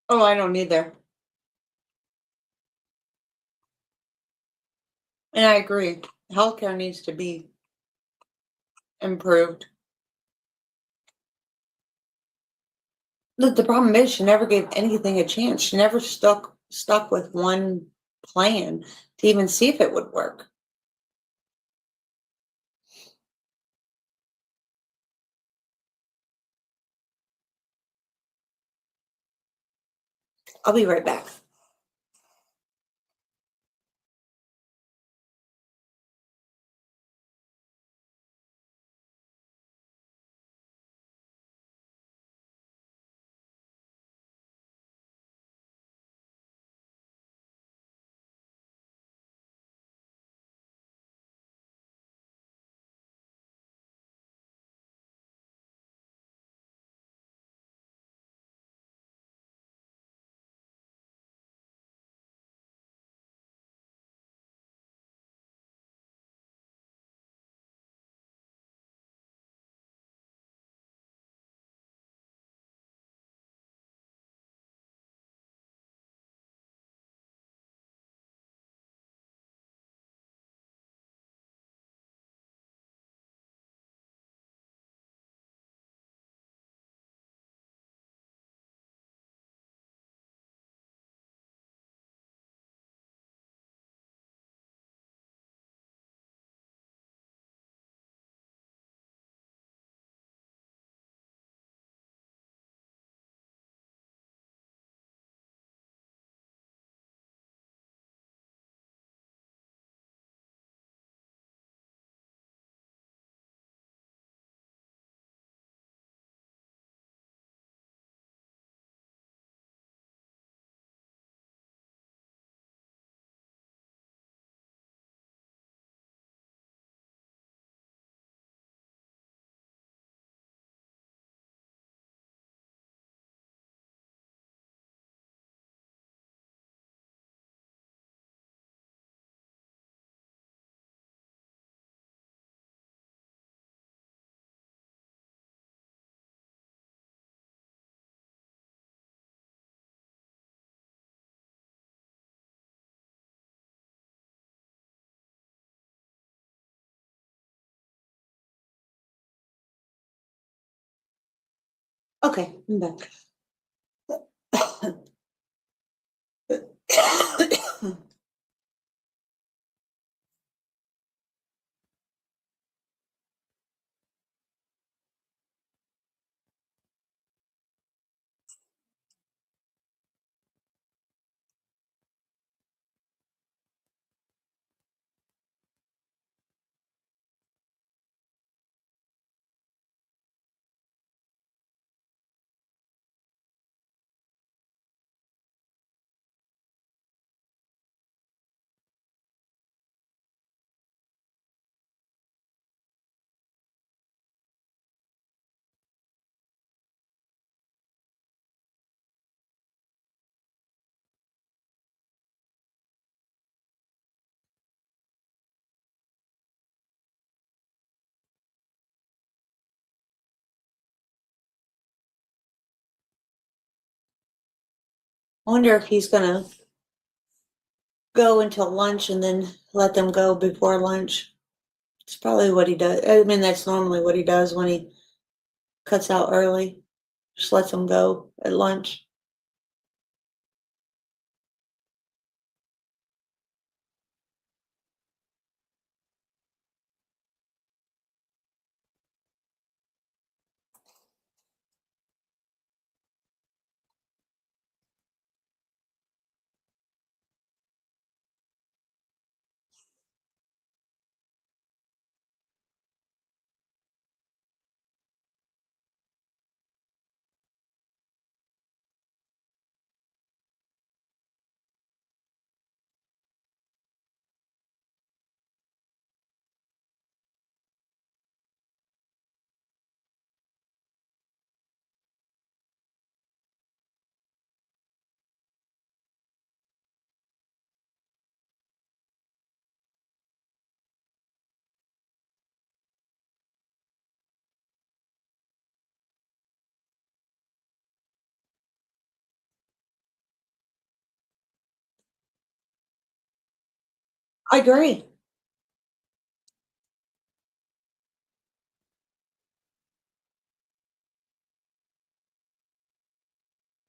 Oh, I don't either. And I agree. Healthcare needs to be improved. The problem is she never gave anything a chance. She never stuck with one plan to even see if it would work. I'll be right back. Okay, I'm back. I wonder if he's gonna go until lunch and then let them go before lunch. It's probably what he does. I mean, that's normally what he does when he cuts out early. Just lets them go at lunch. I agree.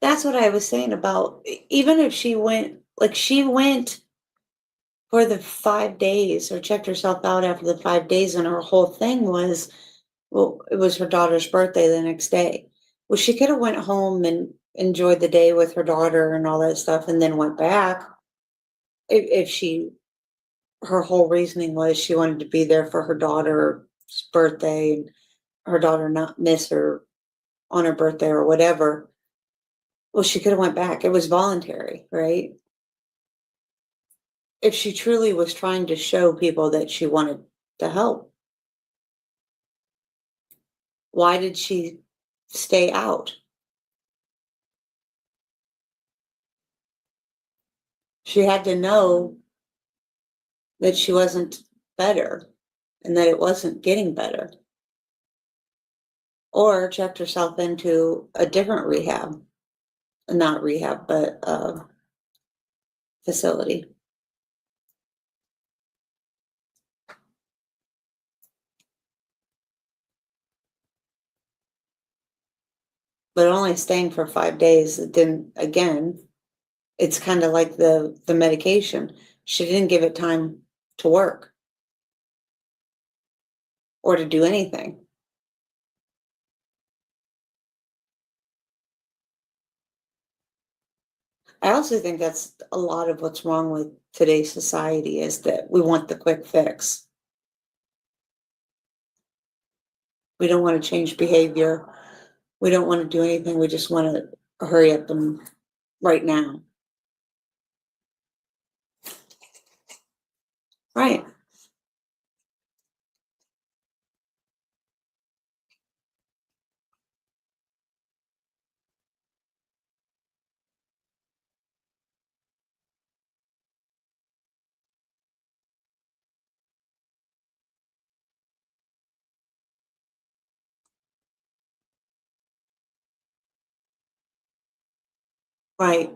That's what I was saying about even if she went, like she went for the 5 days or checked herself out after the 5 days, and her whole thing was, well, it was her daughter's birthday the next day. Well, she could have went home and enjoyed the day with her daughter and all that stuff and then went back if she, her whole reasoning was she wanted to be there for her daughter's birthday and her daughter not miss her on her birthday or whatever. Well, she could have went back. It was voluntary, right? If she truly was trying to show people that she wanted to help, why did she stay out? She had to know that she wasn't better and that it wasn't getting better. Or checked herself into a different rehab, not rehab, but facility. But only staying for 5 days, it didn't, again, it's kind of like the medication. She didn't give it time to work or to do anything. I also think that's a lot of what's wrong with today's society is that we want the quick fix. We don't want to change behavior. We don't want to do anything. We just want to hurry up and right now. Right. Right.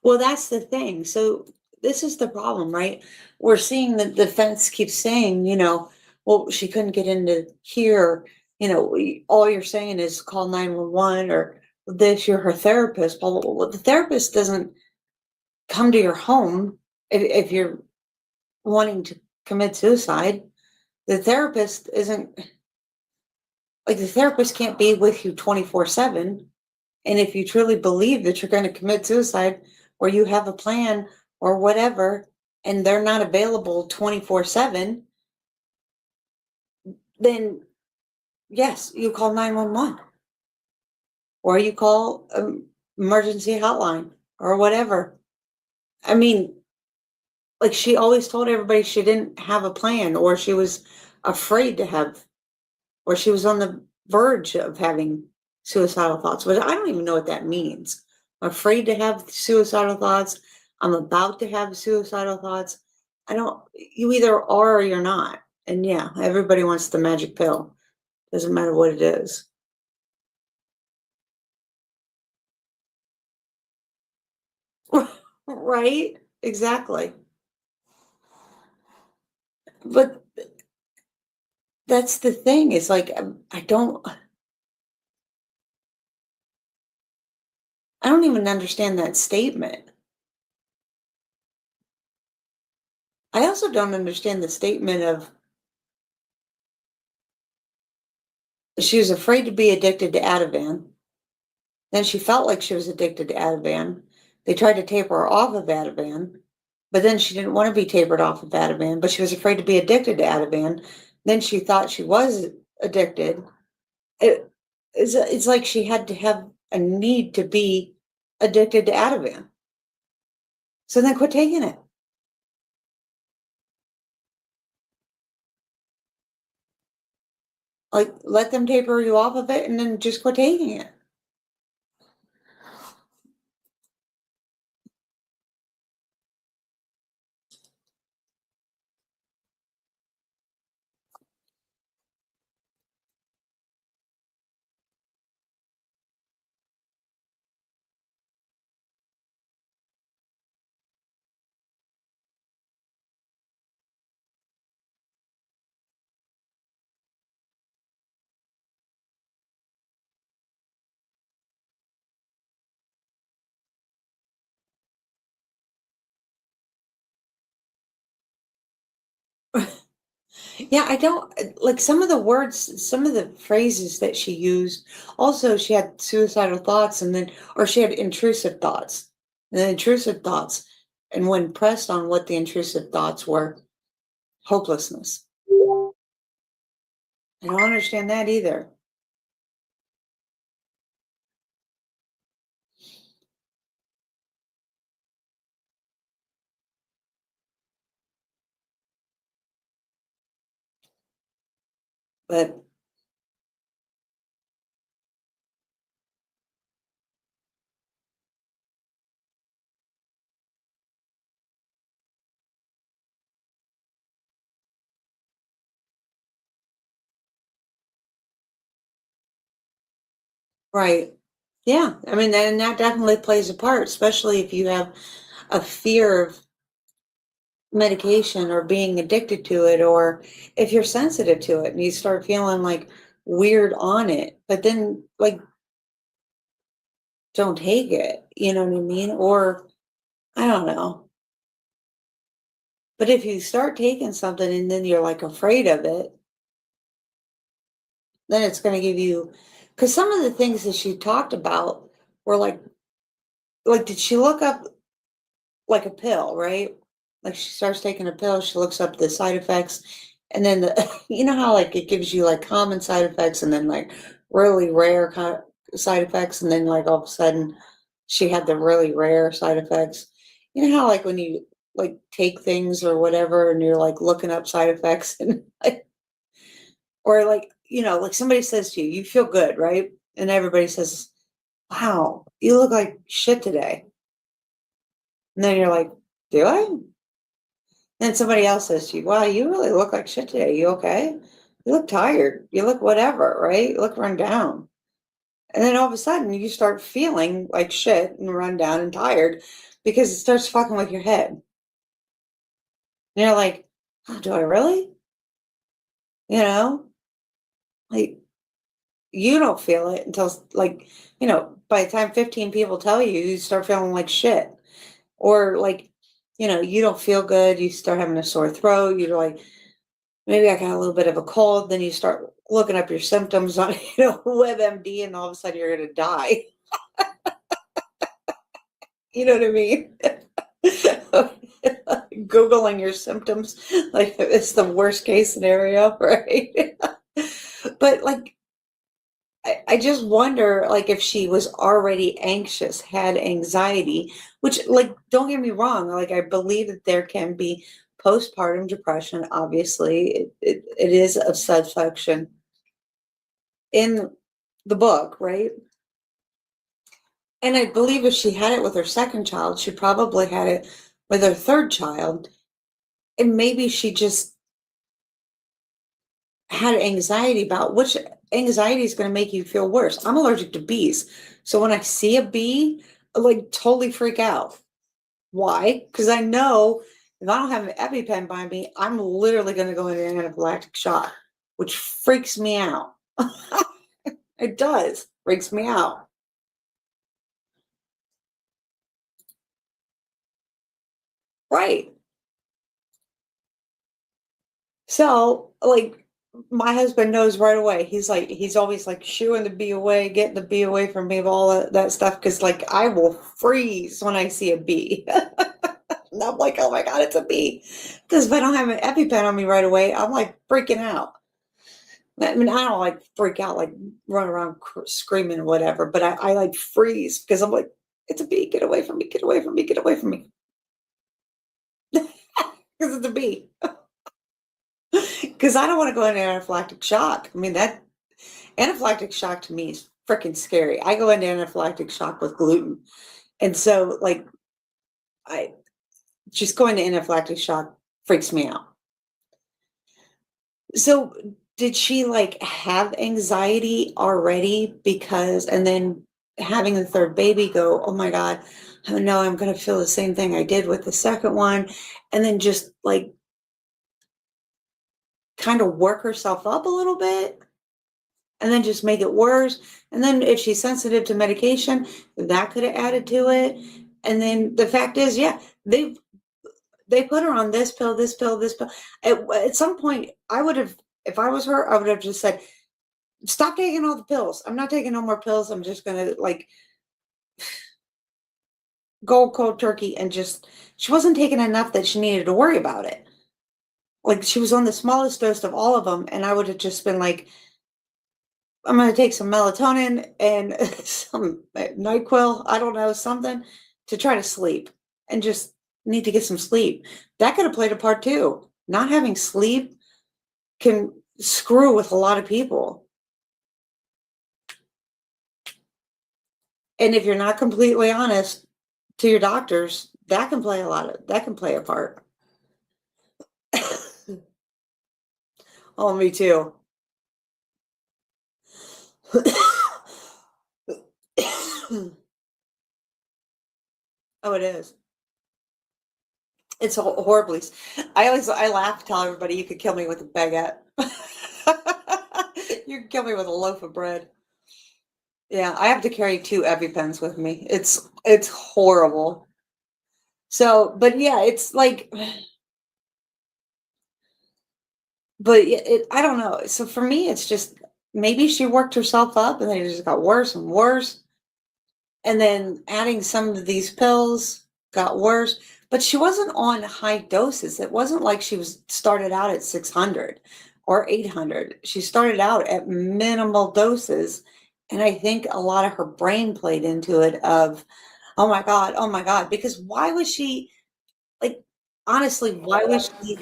Well, that's the thing. So this is the problem, right? We're seeing that the defense keeps saying, well, she couldn't get into here. All you're saying is call 911 or this, you're her therapist. Blah, blah, blah. Well, the therapist doesn't come to your home if you're wanting to commit suicide. The therapist isn't, like, the therapist can't be with you 24/7. And if you truly believe that you're going to commit suicide or you have a plan or whatever, and they're not available 24/7, then yes, you call 911 or you call emergency hotline or whatever. I mean, like, she always told everybody she didn't have a plan, or she was afraid to have, or she was on the verge of having suicidal thoughts, but I don't even know what that means. I'm afraid to have suicidal thoughts. I'm about to have suicidal thoughts. You either are or you're not. And yeah, everybody wants the magic pill. Doesn't matter what it is. Right? Exactly. But that's the thing, is like, I don't even understand that statement. I also don't understand the statement of she was afraid to be addicted to Ativan. Then she felt like she was addicted to Ativan. They tried to taper her off of Ativan, but then she didn't want to be tapered off of Ativan, but she was afraid to be addicted to Ativan. Then she thought she was addicted. It's like she had to have a need to be addicted to Ativan. So then quit taking it. Like, let them taper you off of it and then just quit taking it. Yeah, I don't like some of the words, some of the phrases that she used. Also, she had suicidal thoughts or she had intrusive thoughts. And the intrusive thoughts, and when pressed on what the intrusive thoughts were, hopelessness. I don't understand that either. But right. Yeah. I mean, and that definitely plays a part, especially if you have a fear of medication or being addicted to it, or if you're sensitive to it and you start feeling like weird on it, but then like don't take it, you know what I mean? Or I don't know. But if you start taking something and then you're like afraid of it, then it's going to give you, because some of the things that she talked about were like, did she look up like a pill, right? Like she starts taking a pill, she looks up the side effects, and then you know how like it gives you like common side effects and then like really rare side effects, and then like all of a sudden she had the really rare side effects. You know how like when you like take things or whatever and you're like looking up side effects and like, or like, you know, like somebody says to you, you feel good, right? And everybody says, wow, you look like shit today. And then you're like, do I? Then somebody else says to you, wow, you really look like shit today. You okay? You look tired. You look whatever, right? You look run down. And then all of a sudden you start feeling like shit and run down and tired because it starts fucking with your head. And you're like, oh, do I really? You know, like you don't feel it until like, you know, by the time 15 people tell you, you start feeling like shit. Or like, you know, you don't feel good. You start having a sore throat. You're like, maybe I got a little bit of a cold. Then you start looking up your symptoms on, you know, WebMD, and all of a sudden you're going to die. You know what I mean? Googling your symptoms, like it's the worst case scenario, right? But like, I just wonder, like, if she was already anxious, had anxiety, which, like, don't get me wrong, like, I believe that there can be postpartum depression. Obviously, it is a subsection in the book, right? And I believe if she had it with her second child, she probably had it with her third child. And maybe she just had anxiety about which anxiety is going to make you feel worse. I'm allergic to bees. So when I see a bee, I like totally freak out. Why? Because I know if I don't have an EpiPen by me, I'm literally going to go into anaphylactic shock, which freaks me out. It does. Freaks me out. Right. So, like, my husband knows right away. He's always like shooing the bee away, getting the bee away from me, all that stuff. Cause like I will freeze when I see a bee. And I'm like, oh my God, it's a bee. Cause if I don't have an EpiPen on me right away, I'm like freaking out. I mean, I don't like freak out, like run around screaming or whatever, but I like freeze because I'm like, it's a bee, get away from me, get away from me, get away from me. Because it's a bee. Because I don't want to go into anaphylactic shock. I mean, that anaphylactic shock to me is freaking scary. I go into anaphylactic shock with gluten. And so, like, I just going to anaphylactic shock freaks me out. So, did she like have anxiety already? Because, and then having the third baby go, oh my God, oh no, I'm going to feel the same thing I did with the second one. And then just like kind of work herself up a little bit and then just make it worse. And then if she's sensitive to medication, that could have added to it. And then the fact is, yeah, they put her on this pill, this pill, this pill. At some point, I would have, if I was her, I would have just said, stop taking all the pills. I'm not taking no more pills. I'm just going to like go cold turkey and just, she wasn't taking enough that she needed to worry about it. Like she was on the smallest dose of all of them. And I would have just been like, I'm going to take some melatonin and some NyQuil, I don't know, something to try to sleep and just need to get some sleep. That could have played a part too. Not having sleep can screw with a lot of people. And if you're not completely honest to your doctors, that can play a part. Oh, me too. Oh, it is. It's horribly. I laugh, tell everybody you could kill me with a baguette. You can kill me with a loaf of bread. Yeah, I have to carry 2 EpiPens with me. It's horrible. So, but yeah, it's like, but I don't know. So for me, it's just maybe she worked herself up and then it just got worse and worse. And then adding some of these pills got worse. But she wasn't on high doses. It wasn't like she started out at 600 or 800. She started out at minimal doses. And I think a lot of her brain played into it of, oh my God. Because why was she, like, honestly, why was she,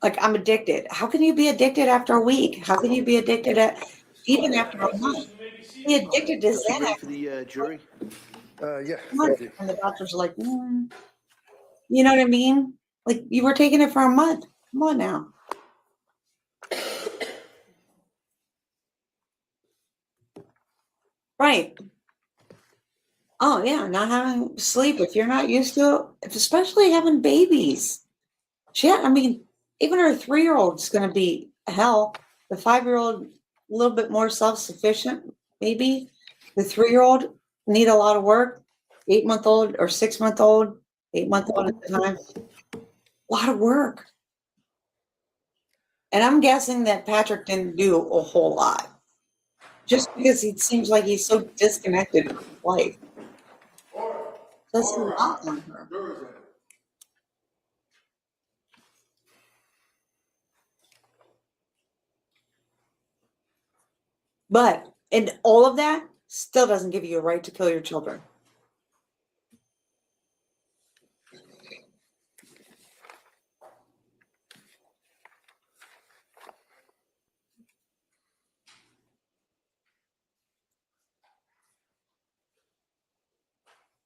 like, I'm addicted. How can you be addicted after a week? How can you be addicted even after a month? Be addicted to
You ready
Xanax.
for the jury?
Yeah.
Month,
Thank you.
and the doctors are like, you know what I mean? Like you were taking it for a month. Come on now. Right. Oh yeah, not having sleep if you're not used to it, especially having babies. I mean, even her 3-year-old is going to be hell. The 5-year-old, a little bit more self-sufficient, maybe. The 3-year-old need a lot of work. 8-month-old or 6-month-old, 8-month-old at the time. A lot of work. And I'm guessing that Patrick didn't do a whole lot. Just because he seems like he's so disconnected from life. That's a lot on her. But, and all of that still doesn't give you a right to kill your children.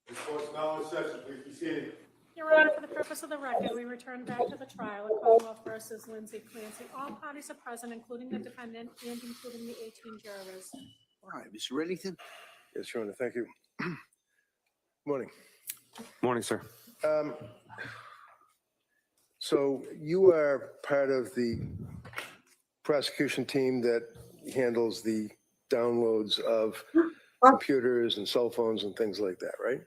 This court's now in session. Please be seated.
Your Honor, for the purpose of the record, we return back to the trial of Commonwealth versus Lindsay Clancy. All parties are present, including the defendant and including the 18 jurors.
All right, Mr. Reddington.
Yes, Your Honor, thank you. Morning.
Morning, sir.
So you are part of the prosecution team that handles the downloads of computers and cell phones and things like that, right?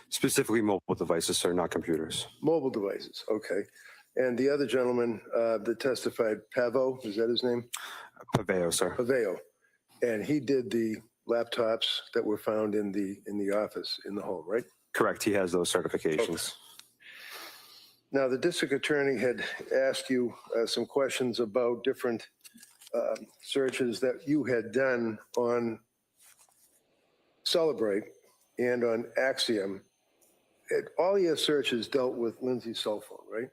Specifically mobile devices, sir, not computers.
Mobile devices, okay. And the other gentleman that testified, Pavo, is that his name?
Pavo, sir.
Paveo. And he did the laptops that were found in the office, in the home, right?
Correct. He has those certifications.
Now, the district attorney had asked you some questions about different searches that you had done on Celebrate and on Axiom. All your searches dealt with Lindsay's cell phone, right?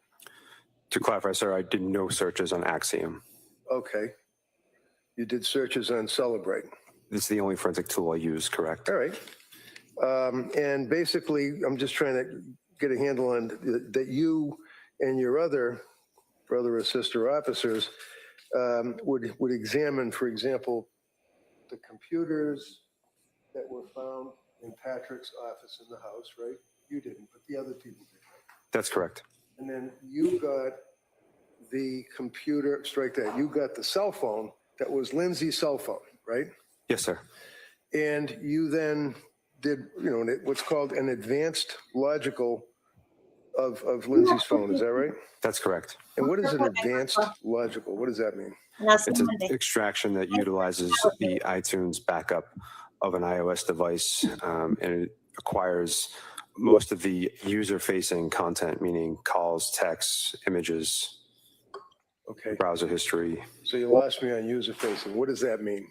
To clarify, sir, I did no searches on Axiom.
Okay. You did searches on Celebrate.
This is the only forensic tool I use, correct?
All right. And basically, I'm just trying to get a handle on that you and your other brother or sister officers would examine, for example, the computers that were found in Patrick's office in the house, right? You didn't, but the other people did, right?
That's correct.
And then you got the computer, strike that, you got the cell phone that was Lindsay's cell phone, right?
Yes, sir.
And you then did, what's called an advanced logical of Lindsay's phone, is that right?
That's correct.
And what is an advanced logical? What does that mean?
It's an extraction that utilizes the iTunes backup of an iOS device, and it acquires most of the user-facing content, meaning calls, texts, images,
Okay.
browser history.
So you lost me on user-facing. What does that mean?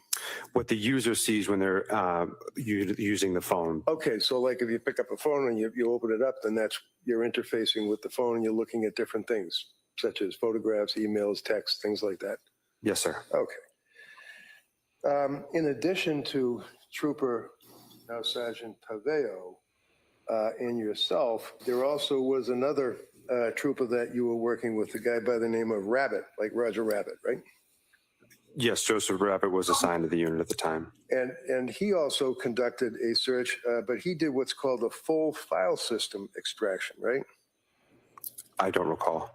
What the user sees when they're using the phone.
Okay, so like if you pick up a phone and you open it up, then you're interfacing with the phone and you're looking at different things, such as photographs, emails, texts, things like that.
Yes, sir.
Okay. In addition to Trooper, now Sergeant Paveo, and yourself, there also was another trooper that you were working with, a guy by the name of Rabbit, like Roger Rabbit, right?
Yes, Joseph Rabbit was assigned to the unit at the time.
And he also conducted a search, but he did what's called a full file system extraction, right?
I don't recall.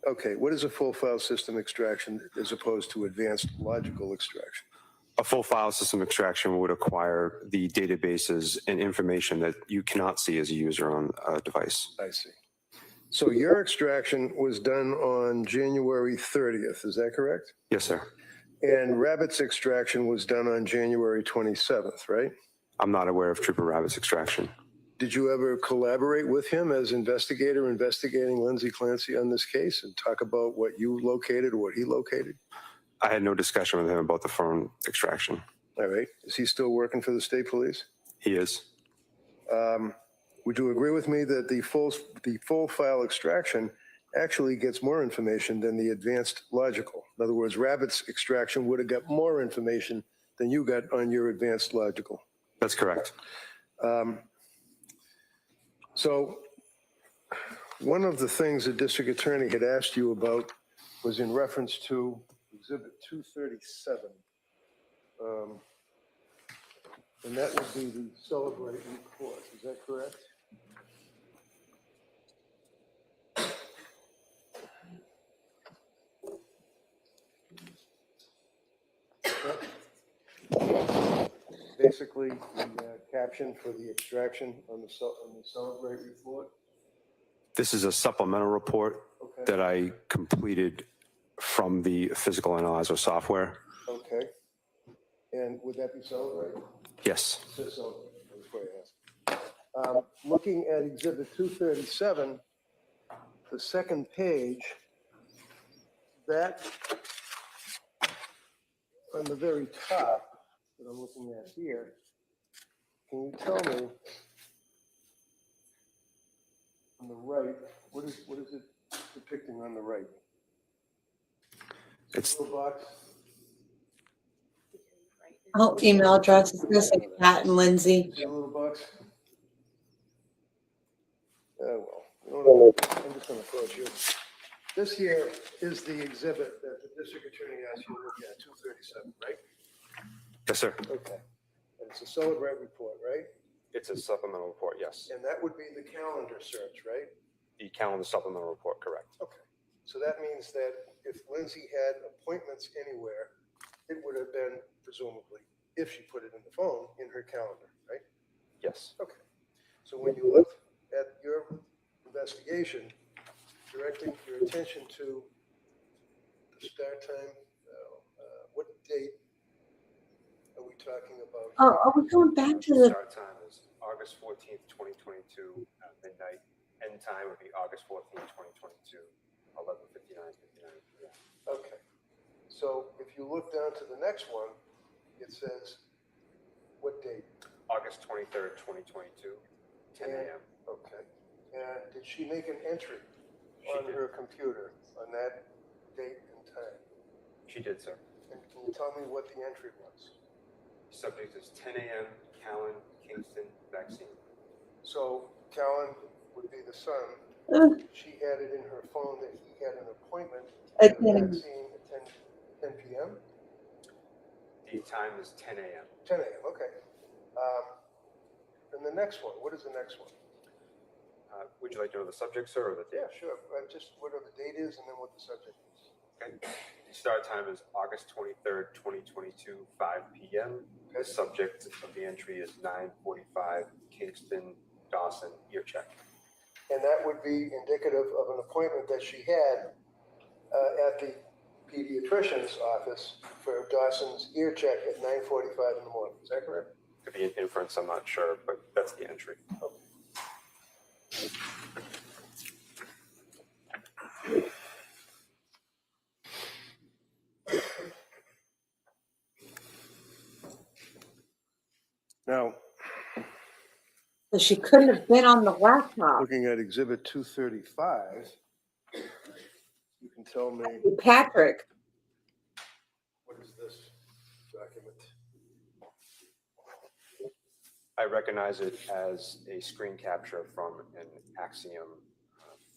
Okay, what is a full file system extraction as opposed to advanced logical extraction?
A full file system extraction would acquire the databases and information that you cannot see as a user on a device.
I see. So your extraction was done on January 30th, is that correct?
Yes, sir.
And Rabbit's extraction was done on January 27th, right?
I'm not aware of Trooper Rabbit's extraction.
Did you ever collaborate with him as investigator investigating Lindsay Clancy on this case and talk about what you located or what he located?
I had no discussion with him about the phone extraction.
All right. Is he still working for the state police?
He is.
Would you agree with me that the full file extraction actually gets more information than the advanced logical? In other words, Rabbit's extraction would have got more information than you got on your advanced logical.
That's correct.
So one of the things the district attorney had asked you about was in reference to Exhibit 237. And that would be the Celebrate report. Is that correct? Basically, the caption for the extraction on the Celebrate report.
This is a supplemental report that I completed from the physical analyzer software.
Okay. And would that be Celebrate?
Yes.
So, before I ask. Looking at Exhibit 237, the second page, that on the very top that I'm looking at here, can you tell me on the right, what is it depicting on the right?
It's
Little box.
Oh, email address. It's going to say Pat and Lindsay.
See a little box? Oh, well, I'm just going to approach you. This here is the exhibit that the district attorney asked you to look at, 237, right?
yes, sir.
Okay. And it's a Celebrate report, right?
It's a supplemental report, yes.
And that would be the calendar search, right?
The calendar supplemental report, correct.
Okay. So that means that if Lindsay had appointments anywhere, it would have been presumably, if she put it in the phone, in her calendar, right?
Yes.
Okay. So when you looked at your investigation, directing your attention to the start time, what date are we talking about?
Oh, are we going back to
The
the,
start time is August 14th, 2022 at midnight. End time would be August 14th, 2022, 11:59 p.m.
Okay. So if you look down to the next one, it says, what date?
August 23rd, 2022, 10 a.m.
Okay. And did she make an entry
She
on
did.
her computer on that date and time?
She did, sir.
And can you tell me what the entry was?
Subject is 10 a.m. Callan, Kingston, vaccine.
So Callan would be the son.
uh,
She had it in her phone that he had an appointment
At
at
10 a.m.
vaccine at 10 p.m.
The time is 10 a.m.
10 a.m. Okay. And the next one, what is the next one?
Would you like to know the subject, sir, or the
Yeah,
date?
sure. Just whatever the date is and then what the subject is.
Okay. The start time is August 23rd, 2022, 5 p.m. The subject of the entry is 9:45, Kingston, Dawson, ear check.
And that would be indicative of an appointment that she had at the pediatrician's office for Dawson's ear check at 9:45 in the morning. Is that correct?
Could be an inference, I'm not sure, but that's the entry.
Now,
so she couldn't have been on the laptop.
looking at Exhibit 235, you can tell me,
Patrick,
what is this document?
I recognize it as a screen capture from an Axiom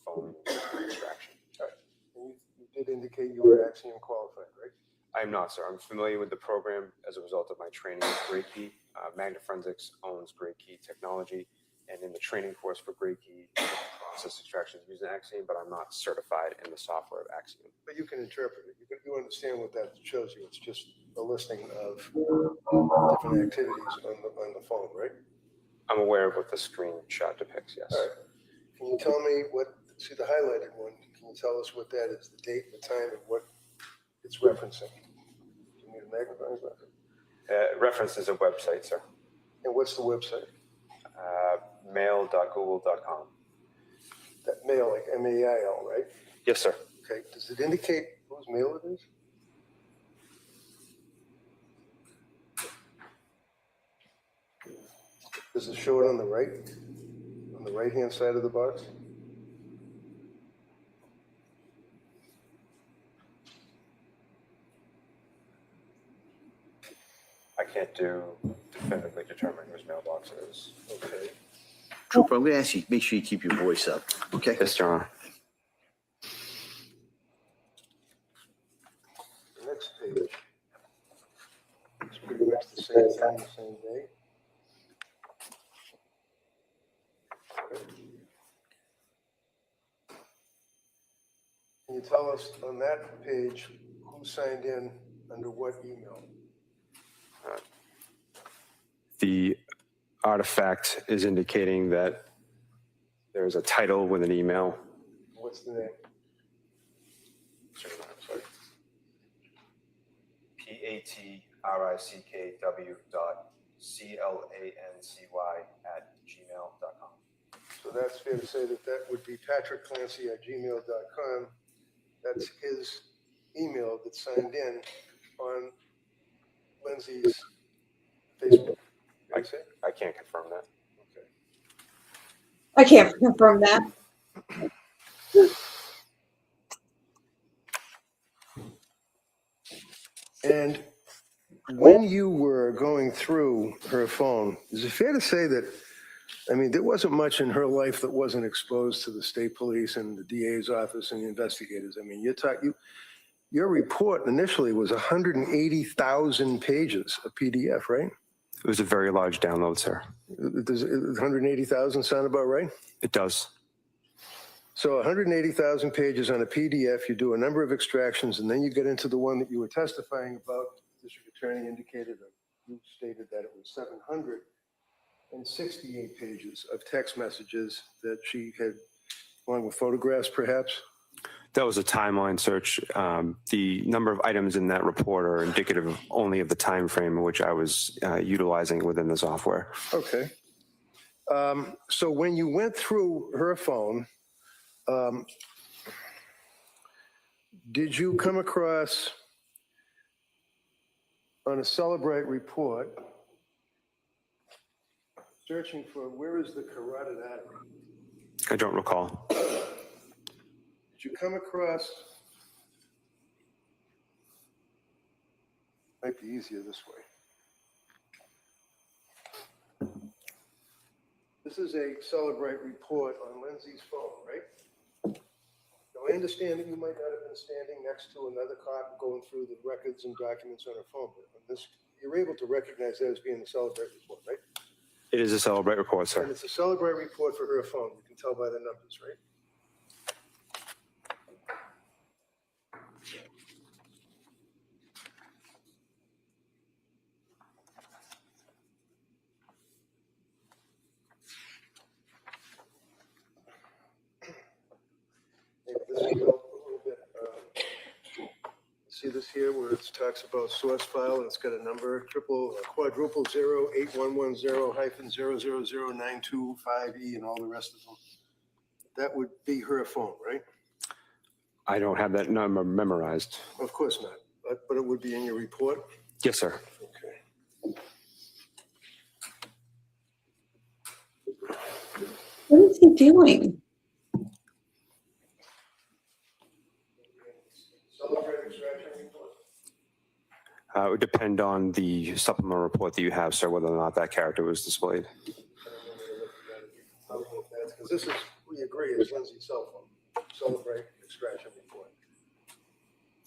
phone extraction.
All right. And you did indicate you were Axiom qualified, right?
I'm not, sir. I'm familiar with the program as a result of my training with Great Key. Magna Forensics owns Great Key Technology, and in the training course for Great Key, process extraction is using Axiom, but I'm not certified in the software of Axiom.
But you can interpret it. You understand what that shows you. It's just a listing of different activities on the phone, right?
I'm aware of what the screenshot depicts, yes.
All right. Can you tell me see the highlighted one, can you tell us what that is, the date, the time, and what it's referencing? Do you need a magnifying glass?
References a website, sir.
And what's the website?
Mail.google.com.
That mail, like M-A-I-L, right?
Yes, sir.
Okay, does it indicate whose mail it is? Does it show it on the right-hand side of the box?
I can't definitively determine whose mailbox it is.
Okay.
Trooper, I'm going to ask you, make sure you keep your voice up, okay?
Yes, Your Honor.
The next page. It's pretty much the same thing, the same day. Can you tell us on that page who signed in under what email?
The artifact is indicating that there's a title with an email.
What's the name?
Sorry. patrickclancy@gmail.com.
So that's fair to say that would be patrickclancy@gmail.com. That's his email that's signed in on Lindsay's Facebook.
I can't confirm that.
Okay.
I can't confirm that.
And when you were going through her phone, is it fair to say that, I mean, there wasn't much in her life that wasn't exposed to the state police and the DA's office and the investigators? I mean, your report initially was 180,000 pages of PDF, right?
It was a very large download, sir.
Does 180,000 sound about right?
It does.
So 180,000 pages on a PDF, you do a number of extractions, and then you get into the one that you were testifying about. The district attorney indicated, or you stated that it was 768 pages of text messages that she had, along with photographs perhaps.
That was a timeline search. The number of items in that report are indicative only of the time frame in which I was utilizing within the software.
Okay. So when you went through her phone, did you come across on a Celebrate report, searching for where is the carotid artery?
I don't recall.
Did you come across, might be easier this way. This is a Celebrate report on Lindsay's phone, right? Now, I understand that you might not have been standing next to another cop going through the records and documents on her phone, but on this, you're able to recognize that as being the Celebrate report, right?
It is a Celebrate report,
And
sir.
it's a Celebrate report for her phone. You can tell by the numbers, right? Maybe this will help a little bit. See this here where it talks about source file and it's got a number, quadruple 08110-000925E and all the rest of them. That would be her phone, right?
I don't have that number memorized.
Of course not, but it would be in your report?
Yes, sir.
Okay.
What is he doing?
Celebrate extraction report.
It would depend on the supplemental report that you have, sir, whether or not that character was displayed.
Because this is, we agree, is Lindsay's cell phone. Celebrate extraction report.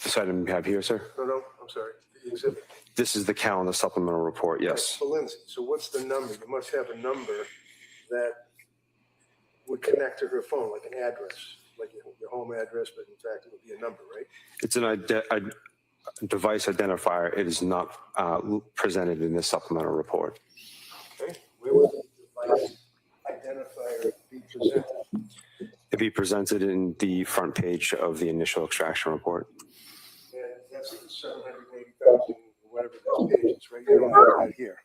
This item you have here, sir?
No, I'm sorry. The exhibit.
This is the calendar supplemental report, yes.
For Lindsay. So what's the number? You must have a number that would connect to her phone, like an address, like your home address, but in fact, it would be a number, right?
It's a device identifier. It is not presented in this supplemental report.
Okay. Where would the device identifier be presented?
It'd be presented in the front page of the initial extraction report.
And that's the 780,000, whatever those pages, right? You don't have that here.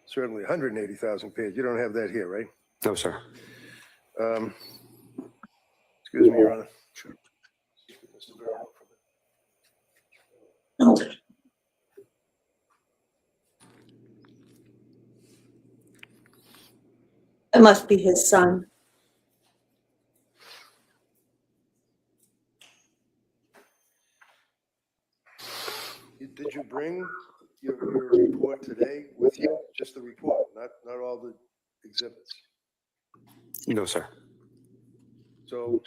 Certainly 180,000 pages. You don't have that here, right?
No, sir.
Excuse me, Your Honor. Sure. Mr. Barrow.
It must be his son.
Did you bring your report today with you? Just the report, not all the exhibits?
No, sir.
So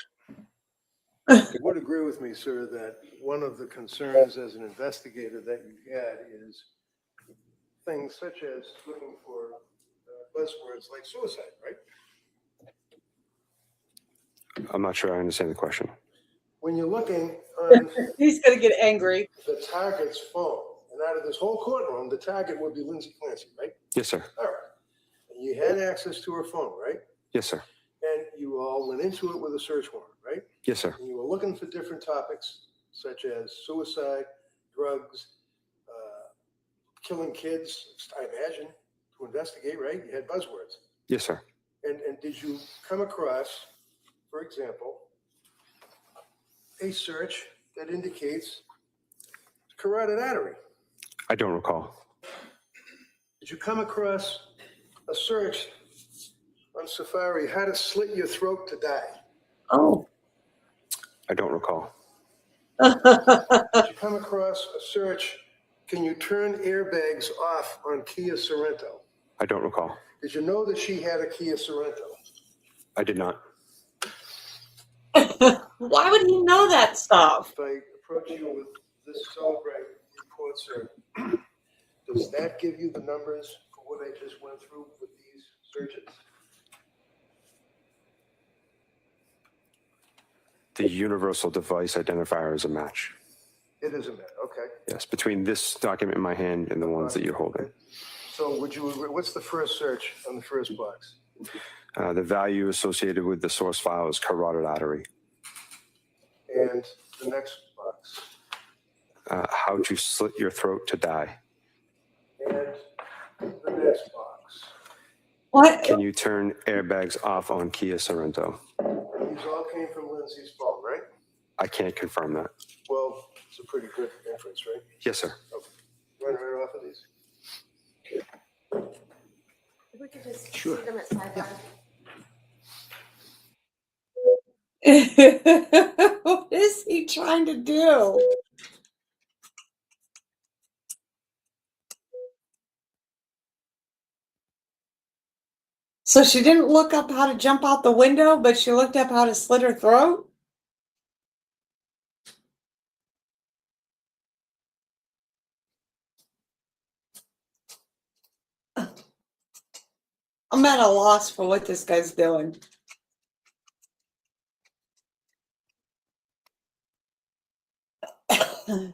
you would agree with me, sir, that one of the concerns as an investigator that you had is things such as looking for buzzwords like suicide, right?
I'm not sure I understand the question.
When you're looking on
He's gonna get angry.
the target's phone, and out of this whole courtroom, the target would be Lindsay Clancy, right?
Yes, sir.
All right. And you had access to her phone, right?
Yes, sir.
And you all went into it with a search warrant, right?
Yes, sir.
And you were looking for different topics such as suicide, drugs, killing kids, I imagine, to investigate, right? You had buzzwords.
Yes, sir.
And did you come across, for example, a search that indicates carotid artery?
I don't recall.
Did you come across a search on Safari, how to slit your throat to die?
Oh.
I don't recall.
Did you come across a search, can you turn airbags off on Kia Sorento?
I don't recall.
Did you know that she had a Kia Sorento?
I did not.
Why would he know that stuff?
If I approach you with this Celebrate report, sir, does that give you the numbers what I just went through with these searches?
The universal device identifier is a match.
It is a match, okay.
Yes, between this document in my hand and the ones that you're holding.
So would you agree, what's the first search on the first box?
The value associated with the source file is carotid artery.
And the next box?
How to slit your throat to die.
And the next box?
What?
Can you turn airbags off on Kia Sorento?
These all came from Lindsay's phone, right?
I can't confirm that.
Well, it's a pretty good inference, right?
Yes, sir.
Okay. Run right off of these.
If we could just see them at sidebar.
What is he trying to do? So she didn't look up how to jump out the window, but she looked up how to slit her throat? I'm at a loss for what this guy's doing.
Yeah.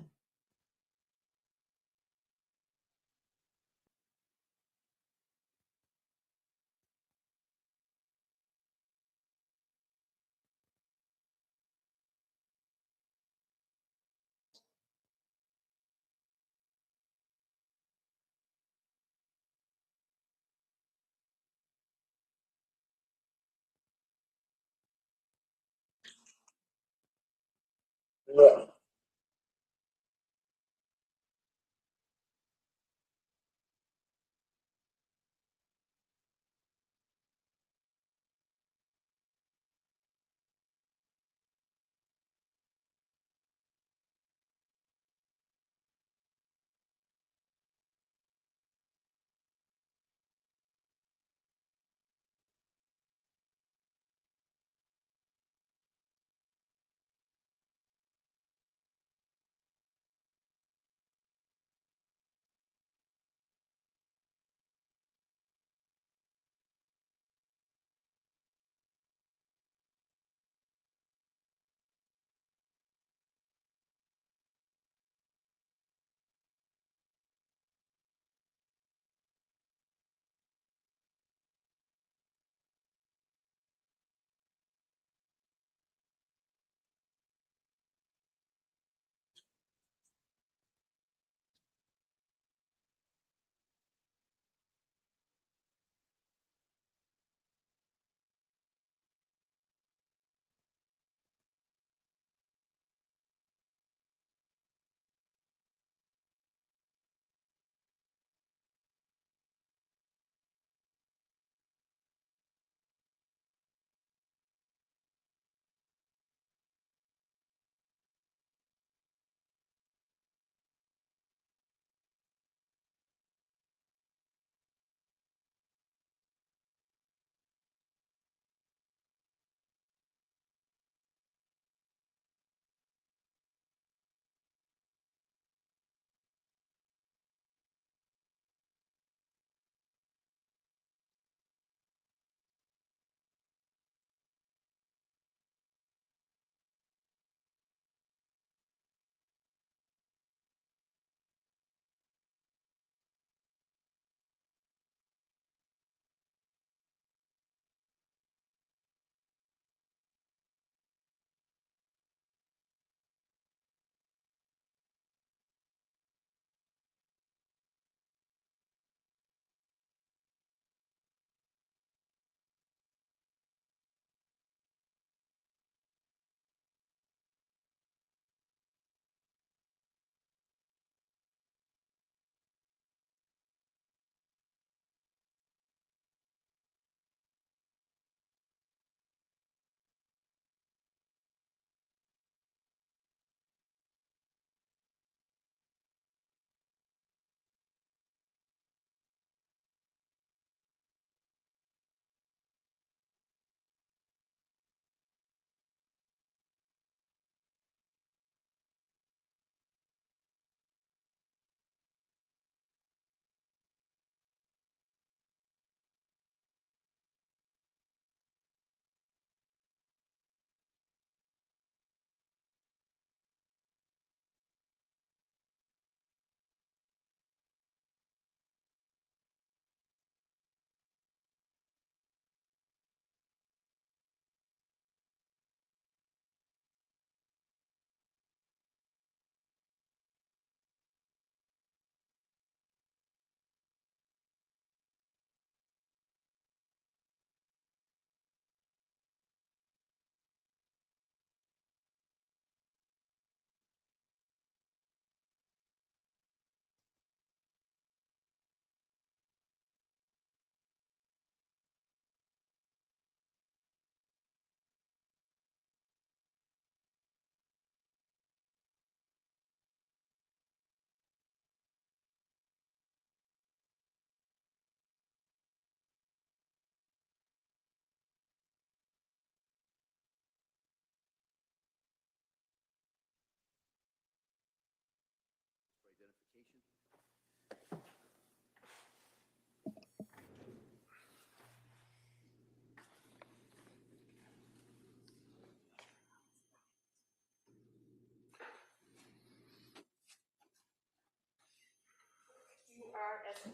S&P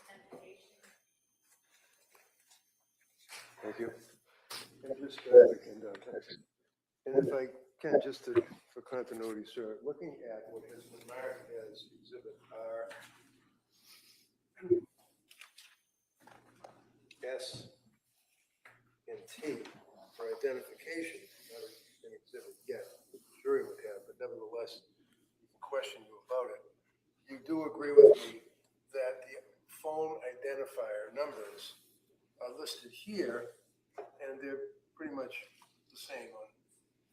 identification.
Thank you. And just, and if I can, just for continuity, sir, looking at what has been marked as Exhibit R, S, and T for identification, not an exhibit yet, the jury would have, but nevertheless, we can question you about it. You do agree with me that the phone identifier numbers are listed here, and they're pretty much the same on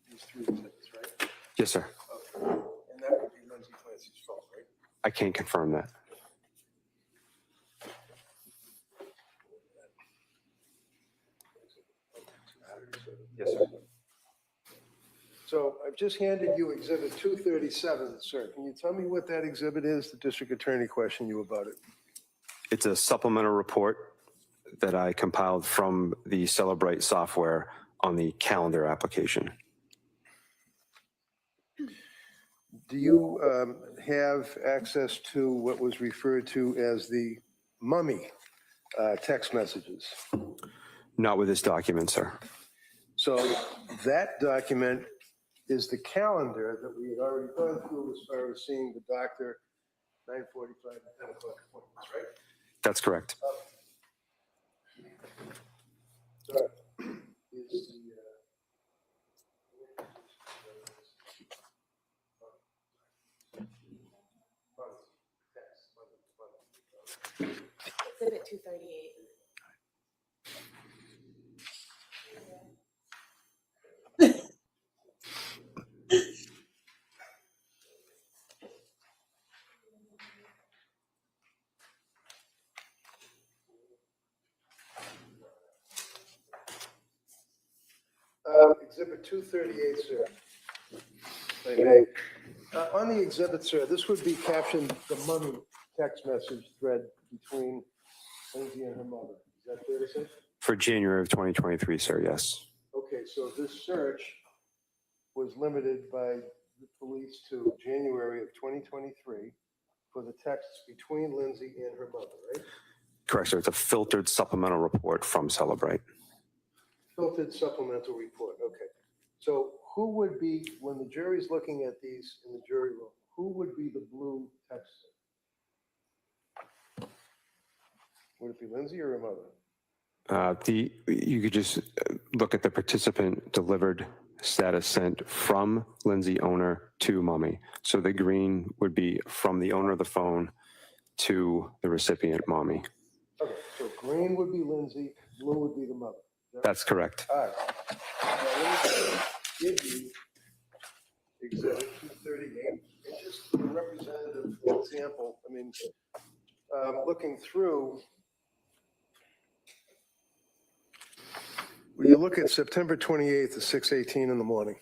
these three exhibits, right?
Yes, sir.
Okay. And that would be Lindsay Clancy's phone, right?
I can't confirm that. Yes, sir.
So I've just handed you Exhibit 237, sir. Can you tell me what that exhibit is? The district attorney questioned you about it.
It's a supplemental report that I compiled from the Celebrate software on the calendar application.
Do you have access to what was referred to as the mummy text messages?
Not with this document, sir.
So that document is the calendar that we had already gone through as far as seeing the doctor, 9:45 and 10 o'clock appointments, right?
That's correct.
So is the
Exhibit 238.
Exhibit 238, sir. If I may. On the exhibit, sir, this would be captioned the mummy text message thread between Lindsay and her mother. Is that fair to say?
For January of 2023, sir, yes.
Okay, so this search was limited by the police to January of 2023 for the texts between Lindsay and her mother, right?
Correct, sir. It's a filtered supplemental report from Celebrate.
Filtered supplemental report, okay. So who would be, when the jury's looking at these in the jury room, who would be the blue texter? Would it be Lindsay or her mother?
You could just look at the participant delivered status sent from Lindsay owner to mommy. So the green would be from the owner of the phone to the recipient, mommy.
Okay, so green would be Lindsay, blue would be the mother.
That's correct.
All right. Now, let me give you Exhibit 238. It's just a representative example. I mean, looking through, when you look at September 28th at 6:18 in the morning.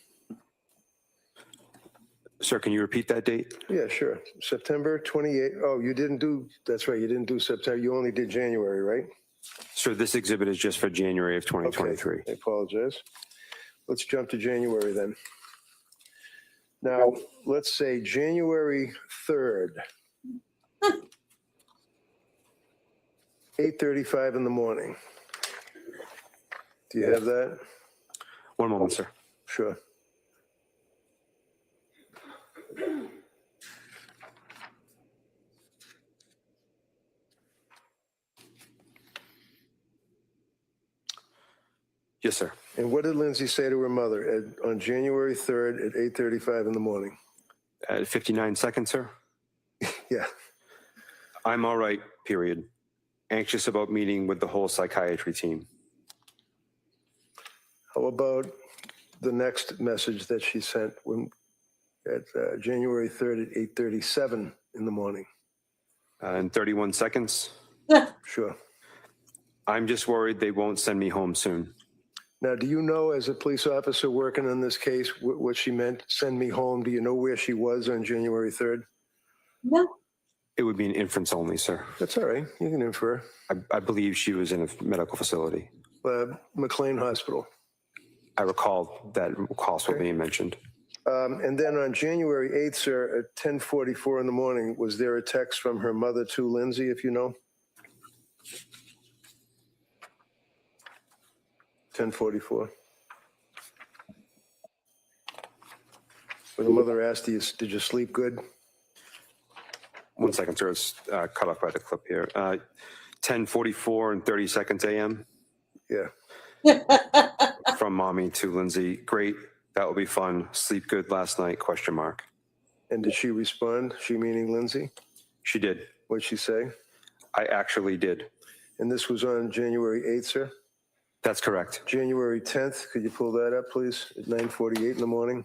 Sir, can you repeat that date?
Yeah, sure. September 28th. Oh, you didn't do, that's right, you didn't do September. You only did January, right?
Sir, this exhibit is just for January of 2023.
Okay, I apologize. Let's jump to January then. Now, let's say January 3rd, 8:35 in the morning. Do you have that?
One moment, sir.
Sure.
Yes, sir.
And what did Lindsay say to her mother on January 3rd at 8:35 in the morning?
At 59 seconds, sir.
Yeah.
I'm all right, period. Anxious about meeting with the whole psychiatry team.
How about the next message that she sent at January 3rd at 8:37 in the morning?
In 31 seconds.
Sure.
I'm just worried they won't send me home soon.
Now, do you know, as a police officer working on this case, what she meant, send me home? Do you know where she was on January 3rd?
No.
It would be an inference only, sir.
That's all right. You can infer.
I believe she was in a medical facility.
McLean Hospital.
I recall that cost being mentioned.
And then on January 8th, sir, at 10:44 in the morning, was there a text from her mother to Lindsay, if you know? 10:44. When the mother asked, did you sleep good?
1 second, sir. It's cut off by the clip here. 10:44 and 30 seconds a.m.
Yeah.
From mommy to Lindsay. Great. That will be fun. Sleep good last night, question mark.
And did she respond? She meaning Lindsay?
She did.
What'd she say?
I actually did.
And this was on January 8th, sir?
That's correct.
January 10th, could you pull that up, please, at 9:48 in the morning?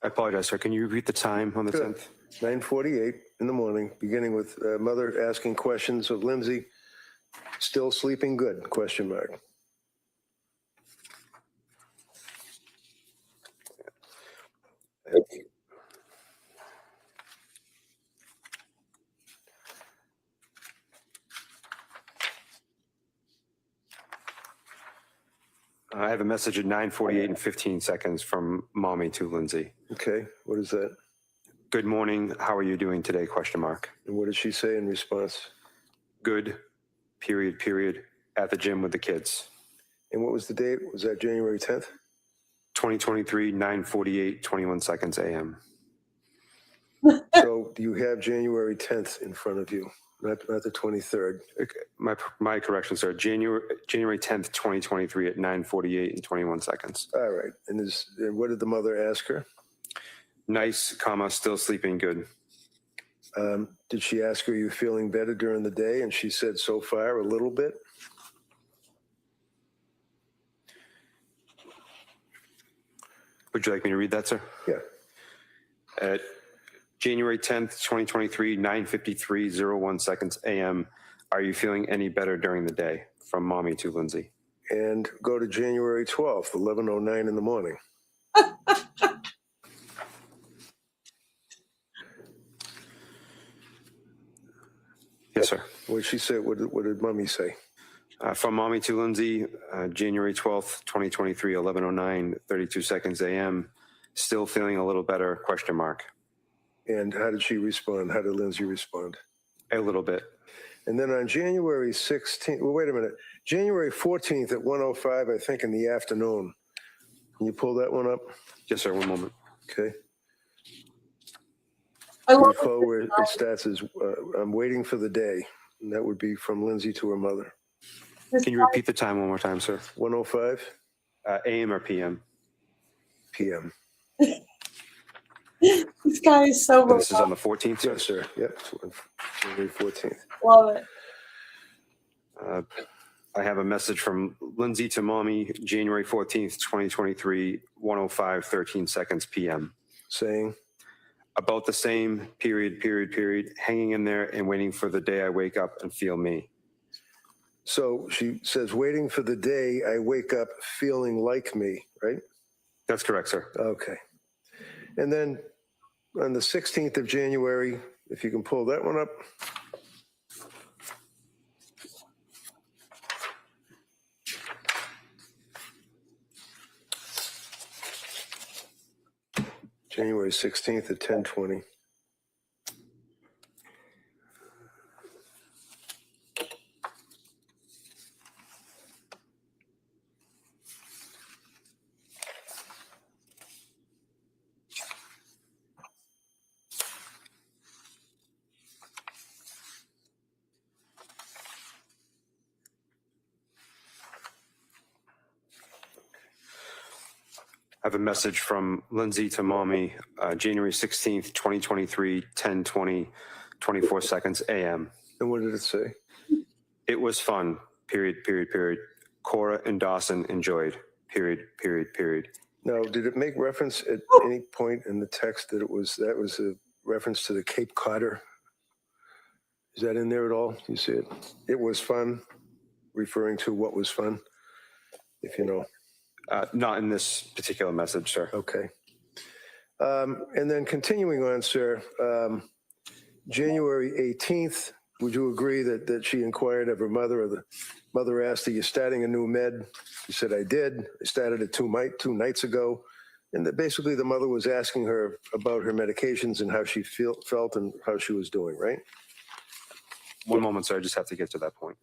I apologize, sir. Can you repeat the time on the
Good.
10th?
9:48 in the morning, beginning with mother asking questions of Lindsay. Still sleeping good, question mark.
I have a message at 9:48 and 15 seconds from mommy to Lindsay.
Okay, what is that?
Good morning. How are you doing today? Question mark.
And what did she say in response?
Good. Period. At the gym with the kids.
And what was the date? Was that January 10th?
2023, 9:48, 21 seconds a.m.
So do you have January 10th in front of you, not the 23rd?
Okay. My correction, sir. January 10th, 2023 at 9:48 and 21 seconds.
All right. And what did the mother ask her?
Nice, still sleeping good.
Did she ask her, are you feeling better during the day? And she said, so far, a little bit.
Would you like me to read that, sir?
Yeah.
At January 10th, 2023, 9:53:01 seconds a.m. Are you feeling any better during the day? From mommy to Lindsay.
And go to January 12th, 11:09 in the morning.
Yes, sir.
What did she say? What did mommy say?
From mommy to Lindsay, January 12th, 2023, 11:09, 32 seconds a.m. Still feeling a little better, question mark.
And how did she respond? How did Lindsay respond?
A little bit.
And then on January 16th, well, wait a minute, January 14th at 1:05, I think in the afternoon. Can you pull that one up?
Yes, sir. One moment.
Okay.
I love
Recall where it starts as, I'm waiting for the day. And that would be from Lindsay to her mother.
Can you repeat the time one more time, sir?
1:05
AM or PM?
PM.
This guy is so
And this is on the 14th, sir?
Yes, sir. Yep. January 14th.
love it.
I have a message from Lindsay to mommy, January 14th, 2023, 1:05, 13 seconds PM.
Saying,
About the same, period, hanging in there and waiting for the day I wake up and feel me.
so she says, waiting for the day I wake up feeling like me, right?
That's correct, sir.
Okay. And then on the 16th of January, if you can pull that one up. January 16th at 10:20.
I have a message from Lindsay to mommy, January 16th, 2023, 10:20, 24 seconds AM.
And what did it say?
It was fun, period. Cora and Dawson enjoyed, period.
Now, did it make reference at any point in the text that that was a reference to the Cape Codder? Is that in there at all? You see it? It was fun, referring to what was fun, if you know.
Not in this particular message, sir.
Okay. And then continuing on, sir, January 18th, would you agree that she inquired of her mother, or the mother asked, are you starting a new med? She said, I did. I started it two nights ago. And that basically the mother was asking her about her medications and how she felt and how she was doing, right?
One moment, sir. I just have to get to that point.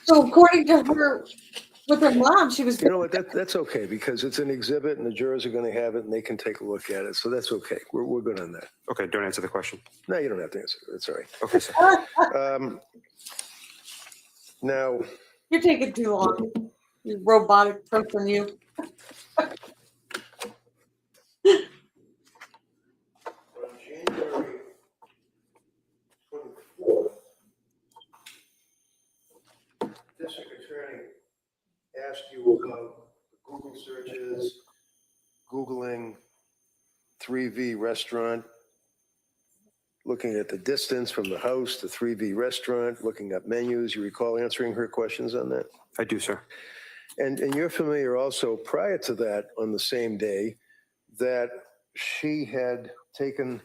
So according to her, with her mom, she was.
You know what, that's okay, because it's an exhibit and the jurors are going to have it and they can take a look at it. So that's okay. We're good on that.
Okay, don't answer the question.
No, you don't have to answer it. That's all right.
Okay, sir.
Now,
You're taking too long. You robotic person, you.
on January 24th, District Attorney asked you about Google searches, Googling 3V restaurant, looking at the distance from the house to 3V restaurant, looking up menus. You recall answering her questions on that?
I do, sir.
And you're familiar also, prior to that, on the same day, that she had taken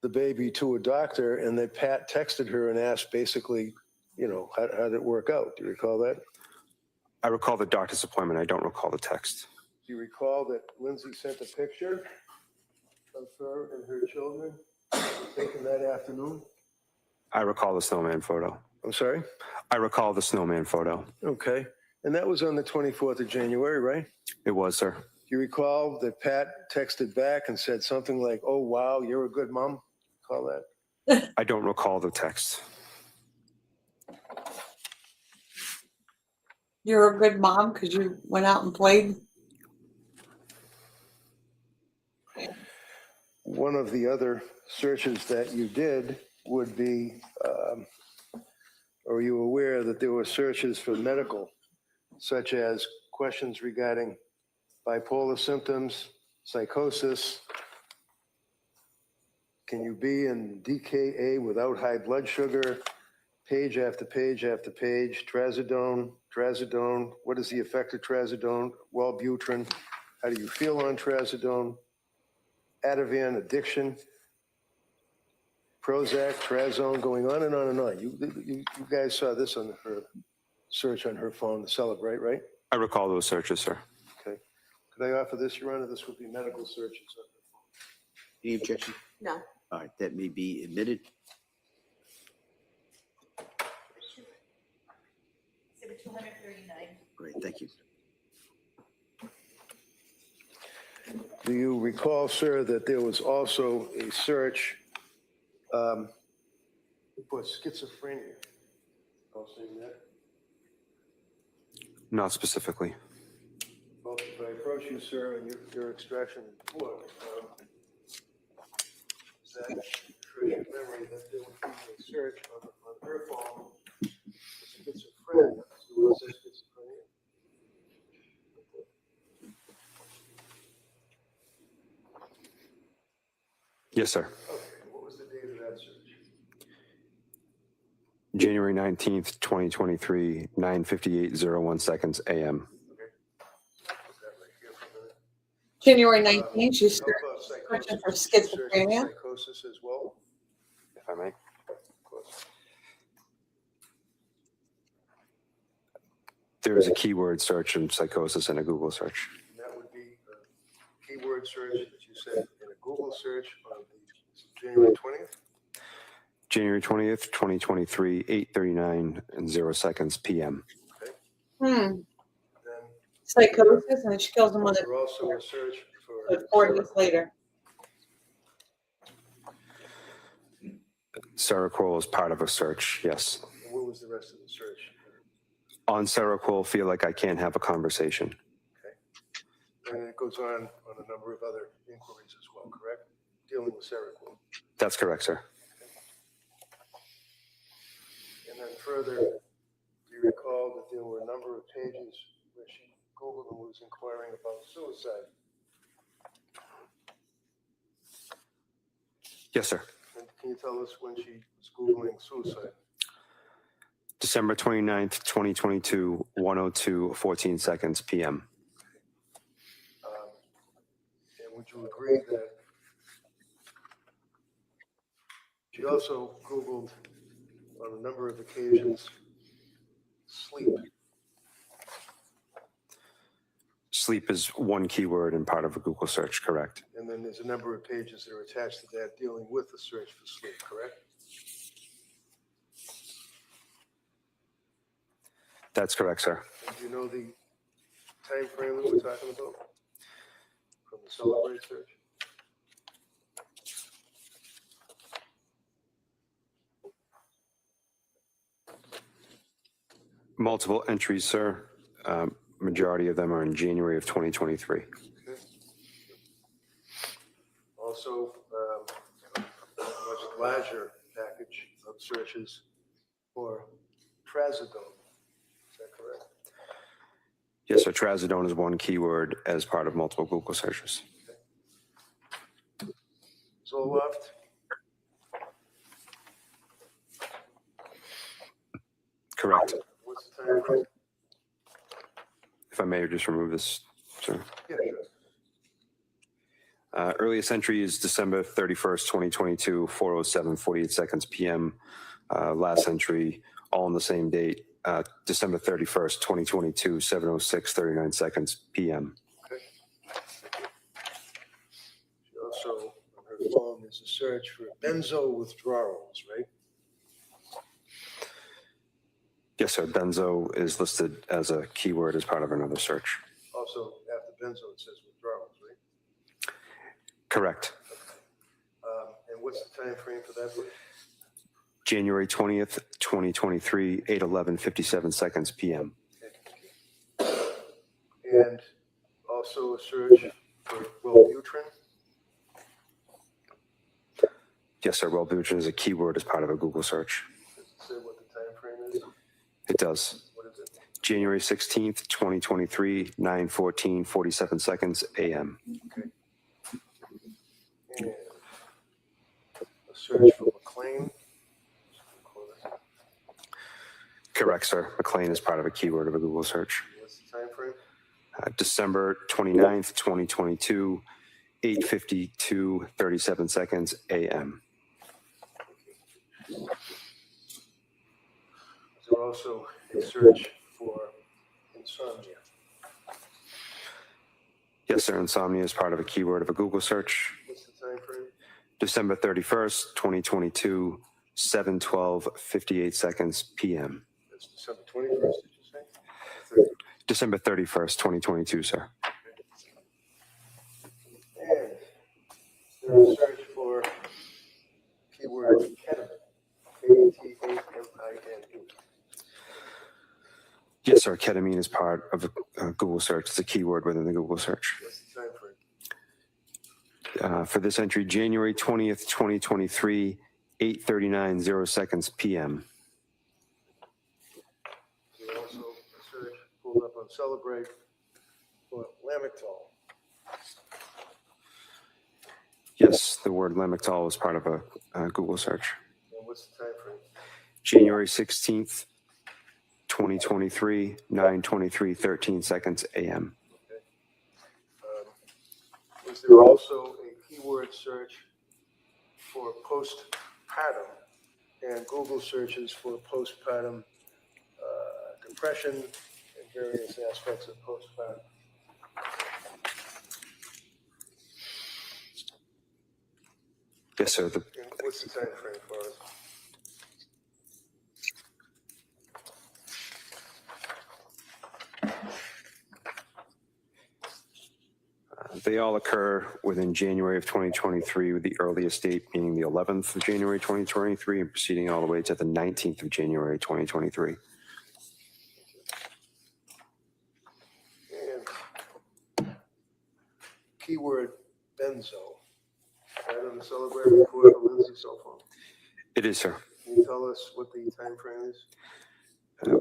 the baby to a doctor and that Pat texted her and asked basically, you know, how did it work out? Do you recall that?
I recall the doctor's appointment. I don't recall the text.
Do you recall that Lindsay sent a picture of her and her children taken that afternoon?
I recall the snowman photo.
I'm sorry?
I recall the snowman photo.
Okay. And that was on the 24th of January, right?
It was, sir.
Do you recall that Pat texted back and said something like, oh, wow, you're a good mom? Call that?
I don't recall the text.
You're a good mom because you went out and played.
One of the other searches that you did would be, are you aware that there were searches for medical, such as questions regarding bipolar symptoms, psychosis? Can you be in DKA without high blood sugar? Page after page after page. Trazodone, what is the effect of trazodone? Wellbutrin, how do you feel on trazodone? Ativan, addiction. Prozac, Trazodone, going on and on and on. You guys saw this on her search on her phone, the Celebrate, right?
I recall those searches, sir.
Okay. Could I offer this, Your Honor? This would be medical searches on her phone.
Any objection?
No.
All right, that may be admitted.
Exhibit 239.
Great, thank you.
Do you recall, sir, that there was also a search for schizophrenia? I'll say that.
Not specifically.
Well, if I approach you, sir, and your extraction report, is that your memory that there would be a search on her phone for schizophrenia? Who was this schizophrenia?
Yes, sir.
Okay, what was the date of that search?
January 19th, 2023, 9:58:01 seconds a.m.
Okay. Put that right here for a minute.
January 19th, she
How
started
about
searching for
psychosis?
schizophrenia.
Psychosis as well?
If I may.
Of course.
There is a keyword search in psychosis and a Google search.
And that would be a keyword search that you said in a Google search on the January 20th?
January 20th, 2023, 8:39 and 0 seconds p.m.
Then
Psychosis, and she kills him with
there also a search for
it 4 days later.
Seroquel is part of a search, yes.
And what was the rest of the search?
On Seroquel, feel like I can't have a conversation.
And it goes on a number of other inquiries as well, correct? Dealing with Seroquel.
That's correct, sir.
And then further, do you recall that there were a number of pages where she Googled and was inquiring about suicide?
Yes, sir.
And can you tell us when she was Googling suicide?
December 29th, 2022, 1:02:14 seconds p.m.
you agree that she also Googled on a number of occasions sleep?
Sleep is one keyword and part of a Google search, correct?
And then there's a number of pages that are attached to that dealing with the search for sleep, correct?
That's correct, sir.
And do you know the time frame that we're talking about from the Celebrate search?
Multiple entries, sir. Majority of them are in January of 2023.
Okay. Also, a much larger package of searches for Trazodone. Is that correct?
Yes, sir. Trazodone is one keyword as part of multiple Google searches.
Zoloft?
Correct.
What's the time frame?
If I may just remove this, sir.
Yeah, sure.
Earliest entry is December 31st, 2022, 4:07:48 seconds PM. Last entry, all on the same date, December 31st, 2022, 7:06:39 seconds PM.
Okay. She also, on her phone, is a search for benzo withdrawals, right?
Yes, sir. Benzo is listed as a keyword as part of another search.
Also, after benzo, it says withdrawals, right?
Correct.
And what's the time frame for that, please?
January 20th, 2023, 8:11:57 seconds PM.
And also a search for Wellbutrin.
Yes, sir. Wellbutrin is a keyword as part of a Google search.
Does it say what the time frame is?
It does.
What is it?
January 16th, 2023, 9:14:47 seconds AM.
Okay. And a search for McLean.
Correct, sir. McLean is part of a keyword of a Google search.
What's the time frame?
December 29th, 2022, 8:52:37 seconds AM.
Is there also a search for insomnia?
Yes, sir. Insomnia is part of a keyword of a Google search.
What's the time frame?
December 31st, 2022, 7:12:58 seconds PM.
That's December 21st, did you say?
December 31st, 2022, sir.
And there's a search for keyword ketamine. K-E-T-A-M-I-N-E.
Yes, sir. Ketamine is part of a Google search. It's a keyword within the Google search.
What's the time frame?
For this entry, January 20th, 2023, 8:39:0 seconds PM.
There's also a search pulled up on Celebrate for Lamictal.
Yes, the word Lamictal is part of a Google search.
And what's the time frame?
January 16th, 2023, 9:23:13 seconds AM.
Okay. Is there also a keyword search for postpartum and Google searches for postpartum depression and various aspects of postpartum?
Yes, sir.
And what's the time frame for it?
They all occur within January of 2023, with the earliest date being the 11th of January 2023 and proceeding all the way to the 19th of January 2023.
And keyword benzo. Is that on the Celebrate report for Lindsay's cell phone?
It is, sir.
Can you tell us what the time frame is?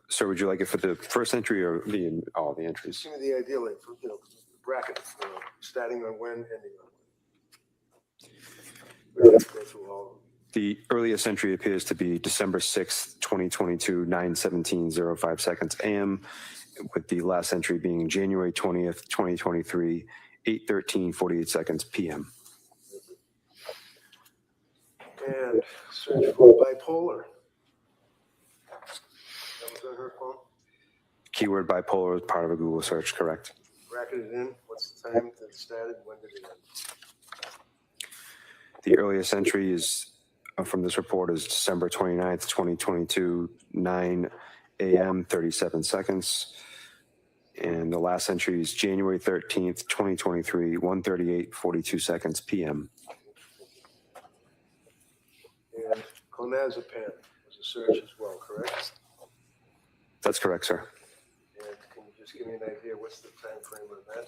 Sir, would you like it for the first entry or all the entries?
Give me the ideal length for, the bracket, starting on when, ending on when. We don't have to go through all of them.
The earliest entry appears to be December 6th, 2022, 9:17:05 seconds AM, with the last entry being January 20th, 2023, 8:13:48 p.m.
And search for bipolar. That was on her phone.
Keyword bipolar is part of a Google search, correct?
Bracketed in. What's the time that it started? When did it end?
The earliest entry is from this report is December 29th, 2022, 9 a.m., 37 seconds. And the last entry is January 13th, 2023, 1:38:42 p.m.
And clonazepam was a search as well, correct?
That's correct, sir.
And can you just give me an idea, what's the time frame on that?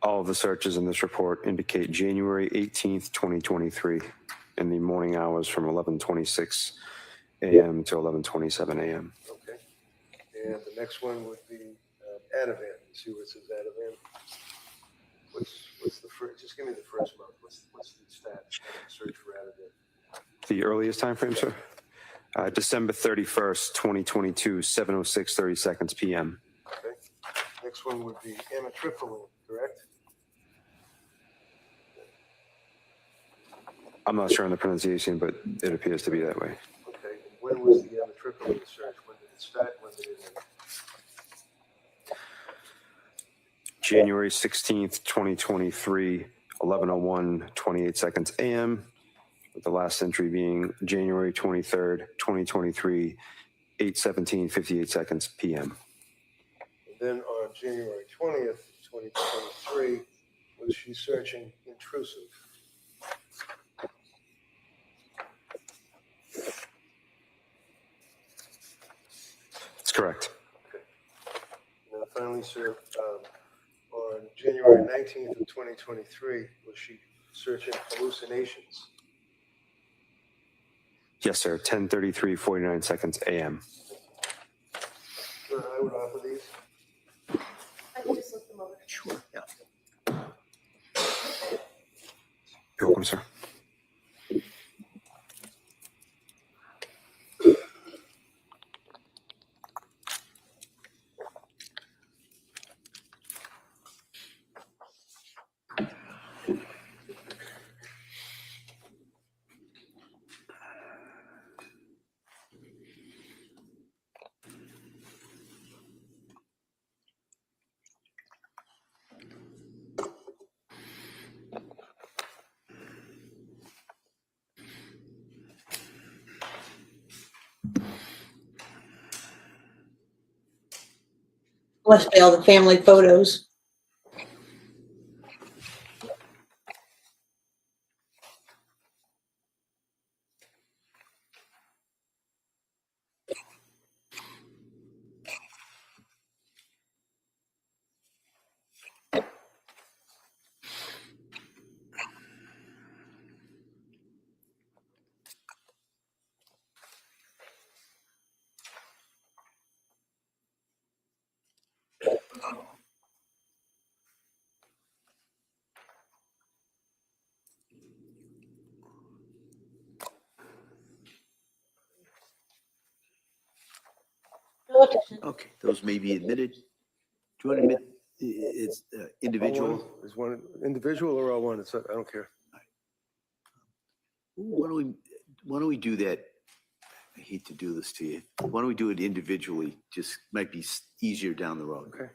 All of the searches in this report indicate January 18th, 2023, in the morning hours from 11:26 a.m. to 11:27 a.m.
Okay. And the next one would be Ativan. You see where it says Ativan? What's the first? Just give me the first month. What's the stat? Search for Ativan.
The earliest time frame, sir? December 31st, 2022, 7:06:30 p.m.
Okay. Next one would be amitriptyline, correct?
I'm not sure on the pronunciation, but it appears to be that way.
Okay. And when was the amitriptyline search? When did it start? When did it end?
January 16th, 2023, 11:01:28 a.m., with the last entry being January 23rd, 2023, 8:17:58 p.m.
And then on January 20th, 2023, was she searching intrusive?
That's correct.
Okay. Now finally, sir, on January 19th of 2023, was she searching hallucinations?
Yes, sir. 10:33:49 a.m.
Sir, I would offer these.
I can just look them over.
Sure, yeah.
You're welcome, sir.
Must be all the family photos.
Okay, those may be admitted. Do you want to admit it's individual?
Is one individual or all one? I don't care.
Why don't we do that? I hate to do this to you. Why don't we do it individually? Just might be easier down the road.
Okay.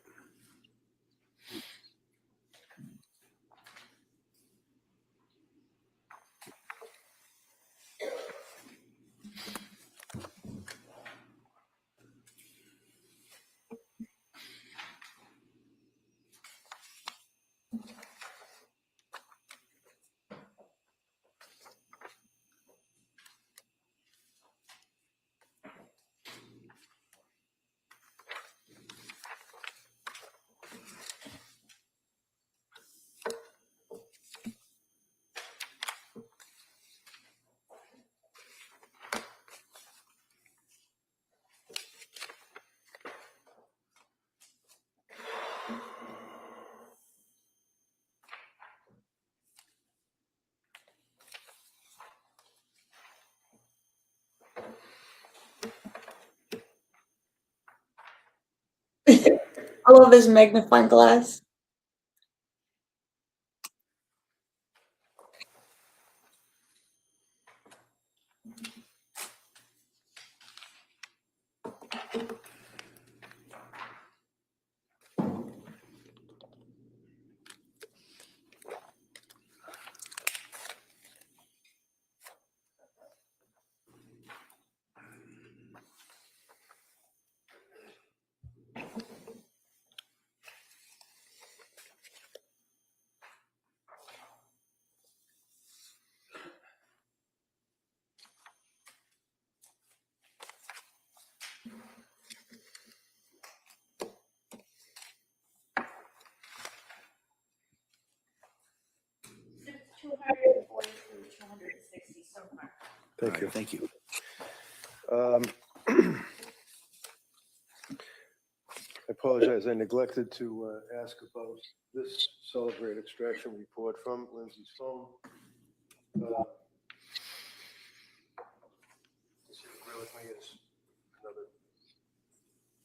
I love his magnifying glass.
Thank you.
Thank you.
I apologize, I neglected to ask about this solid grade extraction report from Lindsay's phone. Just agree with me, it's another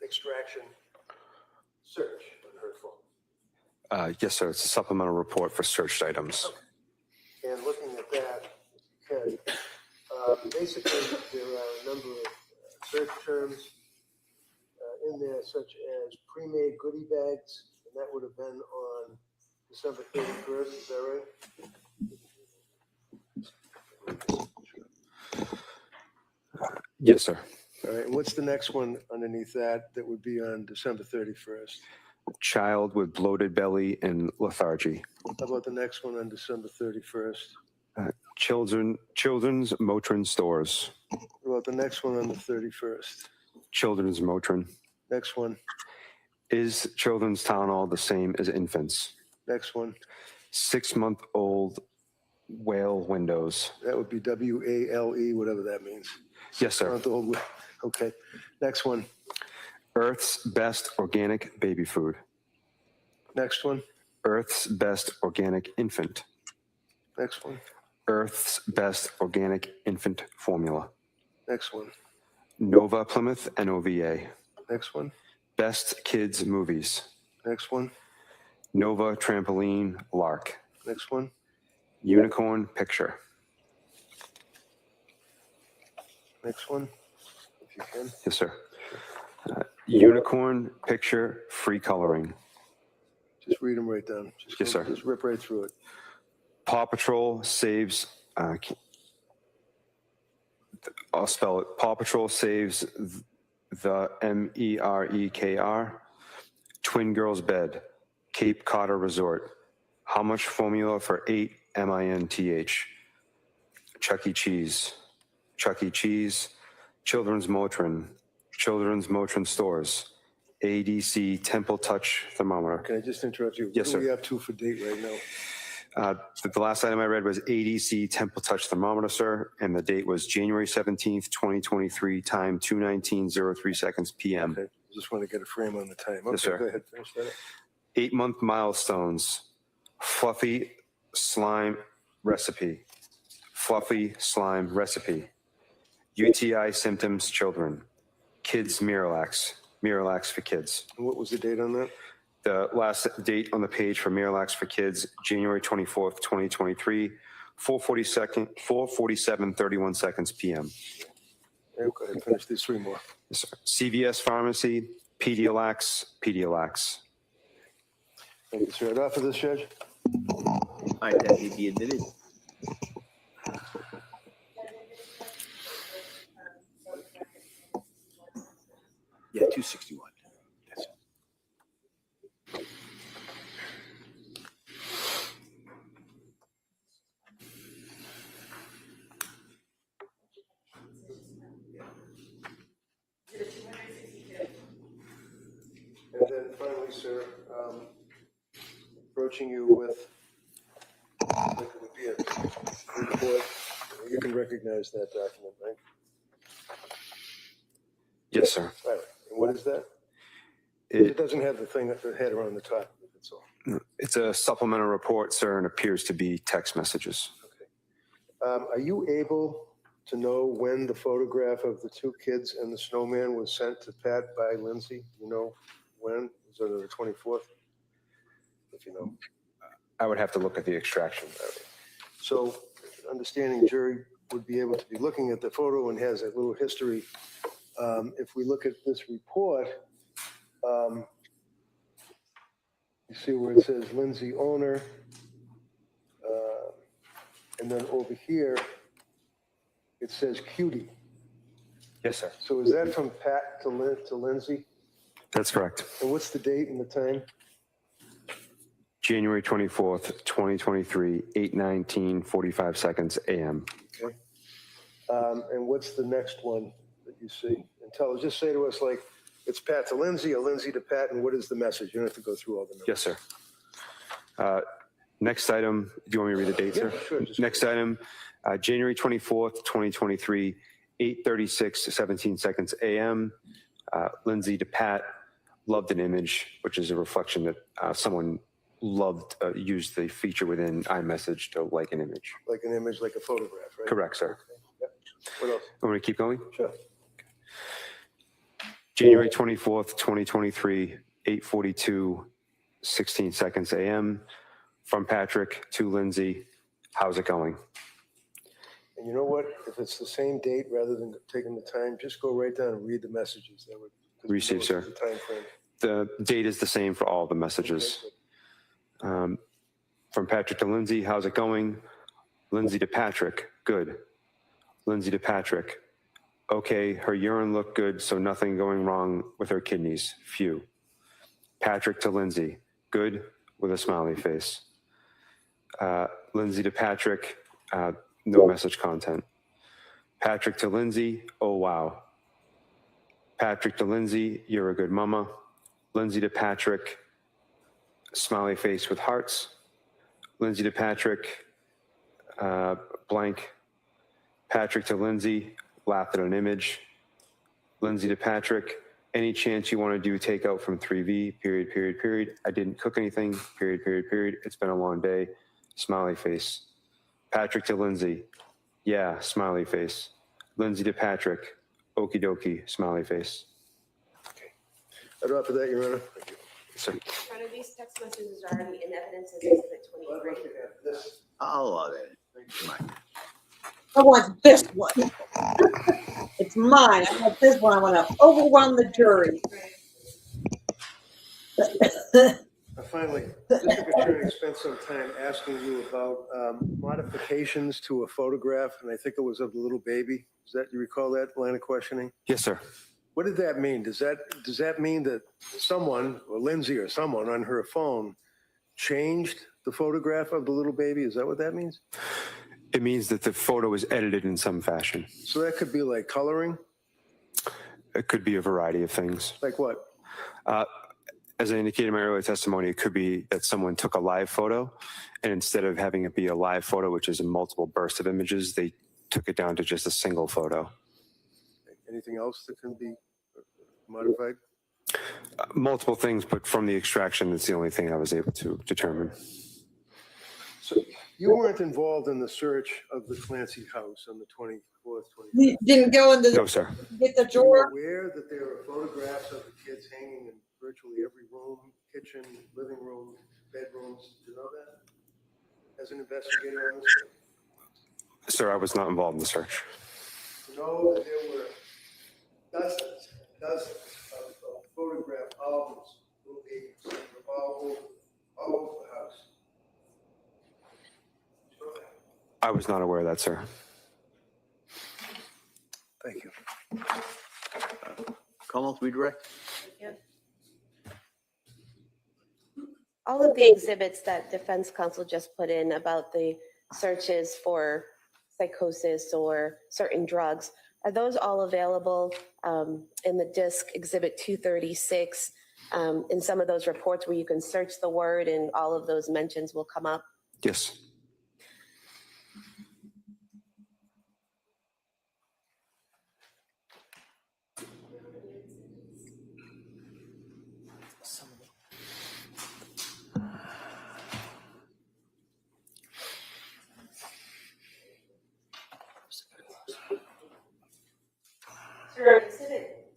extraction search on her phone.
Yes, sir. It's a supplemental report for searched items.
And looking at that, if you can, basically there are a number of search terms in there, such as pre-made goodie bags, and that would have been on December 31st, is that right?
Yes, sir.
All right, and what's the next one underneath that that would be on December 31st?
Child with bloated belly and lethargy.
How about the next one on December 31st?
Children's Motrin stores.
How about the next one on the 31st?
Children's Motrin.
Next one.
Is children's Tylenol the same as infants?
Next one.
6-month-old whale windows.
That would be WALE, whatever that means.
Yes, sir.
Month-old whale. Okay. Next one.
Earth's best organic baby food.
Next one.
Earth's best organic infant.
Next one.
Earth's best organic infant formula.
Next one.
Nova Plymouth NOVA.
Next one.
Best kids movies.
Next one.
Nova Trampoline Lark.
Next one.
Unicorn Picture.
Next one, if you can.
Yes, sir. Unicorn Picture Free Coloring.
Just read them right down.
Yes, sir.
Just rip right through it.
Paw Patrol saves, I'll spell it. Paw Patrol saves the MEREKR. Twin Girls Bed. Cape Codder Resort. How much formula for 8 MINTH? Chuck E. Cheese. Chuck E. Cheese. Children's Motrin. Children's Motrin stores. ADC Temple Touch Thermometer.
Can I just interrupt you?
Yes,
What do we
sir.
have to for date right now?
The last item I read was ADC Temple Touch Thermometer, sir, and the date was January 17th, 2023, time 2:19:03 seconds PM.
Okay. Just want to get a frame on the time.
Yes, sir.
Go ahead, finish that.
8-month milestones. Fluffy slime recipe. Fluffy slime recipe. UTI symptoms children. Kids Miralax. Miralax for kids.
And what was the date on that?
The last date on the page for Miralax for kids, January 24th, 2023, 4:47:31 seconds PM.
Okay, go ahead, finish these three more.
Yes, sir. CVS Pharmacy, Pedialax, Pedialax.
Thank you, sir. I'd offer this, Judge.
All right, that may be admitted. Yeah, 261. That's it.
And then finally, sir, approaching you with, like it would be a report. You can recognize that document, right?
Yes, sir.
All right. And what is that?
It-
It doesn't have the thing, the header on the top, that's all.
It's a supplemental report, sir, and appears to be text messages.
Okay. Are you able to know when the photograph of the two kids and the snowman was sent to Pat by Lindsay? You know when? Was it on the 24th? If you know.
I would have to look at the extraction.
So understanding jury would be able to be looking at the photo and has a little history. If we look at this report, you see where it says Lindsay owner. And then over here, it says Cutie.
Yes, sir.
So is that from Pat to Lindsay?
That's correct.
And what's the date and the time?
January 24th, 2023, 8:19:45 seconds AM.
Okay. And what's the next one that you see? And just say to us, like, it's Pat to Lindsay or Lindsay to Pat, and what is the message? You don't have to go through all the numbers.
Yes, sir. Next item, do you want me to read the date, sir?
Yeah, sure. Just-
Next item, January 24th, 2023, 8:36, 17 seconds a.m. Lindsay DePat loved an image, which is a reflection that someone used the feature within iMessage to like an image.
Like an image, like a photograph, right?
Correct, sir.
Yep. What else?
Want me to keep going?
Sure.
January 24th, 2023, 8:42, 16 seconds a.m. From Patrick to Lindsay, how's it going?
And you know what? If it's the same date, rather than taking the time, just go right down and read the messages. That would 'cause we
Receive,
know
sir.
the time frame.
The date is the same for all the messages. From Patrick to Lindsay, how's it going? Lindsay to Patrick, good. Lindsay to Patrick, okay, her urine looked good, so nothing going wrong with her kidneys, phew. Patrick to Lindsay, good, with a smiley face. Lindsay to Patrick, no message content. Patrick to Lindsay, oh wow. Patrick to Lindsay, you're a good mama. Lindsay to Patrick, smiley face with hearts. Lindsay to Patrick, blank. Patrick to Lindsay, laughed at an image. Lindsay to Patrick, any chance you want to do takeout from 3V, period, period, period. I didn't cook anything, period, period, period. It's been a long day, smiley face. Patrick to Lindsay, yeah, smiley face. Lindsay to Patrick, okie dokie, smiley face.
Okay. I'd offer that, Your Honor. Thank you.
So,
Your Honor, these text messages are already in evidence as Exhibit 23.
I'll allow that. Come on.
I want this one. It's mine. I want this one. I want to overrun the jury.
Finally, District Attorney spent some time asking you about modifications to a photograph, and I think it was of the little baby. You recall that line of questioning?
yes, sir.
What did that mean? Does that mean that someone, or Lindsay or someone on her phone, changed the photograph of the little baby? Is that what that means?
It means that the photo was edited in some fashion.
So that could be like coloring?
It could be a variety of things.
Like what?
As I indicated in my earlier testimony, it could be that someone took a live photo, and instead of having it be a live photo, which is a multiple burst of images, they took it down to just a single photo.
Anything else that can be modified?
Multiple things, but from the extraction, it's the only thing I was able to determine.
So you weren't involved in the search of the Clancy house on the 24th, 25th?
You didn't go into
No,
the,
sir.
get the
Were you
drawer?
aware that there are photographs of the kids hanging in virtually every room, kitchen, living room, bedrooms? Do you know that? As an investigator on this?
Sir, I was not involved in the search.
You know that there were dozens of photograph albums, little babies, all over the house. You know that?
I was not aware of that, sir.
Thank you.
Commonwealth redirect?
All of the exhibits that defense counsel just put in about the searches for psychosis or certain drugs, are those all available in the disc Exhibit 236, in some of those reports where you can search the word and all of those mentions will come up?
Yes.
Sure. Exhibit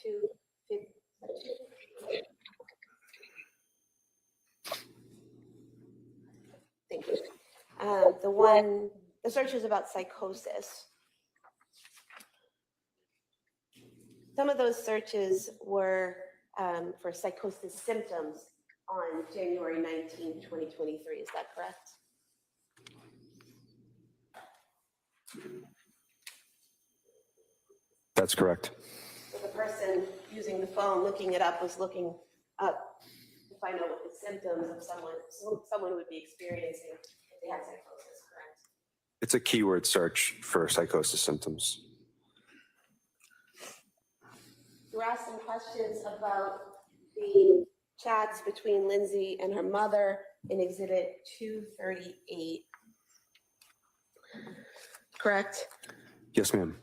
250. Thank you. The search is about psychosis. Some of those searches were for psychosis symptoms on January 19, 2023. Is that correct?
That's correct.
So the person using the phone, looking it up, was looking up to find out what the symptoms of someone would be experiencing if they had psychosis, correct?
It's a keyword search for psychosis symptoms.
You were asked some questions about the chats between Lindsay and her mother in Exhibit 238. correct?
Yes, ma'am.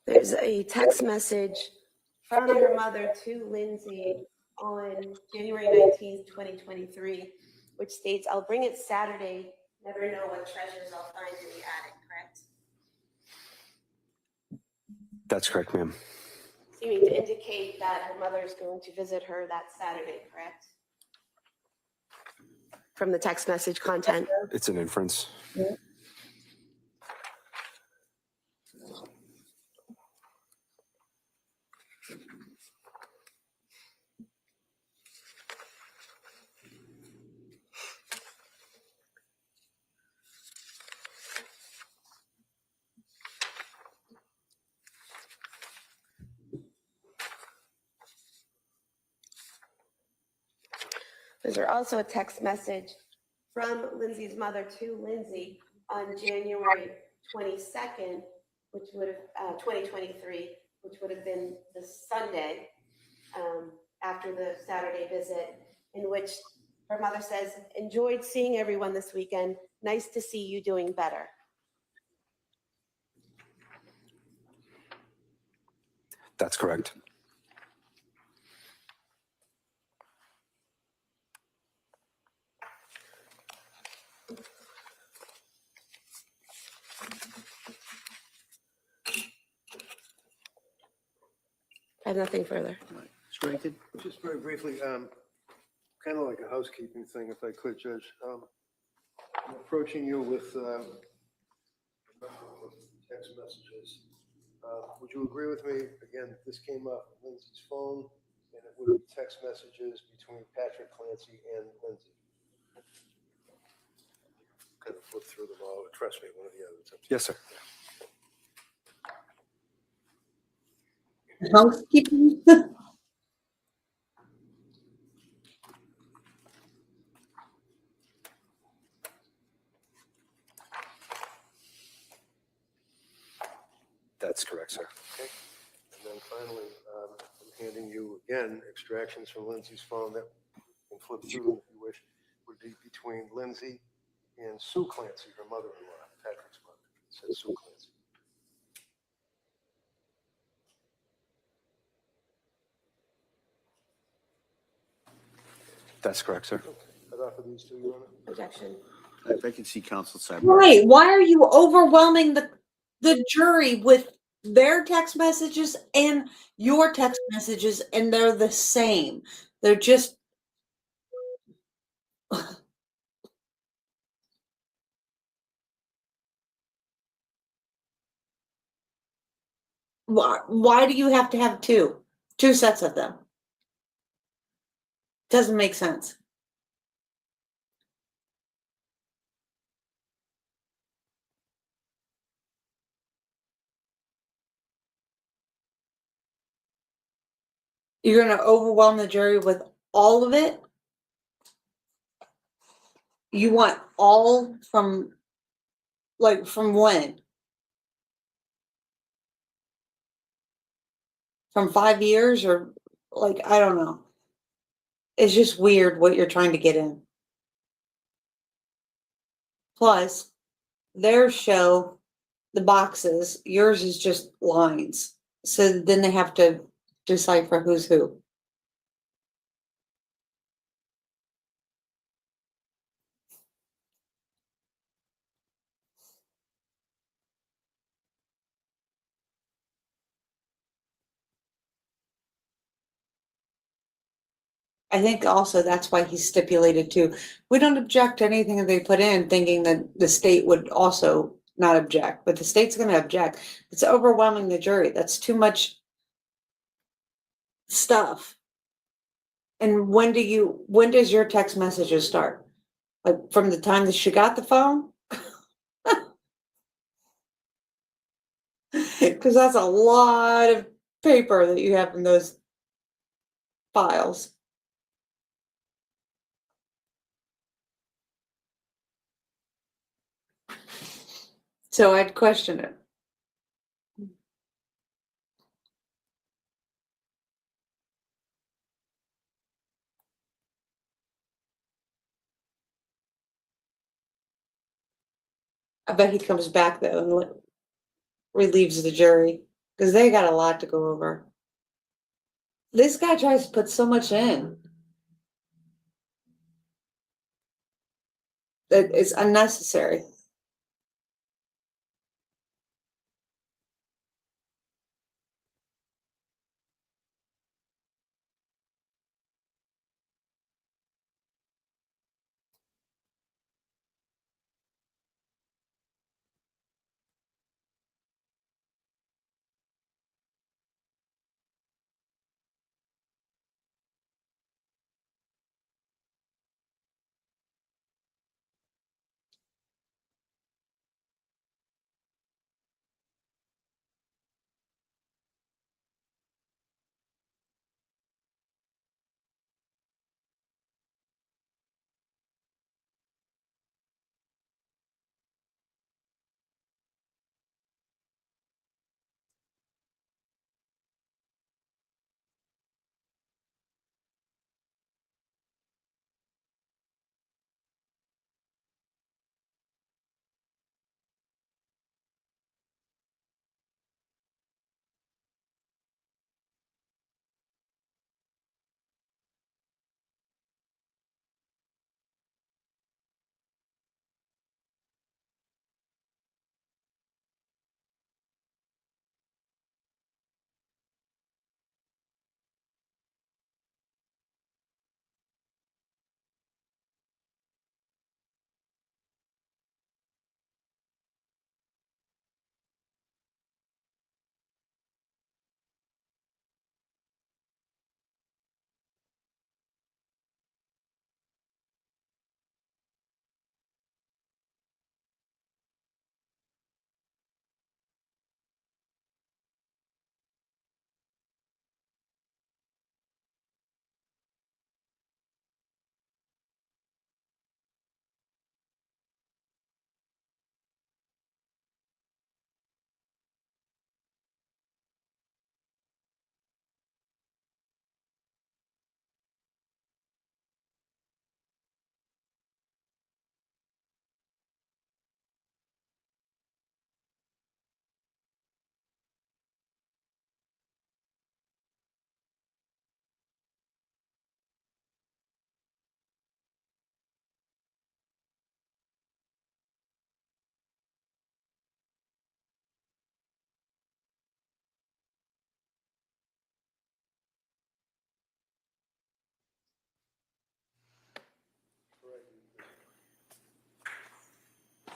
There's a text message from her mother to Lindsay on January 19th, 2023, which states, "I'll bring it Saturday. Never know what treasures I'll find in the attic," correct?
That's correct, ma'am.
Seeming to indicate that her mother is going to visit her that Saturday, correct? From the text message content.
It's an inference.
There's also a text message from Lindsay's mother to Lindsay on January 22nd, which would have 2023, which would have been the Sunday after the Saturday visit, in which her mother says, "Enjoyed seeing everyone this weekend. Nice to see you doing better."
That's correct.
I have nothing further.
Mr. Rankin?
Just very briefly, kind of like a housekeeping thing, if I could, Judge. I'm approaching you with text messages. Would you agree with me? Again, this came up on Lindsay's phone, and it would be text messages between Patrick Clancy and Lindsay. Kind of flip through them all. Trust me, one of the others.
Yes, sir.
Housekeeping.
That's correct, sir.
Okay. And then finally, I'm handing you again extractions from Lindsay's phone that you can flip through them if you wish. Would be between Lindsay and Sue Clancy, her mother-in-law, Patrick's mother. It says Sue Clancy.
That's correct, sir.
Okay. I'd offer these to you, Your Honor.
Objection.
If I can see counsel side.
Right, why are you overwhelming the jury with their text messages and your text messages, and they're the same? They're just why do you have to have two sets of them? Doesn't make sense. You're going to overwhelm the jury with all of it? You want all from when? From 5 years, or I don't know. It's just weird what you're trying to get in. Plus, theirs show the boxes. Yours is just lines. So then they have to decipher who's who. I think also that's why he stipulated too. We don't object to anything that they put in, thinking that the state would also not object, but the state's going to object. It's overwhelming the jury. That's too much stuff. And when does your text messages start? Like from the time that she got the phone? Because that's a lot of paper that you have in those files. So I'd question it. I bet he comes back though and relieves the jury because they got a lot to go over. This guy tries to put so much in that it's unnecessary.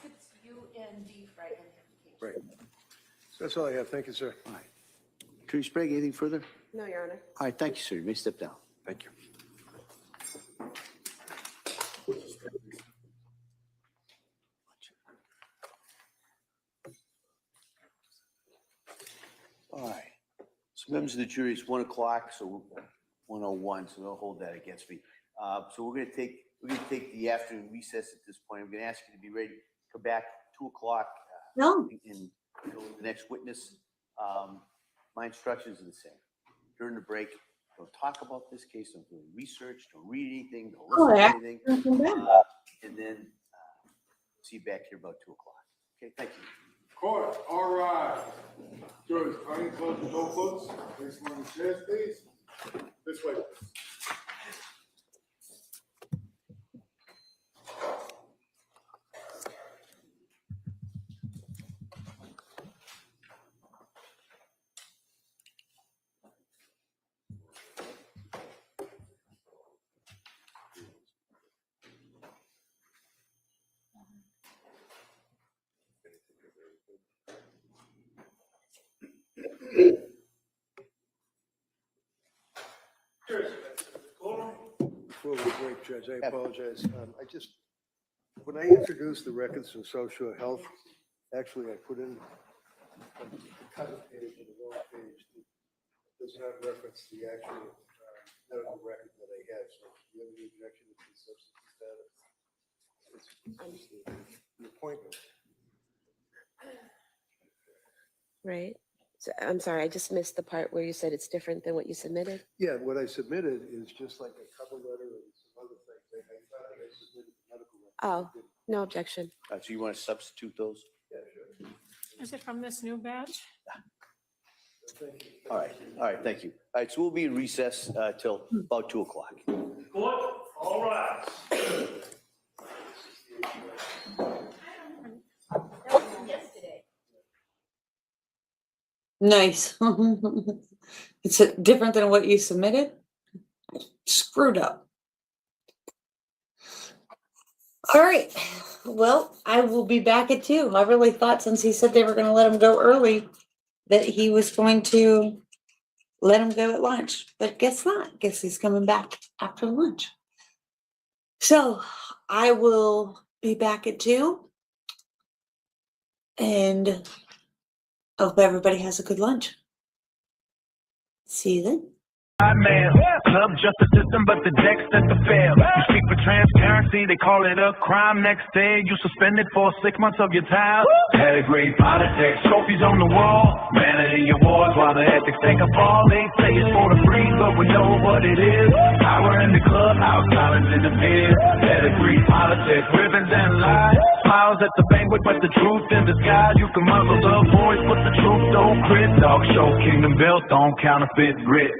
It's UND for identification.
Right. So that's all I have. Thank you, sir.
All right. Attorney Sprague, anything further?
No, Your Honor.
All right, thank you, sir. You may step down.
Thank you.
All right. So members of the jury, it's 1 o'clock, so 1:01, so they'll hold that against me. So we're gonna take the afternoon recess at this point. I'm gonna ask you to be ready, come back 2 o'clock.
No.
And go to the next witness. My instructions are the same. During the break, don't talk about this case, don't do any research, don't read anything, don't listen to anything. And then see you back here about 2 o'clock. Okay, thank you.
Court, all rise. Judge, kindly close the door, folks. Place them on the chairs, please. This way, please.
Before we break, Judge, I apologize. When I introduced the records from social health, actually I put in the cover page and the wrong page. does not reference the actual medical record that I have. So do you have any objection to the substance status? It's the appointment.
Right. So, I'm sorry, I just missed the part where you said it's different than what you submitted.
Yeah, what I submitted is just like a cover letter and some other things. I thought I submitted the medical record.
Oh, no objection.
So you want to substitute those?
Yeah, sure.
Is it from this new batch?
Thank you.
All right, thank you. All right, so we'll be in recess till about 2 o'clock.
Court, all rise.
Yesterday.
Nice. It's different than what you submitted? Screwed up. All right. Well, I will be back at 2. I really thought since he said they were going to let him go early that he was going to let him go at lunch, but guess not. Guess he's coming back after lunch. So I will be back at 2 and hope everybody has a good lunch. See you then.
Man, club justice system, but the deck set to fail. You speak for transparency, they call it a crime. Next day, you suspended for 6 months of your time. Pedigree, politics, trophies on the wall. Vanity awards while the ethics take a fall. They say it's for the free, but we know what it is. Power in the clubhouse, silence in the beer. Pedigree, politics, ribbons and lies. Smiles at the banquet, but the truth in disguise. You can muzzle the voice, but the truth don't grit. Dog show, kingdom built on counterfeit grit.